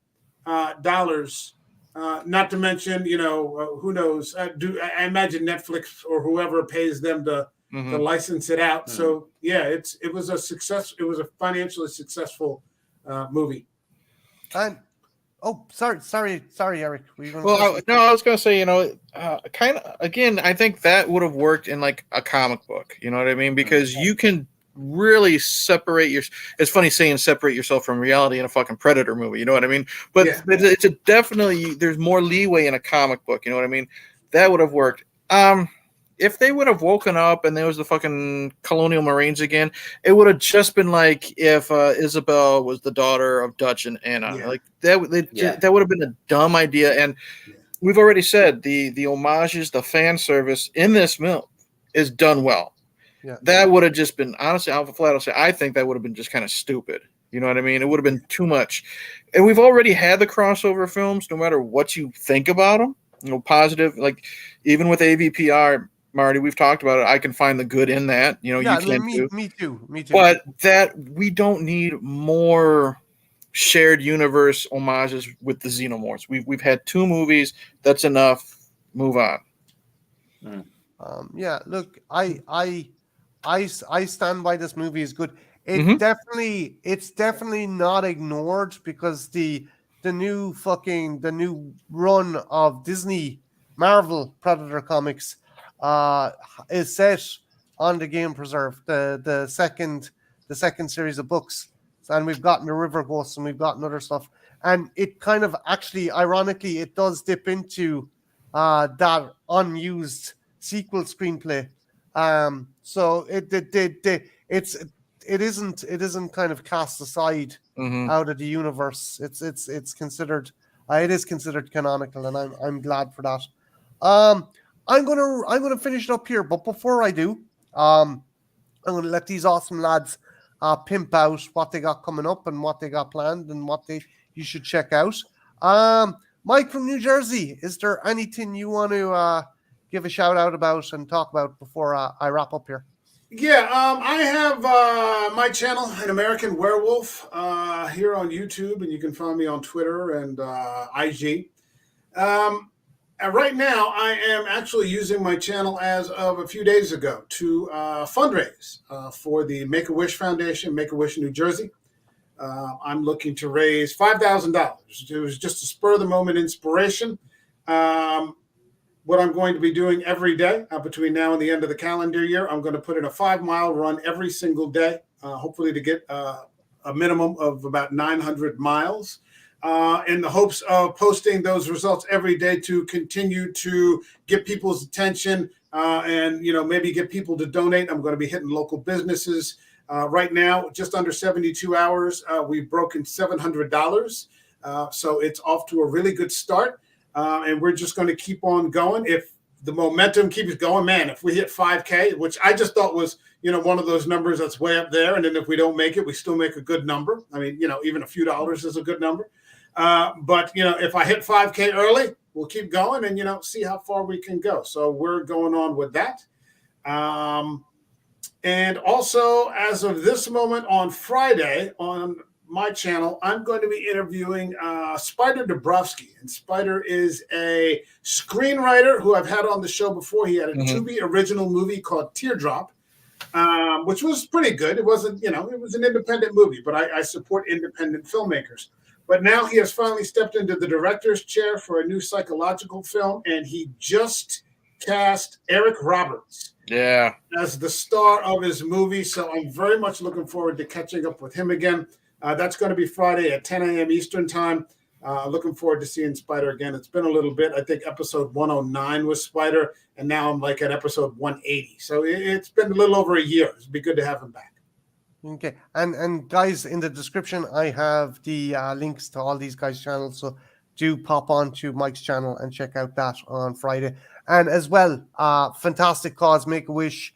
dollars. Not to mention, who knows? I imagine Netflix or whoever pays them to license it out. So yeah, it was a success. It was a financially successful movie. And sorry, Eric. Were you I was going to say, kind of, again, I think that would have worked in like a comic book. You know what I mean? Because you can really separate it's funny saying separate yourself from reality in a fucking Predator movie. You know what I mean? But it's definitely, there's more leeway in a comic book. You know what I mean? That would have worked. If they would have woken up and there was the fucking Colonial Marines again, it would have just been like if Isabel was the daughter of Dutch and Anna. Yeah. Like that would have been a dumb idea. And we've already said the homages, the fan service in this film is done well. Yeah. That would have just been, honestly, Alpha Flat will say, I think that would have been just kind of stupid. You know what I mean? It would have been too much. And we've already had the crossover films, no matter what you think about them. Positive, like even with AVPR, Marty, we've talked about it. I can find the good in that. You can me too. But that we don't need more shared universe homages with the Xenomorphs. We've had 2 movies. That's enough. Move on. Look, I stand by this movie is good. It's definitely not ignored, because the new run of Disney Marvel Predator comics is set on the Game Preserve, the second series of books, and we've gotten the River Ghosts and we've gotten other stuff, and it kind of actually, ironically, it does dip into that unused sequel screenplay. So it isn't kind of cast aside out of the universe. It's considered, it is considered canonical, and I'm glad for that. I'm gonna finish it up here, but before I do, I'm gonna let these awesome lads pimp out what they got coming up and what they got planned and what you should check out. Mike from New Jersey, is there anything you want to give a shout out about and talk about before I wrap up here? Yeah, I have my channel, An American Werewolf, here on YouTube, and you can find me on Twitter and IG. Right now, I am actually using my channel as of a few days ago to fundraise for the Make-A-Wish Foundation, Make-A-Wish New Jersey. I'm looking to raise $5,000. It was just a spur-of-the-moment inspiration. What I'm going to be doing every day between now and the end of the calendar year, I'm going to put in a 5-mile run every single day, hopefully to get a minimum of about 900 miles. In the hopes of posting those results every day to continue to get people's attention and maybe get people to donate. I'm going to be hitting local businesses. Right now, just under 72 hours, we've broken $700. So it's off to a really good start. And we're just going to keep on going. If the momentum keeps going, man, if we hit 5K, which I just thought was, one of those numbers that's way up there. And then if we don't make it, we still make a good number. I mean, even a few dollars is a good number. But if I hit 5K early, we'll keep going and, see how far we can go. So we're going on with that. And also, as of this moment on Friday on my channel, I'm going to be interviewing Spider Dabrowski. And Spider is a screenwriter who I've had on the show before. He had a Tubi original movie called Teardrop, which was pretty good. It wasn't, it was an independent movie, but I support independent filmmakers. But now he has finally stepped into the director's chair for a new psychological film, and he just cast Eric Roberts Yeah. as the star of his movie. So I'm very much looking forward to catching up with him again. That's going to be Friday at 10 a.m. Eastern time. Looking forward to seeing Spider again. It's been a little bit. I think episode 109 was Spider, and now I'm like at episode 180. So it's been a little over a year. It'd be good to have him back. Okay, and guys, in the description, I have the links to all these guys' channels. So do pop on to Mike's channel and check out that on Friday. And as well, fantastic cause, Make a Wish.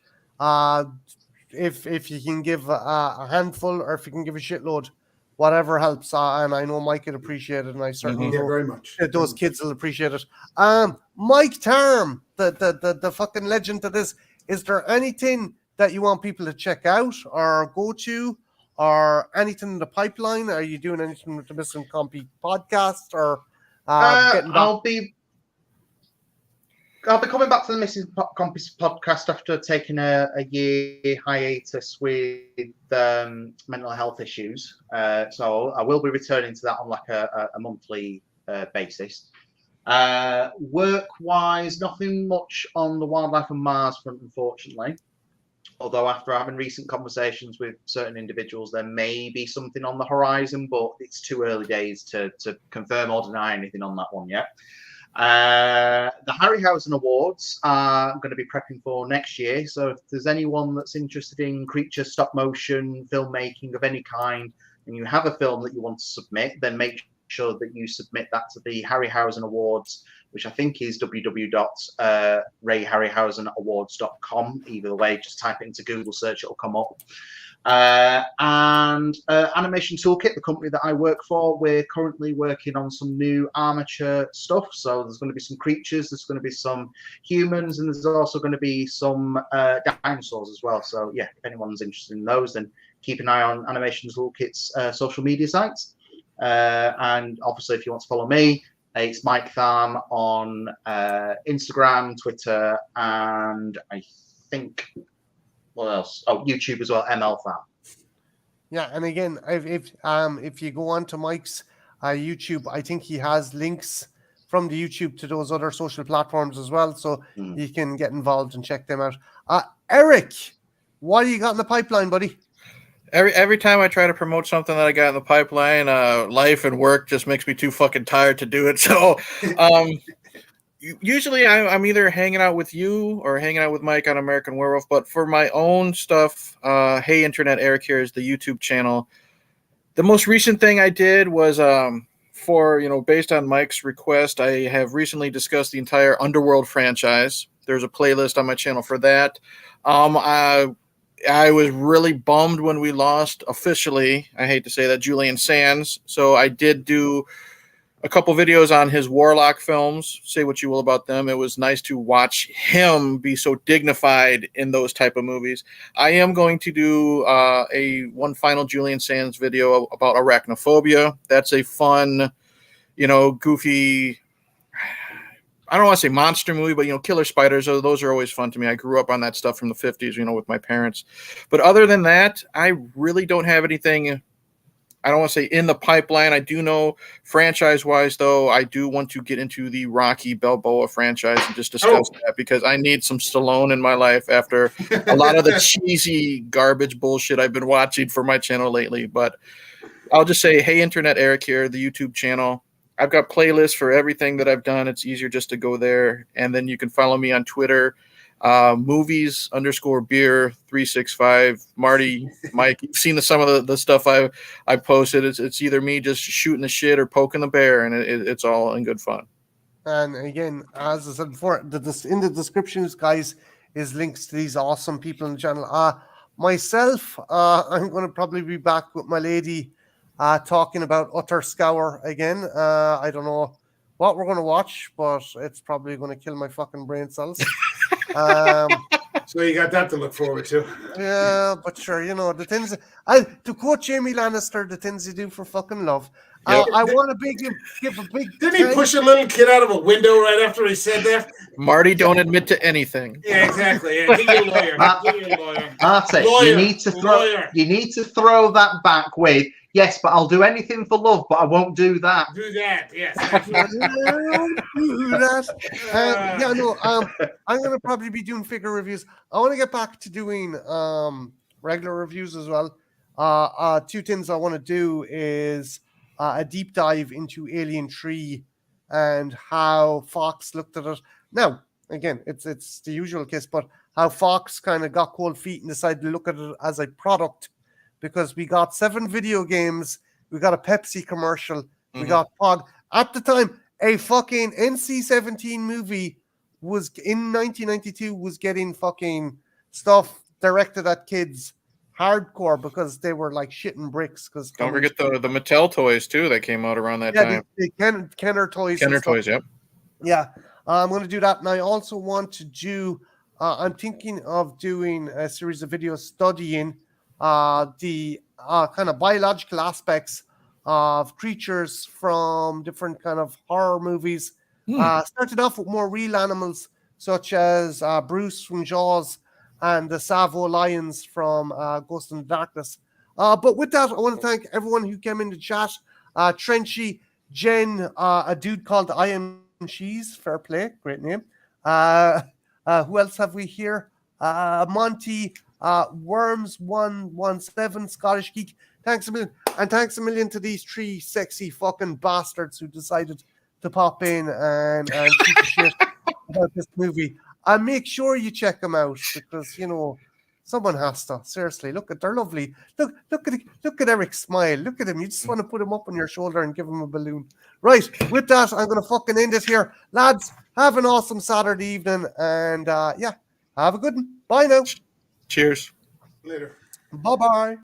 If you can give a handful, or if you can give a shitload, whatever helps. And I know Mike would appreciate it, and I certainly Yeah, know very much. that those kids will appreciate it. Mike Tharme, the fucking legend to this. Is there anything that you want people to check out or go to, or anything in the pipeline? Are you doing anything with the Missing Compy podcast, or getting back? I'll be coming back to the Missing Compy podcast after taking a year hiatus with mental health issues. So I will be returning to that on like a monthly basis. Work-wise, nothing much on the Wildlife on Mars front, unfortunately. Although after having recent conversations with certain individuals, there may be something on the horizon, but it's too early days to confirm or deny anything on that one yet. The Harryhausen Awards I'm going to be prepping for next year. So if there's anyone that's interested in creature stop motion filmmaking of any kind, and you have a film that you want to submit, then make sure that you submit that to the Harryhausen Awards, which I think is www.rayharryhausenawards.com. Either way, just type it into Google search, it'll come up. And Animation Toolkit, the company that I work for, we're currently working on some new armature stuff. So there's going to be some creatures, there's going to be some humans, and there's also going to be some dinosaurs as well. So yeah, if anyone's interested in those, then keep an eye on Animation Toolkit's social media sites. And obviously, if you want to follow me, it's Mike Tharme on Instagram, Twitter, and I think, what else? Oh, YouTube as well, ML Tharme. Yeah, and again, if you go on to Mike's YouTube, I think he has links from the YouTube to those other social platforms as well, so you can get involved and check them out. Eric, what do you got in the pipeline, buddy? Every time I try to promote something that I got in the pipeline, life and work just makes me too fucking tired to do it. So usually I'm either hanging out with you or hanging out with Mike on American Werewolf. But for my own stuff, Hey Internet, Eric here is the YouTube channel. The most recent thing I did was based on Mike's request, I have recently discussed the entire Underworld franchise. There's a playlist on my channel for that. I was really bummed when we lost officially, I hate to say that, Julian Sands. So I did do a couple videos on his Warlock films. Say what you will about them. It was nice to watch him be so dignified in those type of movies. I am going to do one final Julian Sands video about arachnophobia. That's a fun, goofy, I don't want to say monster movie, but, killer spiders, those are always fun to me. I grew up on that stuff from the 50s, with my parents. But other than that, I really don't have anything, I don't want to say in the pipeline. I do know franchise-wise, though, I do want to get into the Rocky Balboa franchise and just discuss that, because I need some Stallone in my life after a lot of the cheesy garbage bullshit I've been watching for my channel lately. But I'll just say, Hey Internet, Eric here, the YouTube channel. I've got playlists for everything that I've done. It's easier just to go there. And then you can follow me on Twitter, movies_beer365. Marty, Mike, you've seen some of the stuff I posted. It's either me just shooting the shit or poking the bear, and it's all in good fun. And again, as I said before, in the descriptions, guys, is links to these awesome people in the channel. Myself, I'm going to probably be back with my lady talking about Utter Scour again. I don't know what we're going to watch, but it's probably going to kill my fucking brain cells. So you got that to look forward to. Yeah, but sure, the things, to quote Jamie Lannister, the things you do for fucking love. I want to give a big. Didn't he push a little kid out of a window right after he said that? Marty, don't admit to anything. Yeah, exactly. Yeah, get your lawyer. Get your lawyer. Marty, Lawyer, you need to throw. lawyer. You need to throw that back with yes, but I'll do anything for love, but I won't do that. Do that. Yes. Do that. Yeah, no. I'm gonna probably be doing figure reviews. I want to get back to doing regular reviews as well. Two things I want to do is a deep dive into Alien 3 and how Fox looked at it. Now, again, it's the usual case, but how Fox kind of got cold feet and decided to look at it as a product, because we got 7 video games, we got a Pepsi commercial, we got Pog. At the time, a fucking NC-17 movie was in 1992 was getting fucking stuff directed at kids hardcore because they were like shitting bricks. Because Don't forget the Mattel toys too that came out around that time. The Kenner toys. Kenner toys, yep. Yeah, I'm going to do that, and I also want to do. I'm thinking of doing a series of videos studying the kind of biological aspects of creatures from different kind of horror movies. Started off with more real animals, such as Bruce from Jaws and the Savo lions from Ghost in the Darkness. But with that, I want to thank everyone who came in the chat. Trenchy, Jen, a dude called I Am Cheese, fair play, great name. Who else have we here? Monty, Worms117, Scottish Geek. Thanks a million. And thanks a million to these 3 sexy fucking bastards who decided to pop in and keep a shit about this movie. And make sure you check them out, because, you know, someone has to. Seriously, they're lovely. Look at Eric's smile. Look at him. You just want to put him up on your shoulder and give him a balloon. Right, with that, I'm going to fucking end it here. Lads, have an awesome Saturday evening. And, yeah, have a good one. Bye now. Cheers. Later. Bye-bye.